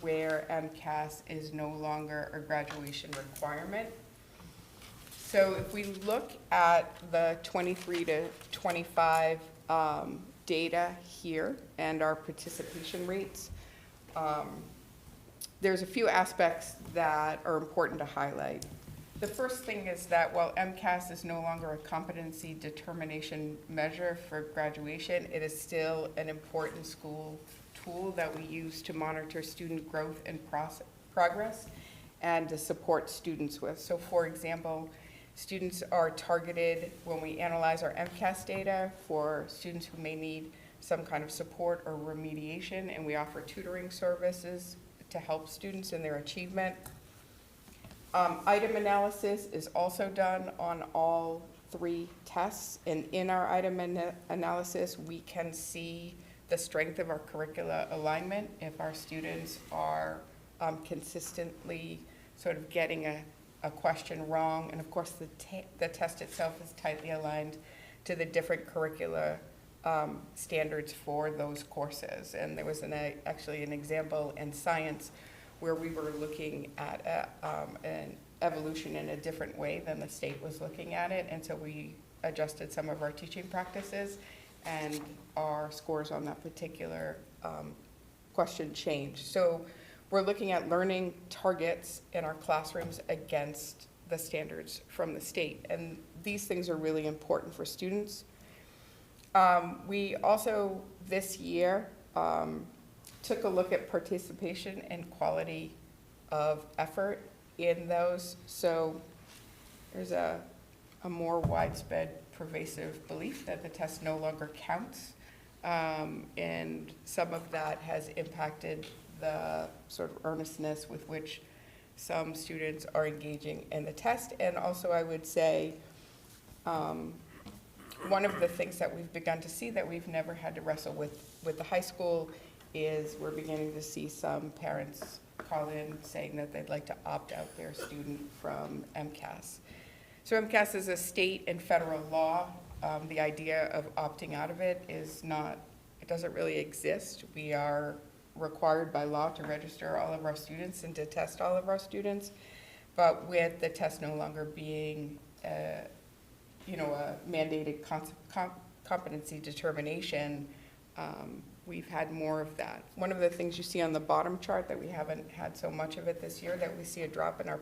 where MCAS is no longer a graduation requirement. So if we look at the 23 to 25 data here and our participation rates, there's a few aspects that are important to highlight. The first thing is that while MCAS is no longer a competency determination measure for graduation, it is still an important school tool that we use to monitor student growth and progress and to support students with. So for example, students are targeted when we analyze our MCAS data for students who may need some kind of support or remediation, and we offer tutoring services to help students in their achievement. Item analysis is also done on all 3 tests, and in our item analysis, we can see the strength of our curricula alignment if our students are consistently sort of getting a question wrong. And of course, the test itself is tightly aligned to the different curricula standards for those courses. And there was actually an example in science where we were looking at an evolution in a different way than the state was looking at it. And so we adjusted some of our teaching practices, and our scores on that particular question changed. So we're looking at learning targets in our classrooms against the standards from the state. And these things are really important for students. We also, this year, took a look at participation and quality of effort in those. So there's a more widespread pervasive belief that the test no longer counts. And some of that has impacted the sort of earnestness with which some students are engaging in the test. And also I would say one of the things that we've begun to see that we've never had to wrestle with the high school is we're beginning to see some parents call in saying that they'd like to opt out their student from MCAS. So MCAS is a state and federal law. The idea of opting out of it is not, it doesn't really exist. We are required by law to register all of our students and to test all of our students. But with the test no longer being a mandated competency determination, we've had more of that. One of the things you see on the bottom chart that we haven't had so much of it this year, that we see a drop in our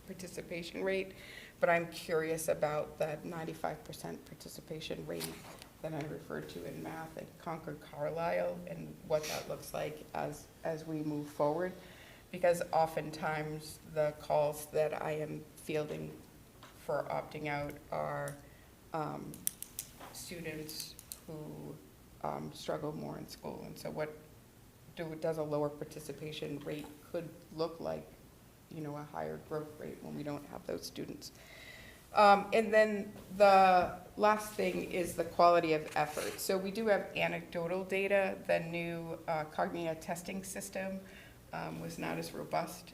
participation rate, but I'm curious about that 95% participation rate that I referred to in math at Concord Carlisle and what that looks like as we move forward. because oftentimes the calls that I am fielding for opting out are students who struggle more in school. And so what does a lower participation rate could look like, you know, a higher growth rate when we don't have those students. And then the last thing is the quality of effort. So we do have anecdotal data. The new Cognia testing system was not as robust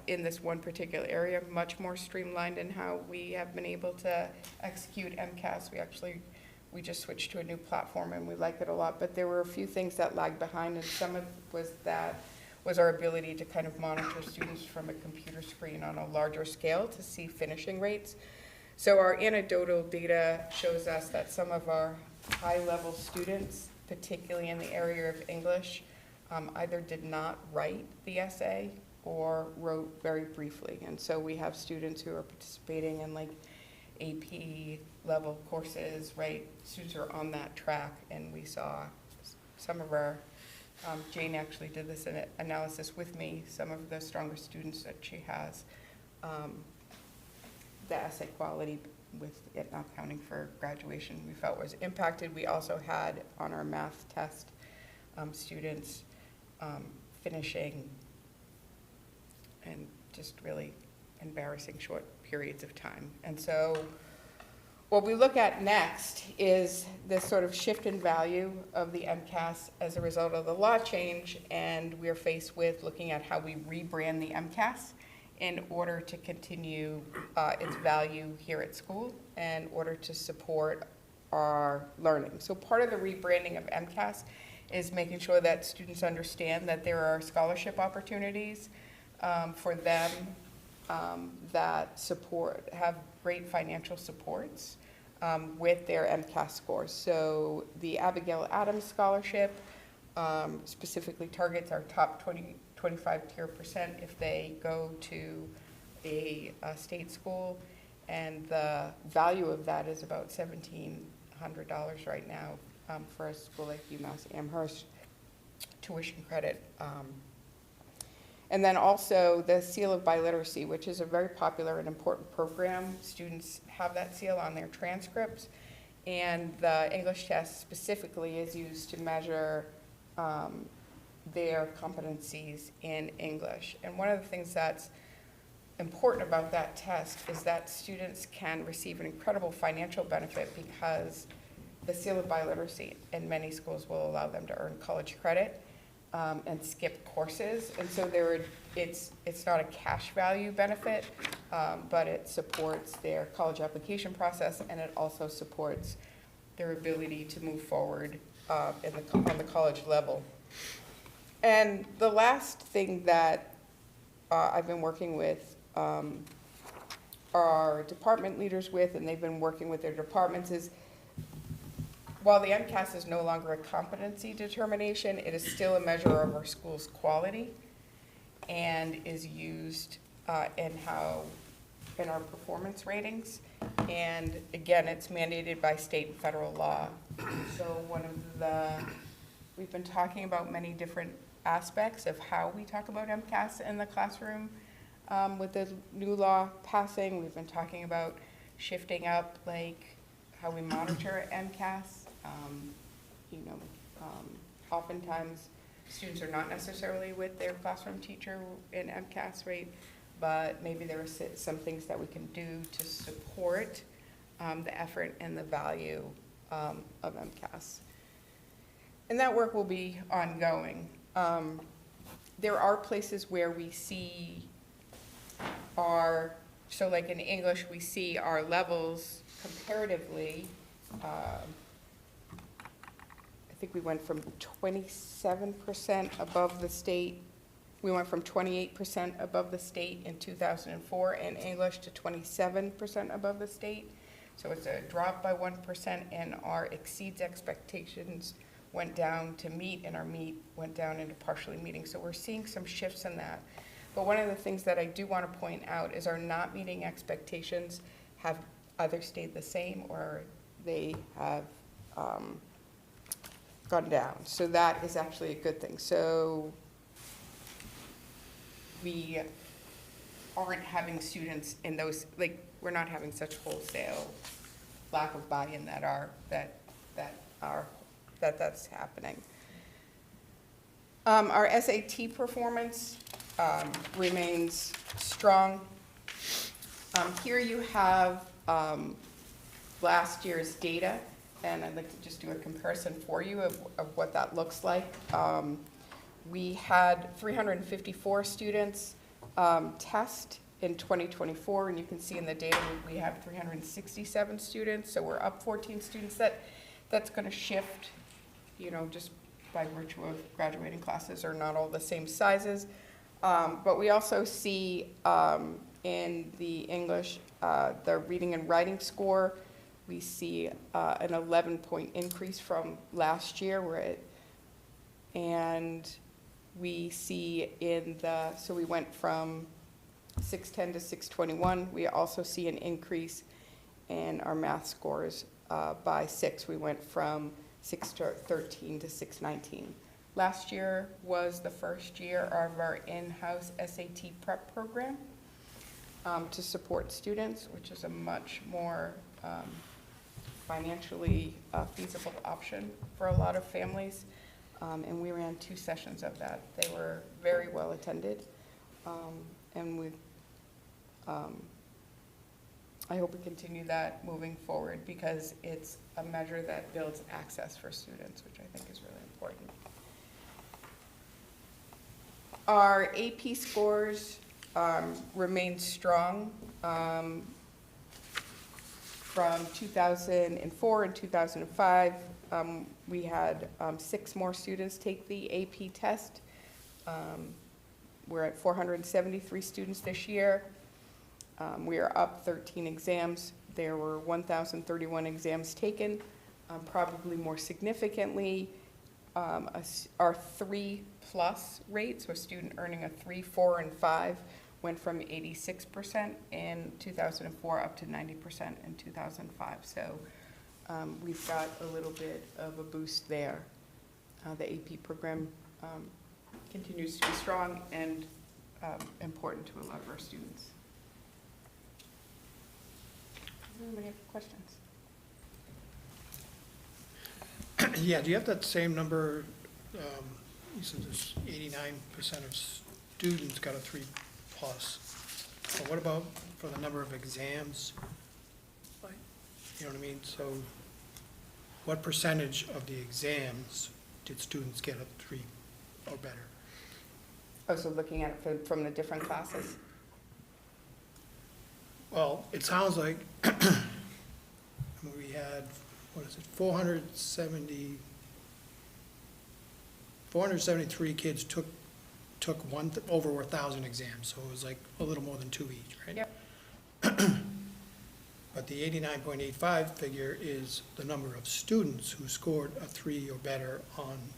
in this one particular area, much more streamlined in how we have been able to execute MCAS. We just switched to a new platform and we like it a lot, but there were a few things that lagged behind, and some of was our ability to kind of monitor students from a computer screen on a larger scale to see finishing rates. So our anecdotal data shows us that some of our high-level students, particularly in the area of English, either did not write the essay or wrote very briefly. And so we have students who are participating in like AP level courses, right? Students are on that track, and we saw some of our, Jane actually did this analysis with me, some of the stronger students that she has, the essay quality with it not counting for graduation we felt was impacted. We also had on our math test students finishing and just really embarrassing short periods of time. And so what we look at next is this sort of shift in value of the MCAS as a result of the law change, and we're faced with looking at how we rebrand the MCAS in order to continue its value here at school and in order to support our learning. So part of the rebranding of MCAS is making sure that students understand that there are scholarship opportunities for them that have great financial supports with their MCAS scores. So the Abigail Adams Scholarship specifically targets our top 25 tier percent if they go to a state school, and the value of that is about $1,700 right now for a school like UMass Amherst tuition credit. And then also the Seal of Biliteracy, which is a very popular and important program. Students have that seal on their transcripts, and the English test specifically is used to measure their competencies in English. And one of the things that's important about that test is that students can receive an incredible financial benefit because the Seal of Biliteracy in many schools will allow them to earn college credit and skip courses. And so it's not a cash value benefit, but it supports their college application process, and it also supports their ability to move forward on the college level. And the last thing that I've been working with our department leaders with, and they've been working with their departments, is while the MCAS is no longer a competency determination, it is still a measure of our school's quality and is used in our performance ratings. And again, it's mandated by state and federal law. So we've been talking about many different aspects of how we talk about MCAS in the classroom. With the new law passing, we've been talking about shifting up like how we monitor MCAS. Oftentimes students are not necessarily with their classroom teacher in MCAS, right? But maybe there are some things that we can do to support the effort and the value of MCAS. And that work will be ongoing. There are places where we see so like in English, we see our levels comparatively, I think we went from 27% above the state. We went from 28% above the state in 2004 in English to 27% above the state. So it's a drop by 1%, and our exceeds expectations went down to meet, and our meet went down into partially meeting. So we're seeing some shifts in that. But one of the things that I do want to point out is our not meeting expectations have either stayed the same or they have gone down. So that is actually a good thing. So we aren't having students in those, like, we're not having such wholesale lack of buy-in that's happening. Our SAT performance remains strong. Here you have last year's data, and I'd like to just do a comparison for you of what that looks like. We had 354 students test in 2024, and you can see in the data we have 367 students, so we're up 14 students. That's going to shift, you know, just by virtue of graduating classes are not all the same sizes. But we also see in the English, the reading and writing score, we see an 11-point increase from last year. And we see so we went from 610 to 621. We also see an increase in our math scores by 6. We went from 613 to 619. Last year was the first year of our in-house SAT prep program to support students, which is a much more financially feasible option for a lot of families. And we ran 2 sessions of that. They were very well attended. And I hope we continue that moving forward because it's a measure that builds access for students, which I think is really important. Our AP scores remain strong. From 2004 and 2005, we had 6 more students take the AP test. We're at 473 students this year. We are up 13 exams. There were 1,031 exams taken. Probably more significantly, our 3+ rate, so a student earning a 3, 4, and 5, went from 86% in 2004 up to 90% in 2005. So we've got a little bit of a boost there. The AP program continues to be strong and important to a lot of our students. Does anybody have questions? Yeah, do you have that same number? You said there's 89% of students got a 3+. But what about for the number of exams? Like, you know what I mean? So what percentage of the exams did students get a 3 or better? Oh, so looking at it from the different classes? Well, it sounds like we had, 473 kids took over 1,000 exams, so it was like a little more than 2 each, right? Yep. But the 89.85 figure is the number of students who scored a 3 or better on,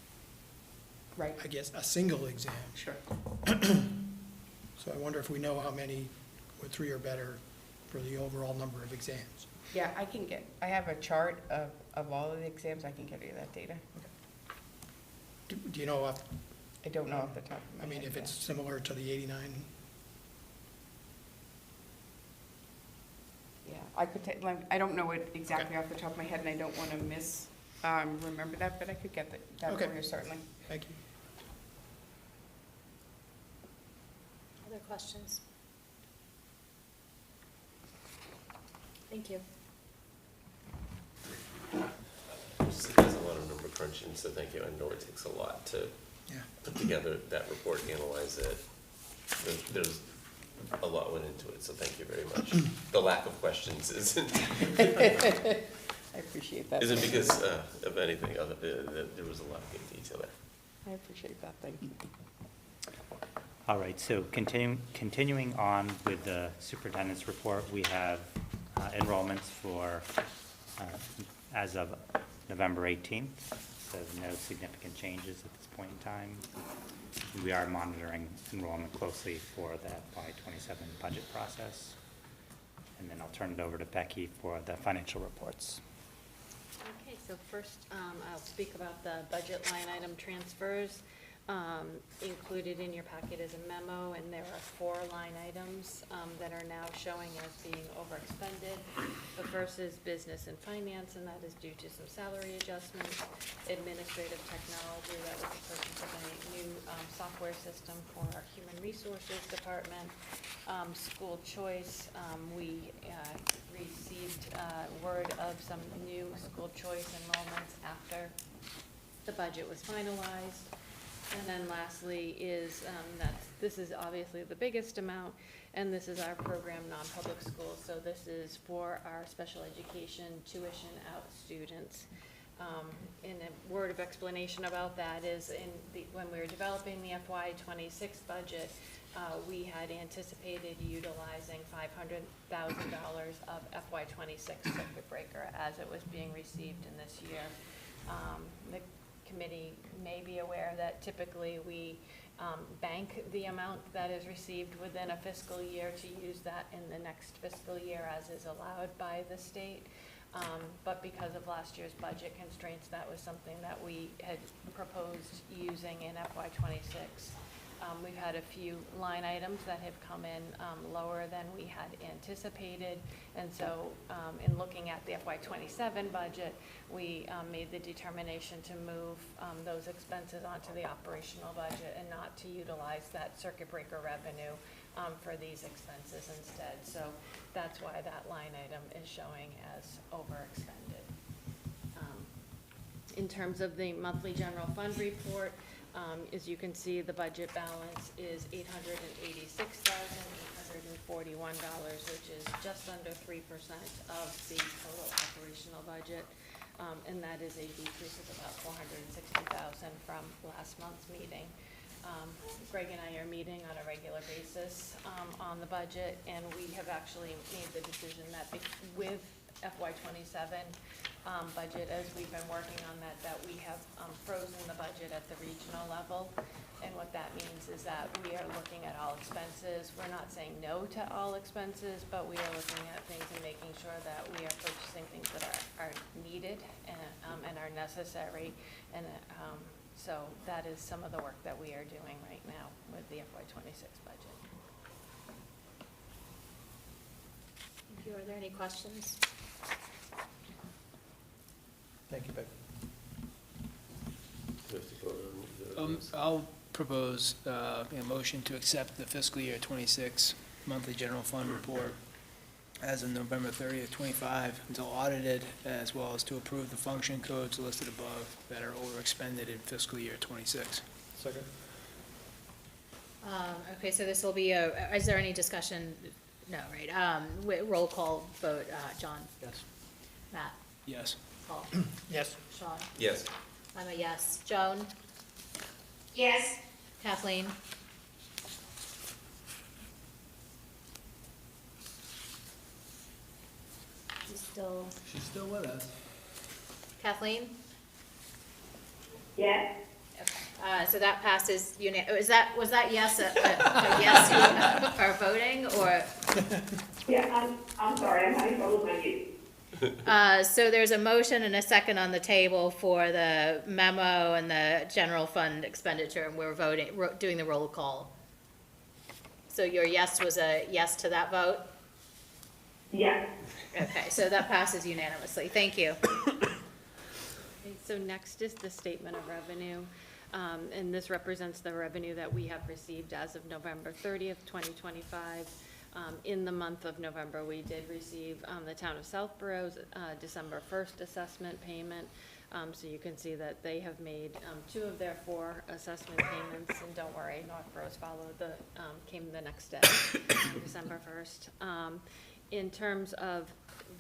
right, I guess, a single exam. Sure. So I wonder if we know how many were 3 or better for the overall number of exams. Yeah, I have a chart of all of the exams. I can get you that data. Do you know off? I don't know off the top of my I mean, head, if it's yeah. similar to the 89? Yeah, I don't know it exactly off the top of my head, and I don't want to remember that, but I could get that Okay. for you, certainly. Thank you. Other questions? Thank you. There's a lot of number crunching, so thank you. I know it takes a lot to Yeah. put together that report, analyze it. There's a lot went into it, so thank you very much. The lack of questions isn't I appreciate that. isn't because of anything other there was a lot of good detail there. I appreciate that, thank you. All right, so continuing on with the superintendent's report, we have enrollments for, as of November 18th, so no significant changes at this point in time. We are monitoring enrollment closely for that Y27 budget process. And then I'll turn it over to Becky for the financial reports. Okay, so first, I'll speak about the budget line item transfers. Included in your packet is a memo, and there are 4 line items that are now showing as being overexpended. The first is business and finance, and that is due to some salary adjustments. Administrative technology, that was the purchase of a new software system for our human resources department. School choice, we received word of some new school choice enrollments after the budget was finalized. And then lastly is, this is obviously the biggest amount, and this is our program non-public schools. So this is for our special education tuition out students. And a word of explanation about that is when we were developing the FY26 budget, we had anticipated utilizing $500,000 of FY26 circuit breaker as it was being received in this year. The committee may be aware that typically we bank the amount that is received within a fiscal year to use that in the next fiscal year as is allowed by the state. But because of last year's budget constraints, that was something that we had proposed using in FY26. We've had a few line items that have come in lower than we had anticipated, and so in looking at the FY27 budget, we made the determination to move those expenses onto the operational budget and not to utilize that circuit breaker revenue for these expenses instead. So that's why that line item is showing as overexpended. In terms of the monthly general fund report, as you can see, the budget balance is $886,841, which is just under 3% of the total operational budget. And that is a decrease of about $460,000 from last month's meeting. Greg and I are meeting on a regular basis on the budget, and we have actually made the decision that with FY27 budget, as we've been working on that we have frozen the budget at the regional level. And what that means is that we are looking at all expenses. We're not saying no to all expenses, but we are looking at things and making sure that we are purchasing things that are needed and are necessary. And so that is some of the work that we are doing right now with the FY26 budget. Thank you. Are there any questions? Thank you, Becky. Do we have to vote on either of those? I'll propose a motion to accept the fiscal year 26 monthly general fund report as of November 30th, 25 until audited, as well as to approve the function codes listed above that are overexpended in fiscal year 26. Second? Okay, so this will be is there any discussion? No, right? Roll call vote, John? Yes. Matt? Yes. Paul? Yes. Sean? Yes. I'm a yes. Joan? Yes, Kathleen? She's still with us. Kathleen? yes. Okay, so that passes was that yes, a yes you are voting, or? Yeah, I'm sorry, I'm having trouble with my mute. So there's a motion and a second on the table for the memo and the general fund expenditure, and we're doing the roll call. So your yes was a yes to that vote? Yes. Okay, so that passes unanimously. Thank you. Okay, so next is the statement of revenue, and this represents the revenue that we have received as of November 30th, 2025. In the month of November, we did receive the town of Southborough's December 1st assessment payment. So you can see that they have made 2 of their 4 assessment payments, and don't worry, Northborough's came the next day, December 1st. In terms of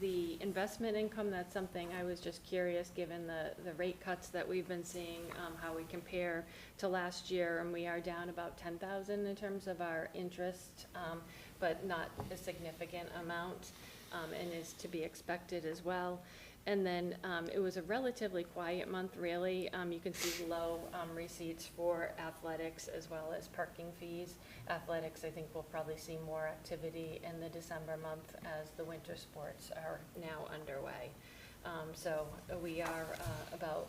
the investment income, that's something I was just curious, given the rate cuts that we've been seeing, how we compare to last year, and we are down about 10,000 in terms of our interest, but not a significant amount, and is to be expected as well. And then it was a relatively quiet month, really. You can see low receipts for athletics as well as parking fees. Athletics, I think, will probably see more activity in the December month as the winter sports are now underway. So we are about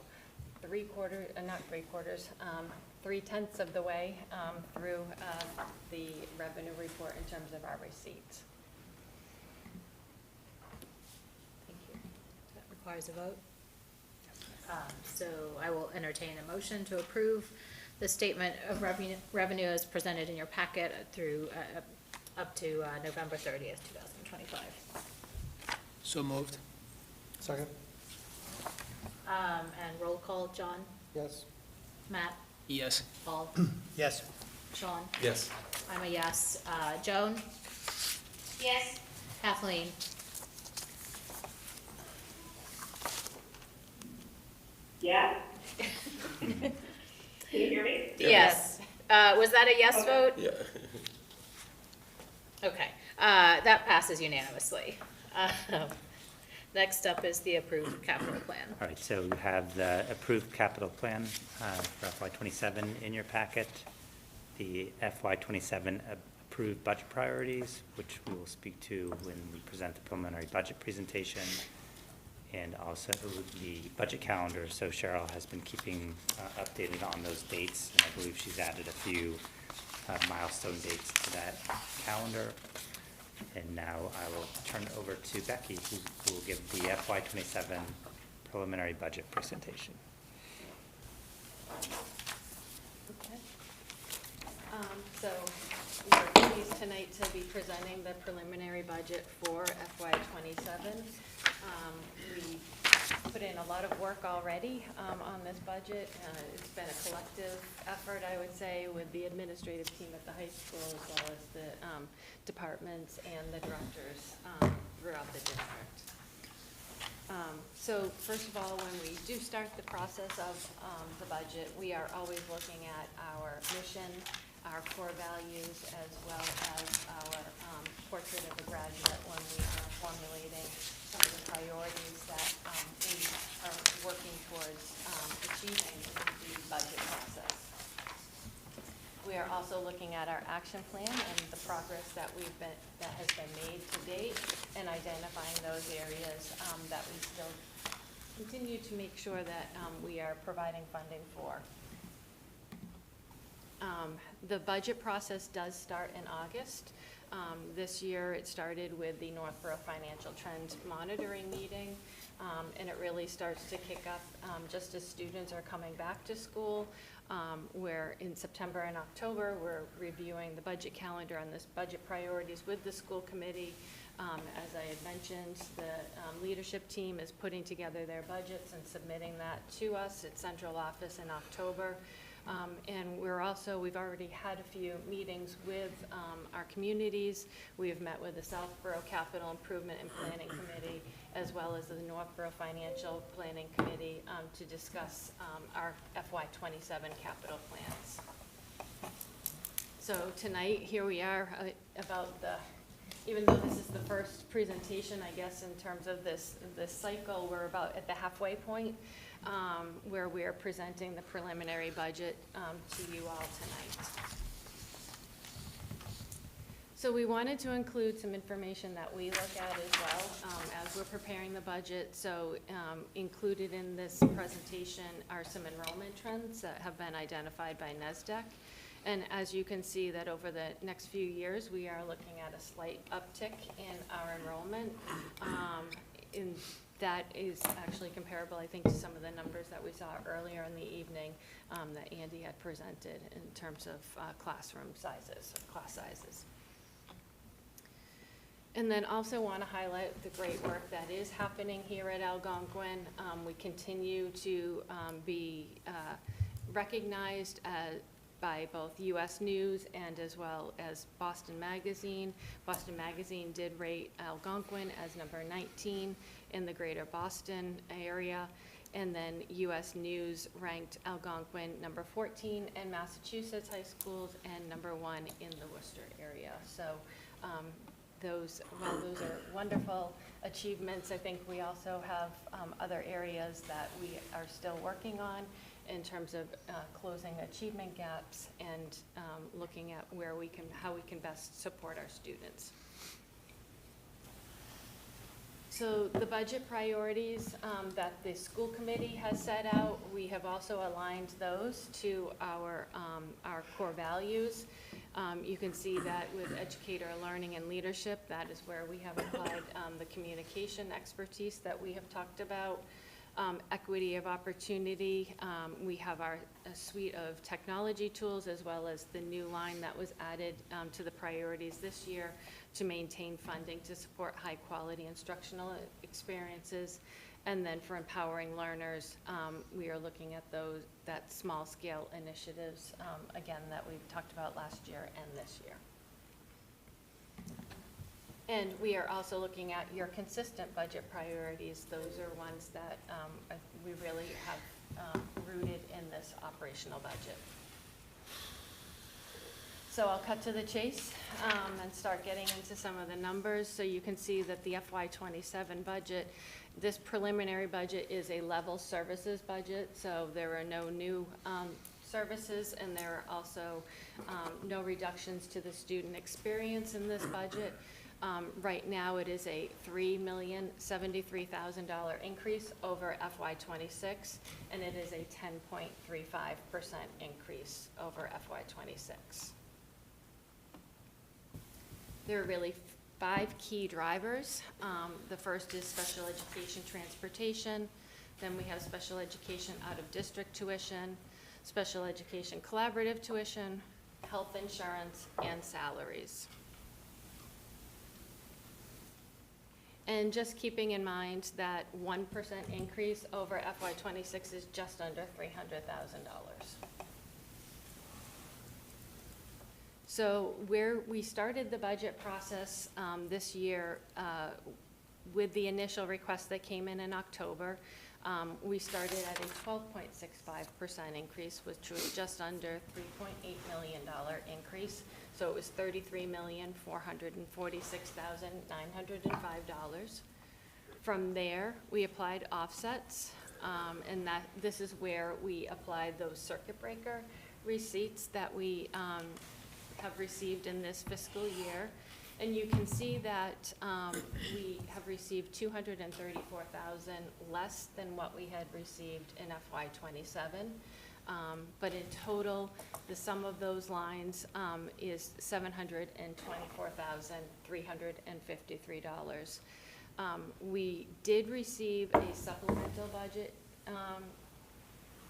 3/10 of the way through the revenue report in terms of our receipts. Thank you. That requires a vote. So I will entertain a motion to approve the statement of revenue as presented in your packet through, up to November 30th, 2025. So moved. Second? And roll call, John, Yes. Matt, Yes. Paul, Yes. Sean, Yes. I'm a yes. Joan, Yes, Kathleen, yeah. Can you hear me? yes. Was that a yes vote? Yeah. Okay, that passes unanimously. Next up is the approved capital plan. All right, so you have the approved capital plan for FY '27 in your packet, the FY '27 approved budget priorities, which we will speak to when we present the preliminary budget presentation, and also the budget calendar. So Cheryl has been keeping updated on those dates, and I believe she's added a few milestone dates to that calendar. And now I will turn it over to Becky, who will give the FY '27 preliminary budget presentation. Okay. So we're pleased tonight to be presenting the preliminary budget for FY '27. We put in a lot of work already on this budget. It's been a collective effort, I would say, with the administrative team at the high school as well as the departments and the directors throughout the district. So first of all, when we do start the process of the budget, we are always looking at our mission, our core values, as well as our portrait of a graduate when we are formulating some of the priorities that we are working towards achieving in the budget process. We are also looking at our action plan and the progress that has been made to date, and identifying those areas that we still continue to make sure that we are providing funding for. The budget process does start in August. This year, it started with the Northborough Financial Trends Monitoring Meeting, and it really starts to kick up just as students are coming back to school, where in September and October, we're reviewing the budget calendar and this budget priorities with the school committee. As I had mentioned, the leadership team is putting together their budgets and submitting that to us at central office in October. And we've already had a few meetings with our communities. We have met with the Southborough Capital Improvement and Planning Committee, as well as the Northborough Financial Planning Committee, to discuss our FY '27 capital plans. So tonight, here we are even though this is the first presentation, I guess, in terms of this cycle, we're about at the halfway point, where we are presenting the preliminary budget to you all tonight. So we wanted to include some information that we look at as well as we're preparing the budget. So included in this presentation are some enrollment trends that have been identified by NESDEC. And as you can see that over the next few years, we are looking at a slight uptick in our enrollment. That is actually comparable, I think, to some of the numbers that we saw earlier in the evening that Andy had presented in terms of classroom sizes, or class sizes. And then also want to highlight the great work that is happening here at Algonquin. We continue to be recognized by both U.S. News and as well as Boston Magazine. Boston Magazine did rate Algonquin as number 19 in the greater Boston area, and then U.S. News ranked Algonquin number 14 in Massachusetts high schools and number 1 in the Worcester area. So while those are wonderful achievements, I think we also have other areas that we are still working on in terms of closing achievement gaps and looking at how we can best support our students. So the budget priorities that the school committee has set out, we have also aligned those to our core values. You can see that with educator learning and leadership, that is where we have applied the communication expertise that we have talked about. Equity of opportunity, we have a suite of technology tools as well as the new line that was added to the priorities this year to maintain funding to support high-quality instructional experiences. And then for empowering learners, we are looking at that small-scale initiatives, again, that we've talked about last year and this year. And we are also looking at your consistent budget priorities. Those are ones that we really have rooted in this operational budget. So I'll cut to the chase and start getting into some of the numbers. So you can see that the FY27 budget, this preliminary budget is a level services budget. So there are no new services, and there are also no reductions to the student experience in this budget. Right now, it is a $3,073,000 increase over FY26, and it is a 10.35% increase over FY26. There are really 5 key drivers. The first is special education transportation. Then we have special education out-of-district tuition, special education collaborative tuition, health insurance, and salaries. And just keeping in mind that 1% increase over FY26 is just under $300,000. So where we started the budget process this year with the initial request that came in October, we started at a 12.65% increase, which was just under $3.8 million increase. So it was $33,446,905. From there, we applied offsets, and this is where we applied those circuit breaker receipts that we have received in this fiscal year. And you can see that we have received $234,000 less than what we had received in FY27. But in total, the sum of those lines is $724,353. We did receive a supplemental budget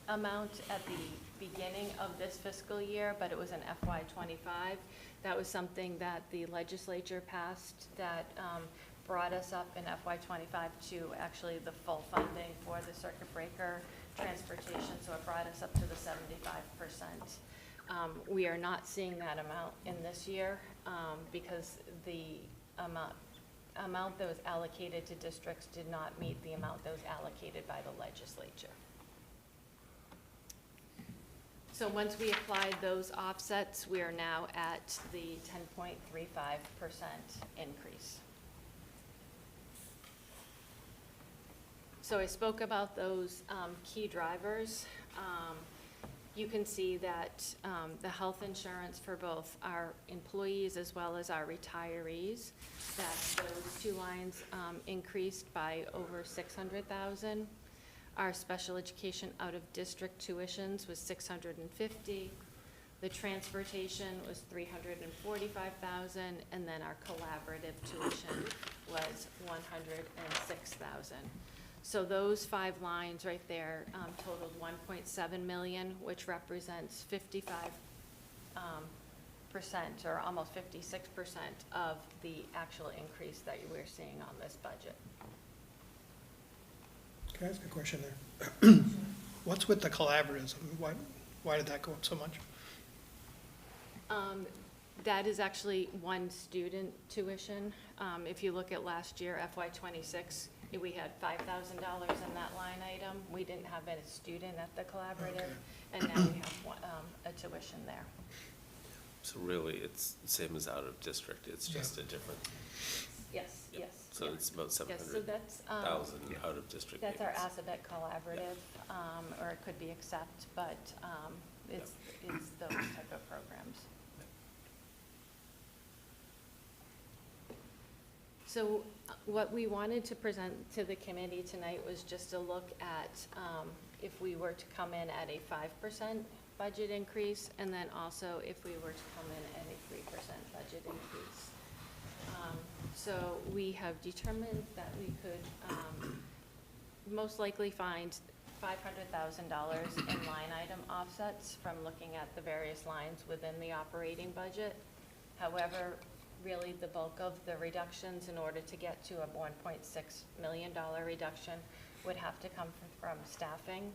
amount at the beginning of this fiscal year, but it was an FY25. That was something that the legislature passed that brought us up in FY25 to actually the full funding for the circuit breaker transportation, so it brought us up to the 75%. We are not seeing that amount in this year because the amount that was allocated to districts did not meet the amount that was allocated by the legislature. So once we applied those offsets, we are now at the 10.35% increase. So I spoke about those key drivers. You can see that the health insurance for both our employees as well as our retirees, that those 2 lines increased by over $600,000. Our special education out-of-district tuitions was $650,000. The transportation was $345,000, and then our collaborative tuition was $106,000. So those 5 lines right there totaled $1.7 million, which represents 55% or almost 56% of the actual increase that we're seeing on this budget. Can I ask a question there? What's with the collaboratives? Why did that go up so much? That is actually one student tuition. If you look at last year, FY26, we had $5,000 in that line item. We didn't have a student at the collaborative, and now we have a tuition there. So really, it's the same as out of district, it's just a different. Yes, yes. So it's about Yes, so 700,000 that's, out of district. that's our payments. Assabet collaborative, or it could be Accept, but it's those type of programs. So what we wanted to present to the committee tonight was just a look at if we were to come in at a 5% budget increase, and then also if we were to come in at a 3% budget increase. So we have determined that we could most likely find $500,000 in line item offsets from looking at the various lines within the operating budget. However, really the bulk of the reductions in order to get to a $1.6 million reduction would have to come from staffing.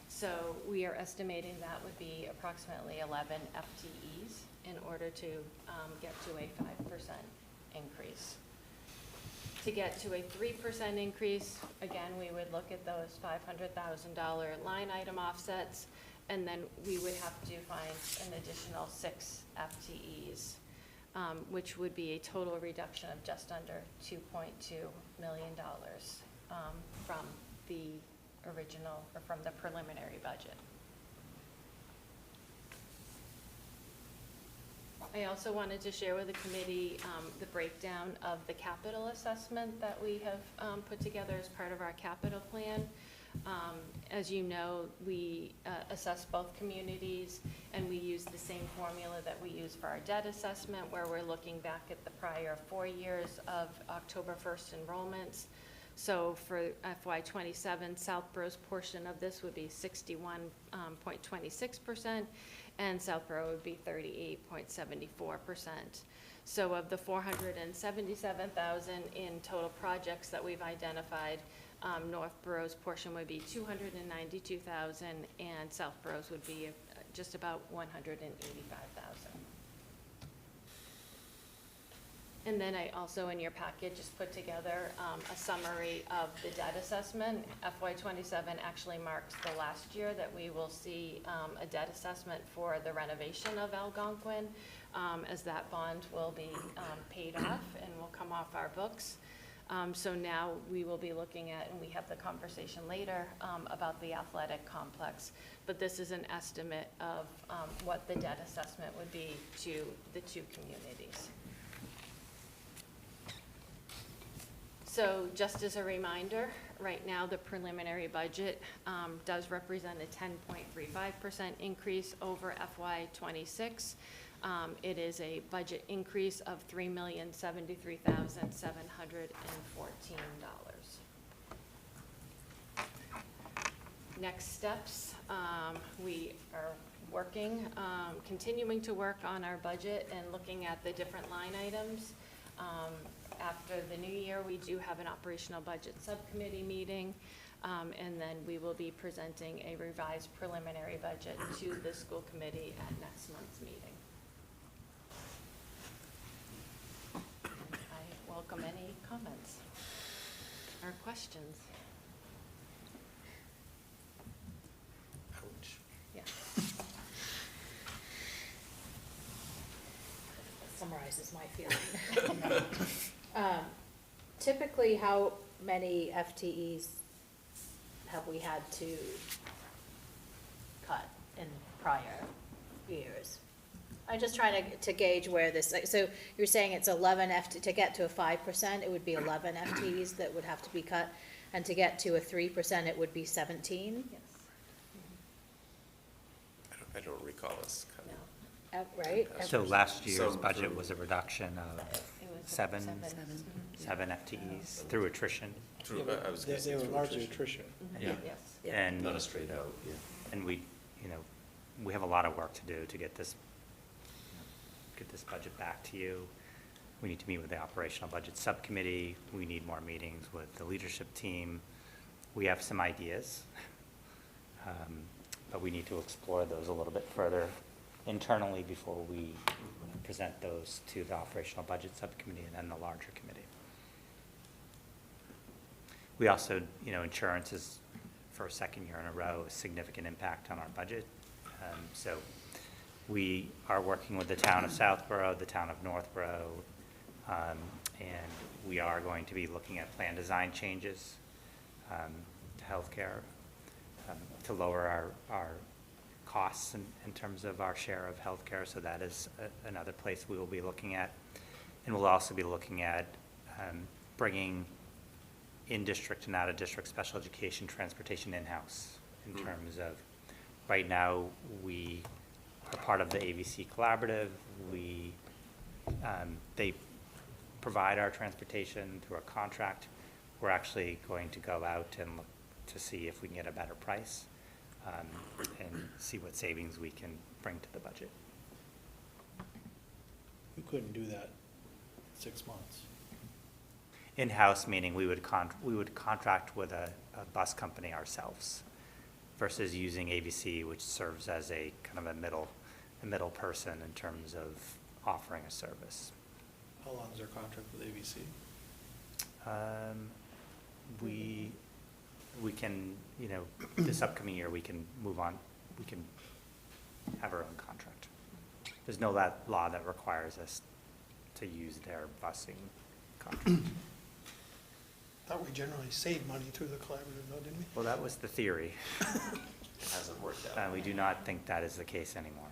So we are estimating that would be approximately 11 FTEs in order to get to a 5% increase. To get to a 3% increase, again, we would look at those $500,000 line item offsets, and then we would have to find an additional 6 FTEs, which would be a total reduction of just under $2.2 million from the original, or from the preliminary budget. I also wanted to share with the committee the breakdown of the capital assessment that we have put together as part of our capital plan. As you know, we assess both communities, and we use the same formula that we use for our debt assessment, where we're looking back at the prior 4 years of October 1st enrollments. So for FY27, Southborough's portion of this would be 61.26%, and Southborough would be 38.74%. So of the 477,000 in total projects that we've identified, Northborough's portion would be 292,000, and Southborough's would be just about 185,000. And then I also, in your packet, just put together a summary of the debt assessment. FY27 actually marks the last year that we will see a debt assessment for the renovation of Algonquin, as that bond will be paid off and will come off our books. So now we will be looking at, and we have the conversation later about the athletic complex, but this is an estimate of what the debt assessment would be to the two communities. So just as a reminder, right now the preliminary budget does represent a 10.35% increase over FY26. It is a budget increase of $3,073,714. Next steps, we are working, continuing to work on our budget and looking at the different line items. After the new year, we do have an operational budget subcommittee meeting, and then we will be presenting a revised preliminary budget to the school committee at next month's meeting. I welcome any comments or questions. Ouch. Yeah. Summarizes my feeling. Typically, how many FTEs have we had to cut in prior years? I'm just trying to gauge where this, so you're saying it's 11 to get to a 5%, it would be 11 FTEs that would have to be cut, and to get to a 3%, it would be 17? Yes. I don't recall us cutting. No. Right? So last year's So budget through- was a reduction of It was seven seven. FTEs through attrition. Through, I was They gonna say they were through largely attrition. attrition. Yeah. Yes. And, Not a straight out, yeah. and we, we have a lot of work to do to get this budget back to you. We need to meet with the operational budget subcommittee. We need more meetings with the leadership team. We have some ideas, but we need to explore those a little bit further internally before we present those to the operational budget subcommittee and then the larger committee. We also, insurance is, for a second year in a row, a significant impact on our budget. So we are working with the town of Southborough, the town of Northborough, and we are going to be looking at plan design changes to healthcare to lower our costs in terms of our share of healthcare. So that is another place we will be looking at. And we'll also be looking at bringing in-district and out-of-district special education transportation in-house in terms of, right now, we are part of the AVC Collaborative. They provide our transportation through a contract. We're actually going to go out and look to see if we can get a better price, and see what savings we can bring to the budget. We couldn't do that 6 months. In-house, meaning we would contract with a bus company ourselves versus using AVC, which serves as a kind of a middle person in terms of offering a service. How long is our contract with ABC? We can, this upcoming year, we can move on, we can have our own contract. There's no law that requires us to use their busing contract. Thought we generally save money through the collaborative, though, didn't we? Well, that was the theory. It hasn't worked out. We do not think that is the case anymore.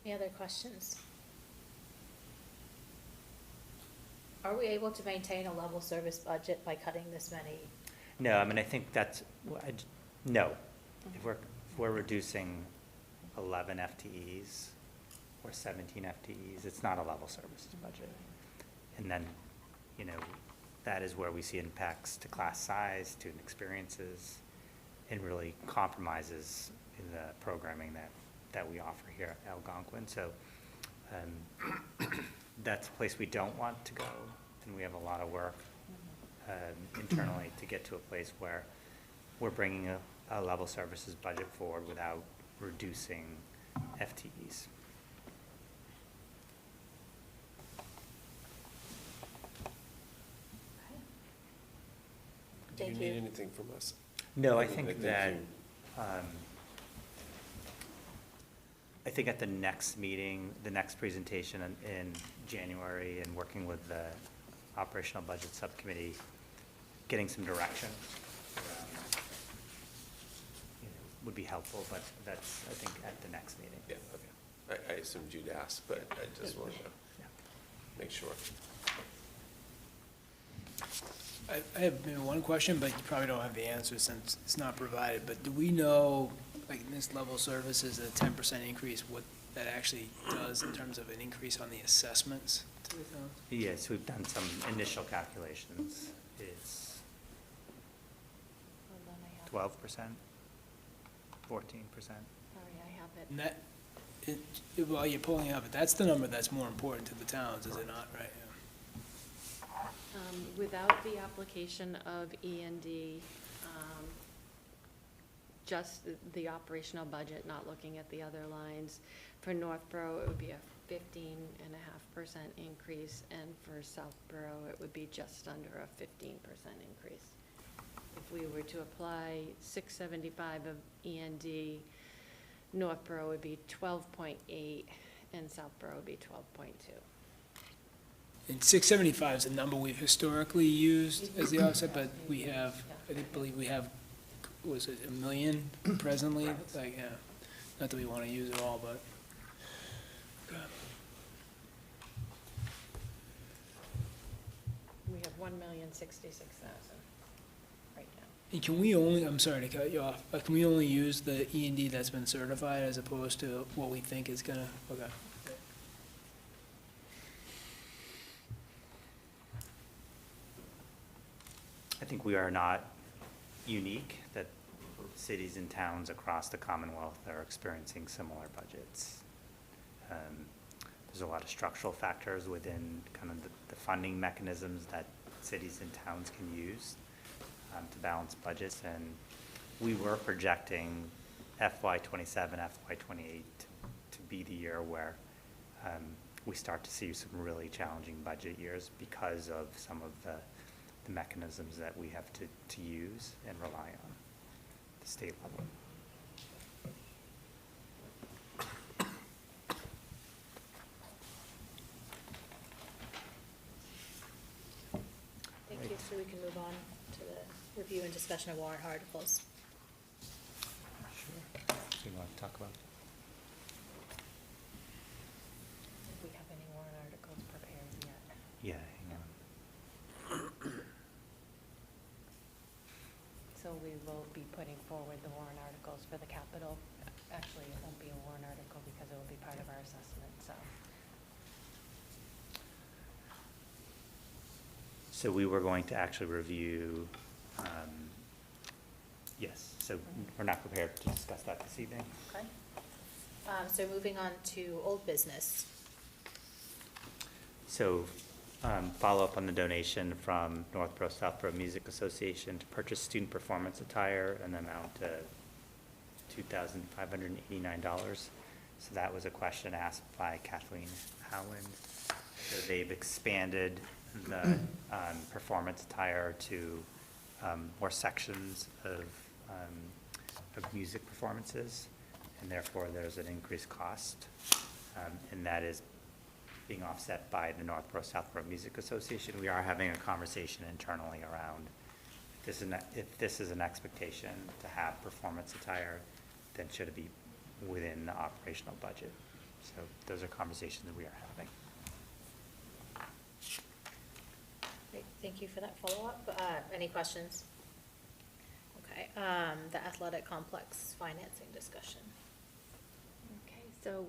Any other questions? Are we able to maintain a level service budget by cutting this many? No, I think that's, no. If we're reducing 11 FTEs or 17 FTEs, it's not a level services budget. And then, that is where we see impacts to class size, student experiences, and really compromises in the programming that we offer here at Algonquin. So that's a place we don't want to go, and we have a lot of work internally to get to a place where we're bringing a level services budget forward without reducing FTEs. Do you Thank need you. anything from us? No, I I think think that, you- I think at the next meeting, the next presentation in January, and working with the operational budget subcommittee, getting some direction would be helpful, but that's, I think, at the next meeting. Yeah, okay. I assumed you'd ask, but I just wanted to make sure. I have maybe one question, but you probably don't have the answer since it's not provided, but do we know, like in this level services, a 10% increase, what that actually does in terms of an increase on the assessments to the town? Yes, we've done some initial calculations. It's Hold on, I have 12%, 14%. Sorry, I have it. And that, while you're pulling it up, that's the number that's more important to the towns, is it not, right? Yeah. Without the application of E&D, just the operational budget, not looking at the other lines, for Northborough, it would be a 15.5% increase, and for Southborough, it would be just under a 15% increase. If we were to apply 675 of E&D, Northborough would be 12.8, and Southborough would be 12.2. And 675 is a number we've historically used as the offset, but we have, believe we have, was it 1 million presently? Like, yeah, not that we want to use it all, but. Okay. We have 1,066,000 right now. And can we only, I'm sorry to cut you off, but can we only use the E&D that's been certified as opposed to what we think is gonna, okay. I think we are not unique, that cities and towns across the Commonwealth are experiencing similar budgets. There's a lot of structural factors within kind of the funding mechanisms that cities and towns can use to balance budgets. And we were projecting FY27, FY28 to be the year where we start to see some really challenging budget years because of some of the mechanisms that we have to use and rely on at the state level. Thank you, so we can move on to the review and discussion of warrant articles. Sure. Do you want to talk about? If we have any warrant council, we will be putting forward the warrant articles for the capital. Actually, it won't be a warrant article because it will be part of our assessment, so. So we were going to actually review, yes, so we're not prepared to discuss that this evening. Okay. So moving on to old business. So, follow up on the donation from Northborough Southborough Music Association to purchase student performance attire and the amount to $2,589. So that was a question asked by Kathleen Howland. So they've expanded the performance attire to more sections of music performances, and therefore there's an increased cost, and that is being offset by the Northborough Southborough Music Association. We are having a conversation internally around if this is an expectation to have performance attire, then should it be within the operational budget? So those are conversations that we are having. Great, thank you for that follow-up. Any questions? Okay, the athletic complex financing discussion. Okay, so,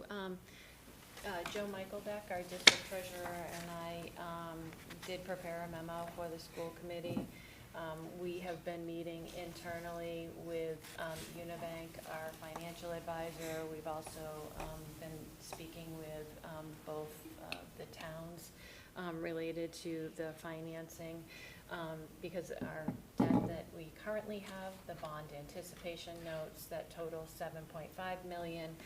Joe Michaelbeck, our district treasurer, and I did prepare a memo for the school committee. We have been meeting internally with Unibank, our financial advisor. We've also been speaking with both the towns related to the financing, because our debt that we currently have, the bond anticipation notes that total $7.5 million,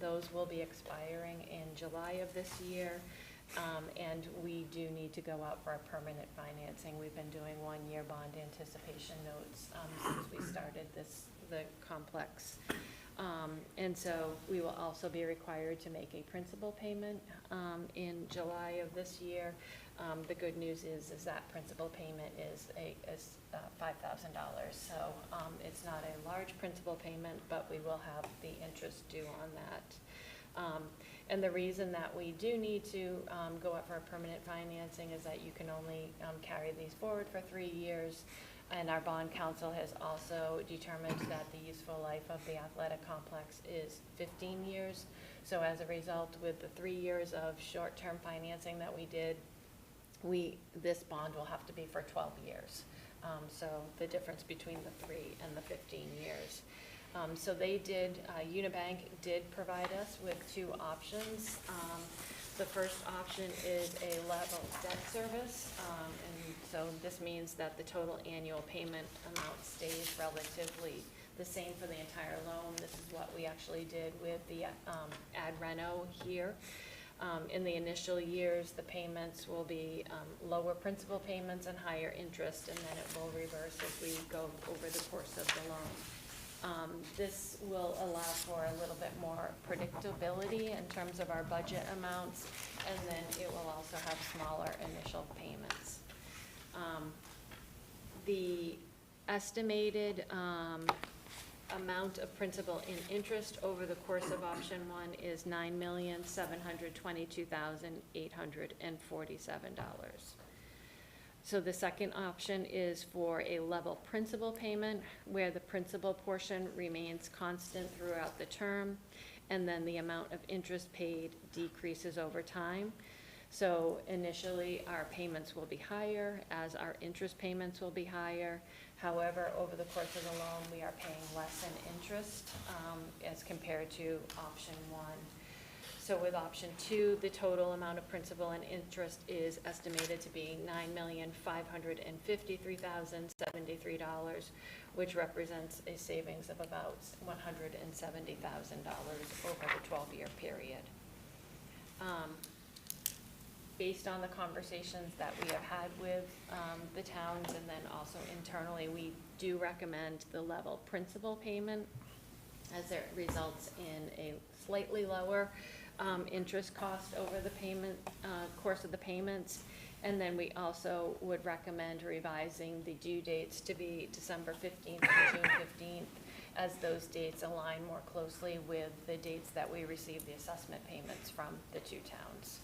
those will be expiring in July of this year. And we do need to go out for a permanent financing. We've been doing one-year bond anticipation notes since we started the complex. And so we will also be required to make a principal payment in July of this year. The good news is that principal payment is $5,000. So it's not a large principal payment, but we will have the interest due on that. And the reason that we do need to go up for a permanent financing is that you can only carry these forward for 3 years. And our bond counsel has also determined that the useful life of the athletic complex is 15 years. So as a result, with the 3 years of short-term financing that we did, this bond will have to be for 12 years. So the difference between the 3 and the 15 years. So Unibank did provide us with 2 options. The first option is a level debt service, and so this means that the total annual payment amount stays relatively the same for the entire loan. This is what we actually did with the Ad Reno here. In the initial years, the payments will be lower principal payments and higher interest, and then it will reverse as we go over the course of the loan. This will allow for a little bit more predictability in terms of our budget amounts, and then it will also have smaller initial payments. The estimated amount of principal and interest over the course of option 1 is $9,722,847. So the second option is for a level principal payment, where the principal portion remains constant throughout the term, and then the amount of interest paid decreases over time. So initially, our payments will be higher, as our interest payments will be higher. However, over the course of the loan, we are paying less in interest as compared to option 1. So with option 2, the total amount of principal and interest is estimated to be $9,553,073, which represents a savings of about $170,000 over the 12-year period. Based on the conversations that we have had with the towns and then also internally, we do recommend the level principal payment, as it results in a slightly lower interest cost over the course of the payments. And then we also would recommend revising the due dates to be December 15th and June 15th, as those dates align more closely with the dates that we receive the assessment payments from the 2 towns.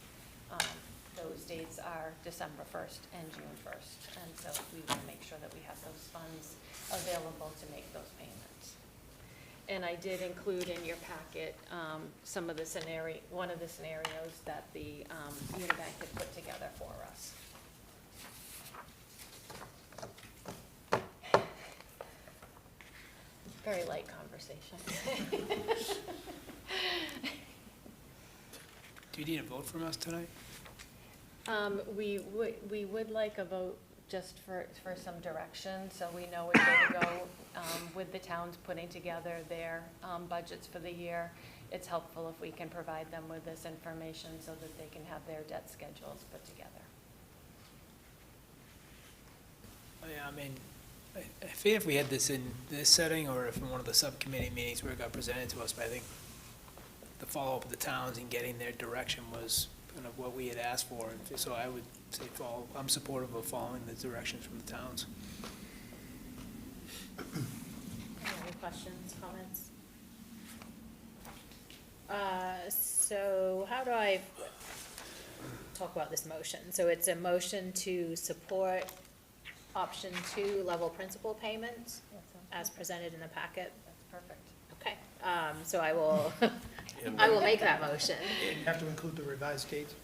Those dates are December 1st and June 1st. And so we want to make sure that we have those funds available to make those payments. And I did include in your packet some of the one of the scenarios that the Unibank had put together for us. Very light conversation. Do you need a vote from us tonight? We would like a vote just for some direction, so we know which way to go with the towns putting together their budgets for the year. It's helpful if we can provide them with this information so that they can have their debt schedules put together. Yeah, I mean, I think if we had this in this setting or if in one of the subcommittee meetings where it got presented to us, but I think the follow-up of the towns and getting their direction was kind of what we had asked for. And so I would say I'm supportive of following the directions from the towns. Any questions, comments? So how do I talk about this motion? So it's a motion to support option 2, level principal payments, as presented in the packet. That's perfect. Okay, so I will make that motion. You have to include the revised dates.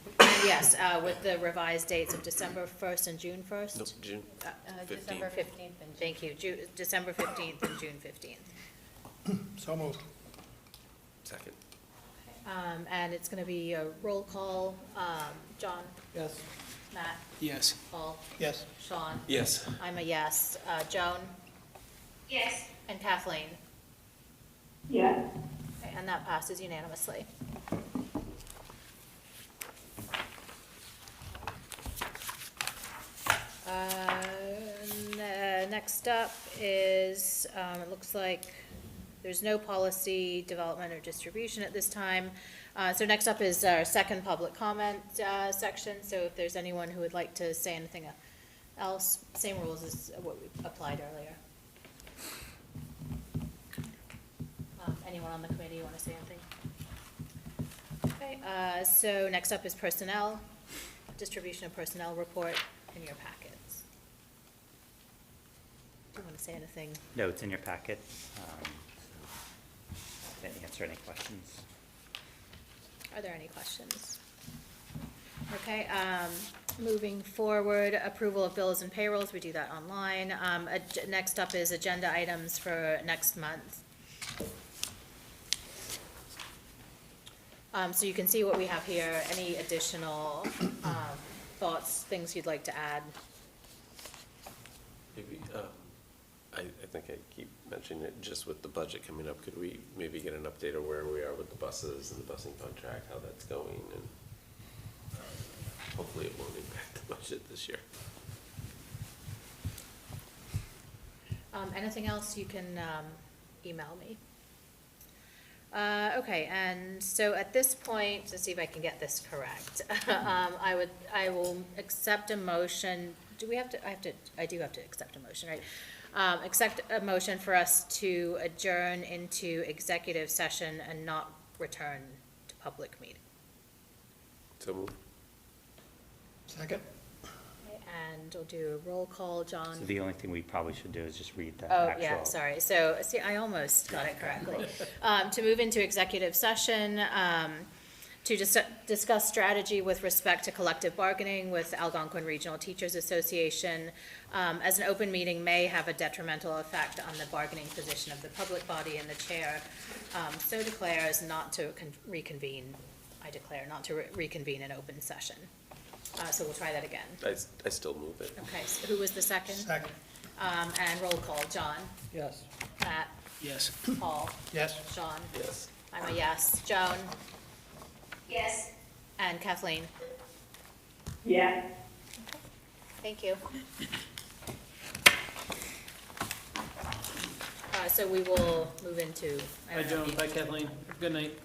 Yes, with the revised dates of December 1st and June 1st. Nope, June December 15th. 15th and Thank you, December 15th and June 15th. So moved. Second. And it's gonna be a roll call, John, Yes. Matt, Yes. Paul, Yes. Sean, Yes. I'm a yes, Joan, Yes. and Kathleen. Yes. Okay, and that passes unanimously. Next up is, it looks like there's no policy development or distribution at this time. So next up is our second public comment section, so if there's anyone who would like to say anything else, same rules as what we applied earlier. Anyone on the committee want to say anything? Okay, so next up is personnel, distribution of personnel report in your packets. Do you want to say anything? No, it's in your packet. Then answer any questions. Are there any questions? Okay, moving forward, approval of bills and payrolls, we do that online. Next up is agenda items for next month. So you can see what we have here. Any additional thoughts, things you'd like to add? Maybe, I think I keep mentioning it, just with the budget coming up, could we maybe get an update of where we are with the buses and the busing contract, how that's going, and hopefully it won't impact the budget this year. Anything else, you can email me. Okay, and so at this point, let's see if I can get this correct. I will accept a motion. Do we have to, I do have to accept a motion, right? Accept a motion for us to adjourn into executive session and not return to public meeting. So moved. Second? Okay, and we'll do a roll call, John. So the only thing we probably should do is just read the Oh, actual. yeah, sorry. So, see, I almost got it correctly. To move into executive session, to discuss strategy with respect to collective bargaining with Algonquin Regional Teachers Association, as an open meeting may have a detrimental effect on the bargaining position of the public body, and the chair so declares not to reconvene. I declare not to reconvene an open session. So we'll try that again. I still move it. Okay, so who was the second? Second. And roll call, John, Yes. Matt, Yes. Paul, Yes. Sean, Yes. I'm a yes, Joan, Yes. and Kathleen. Yes. Thank you. So we will move into. Bye, Joan. Bye, Kathleen. Good night.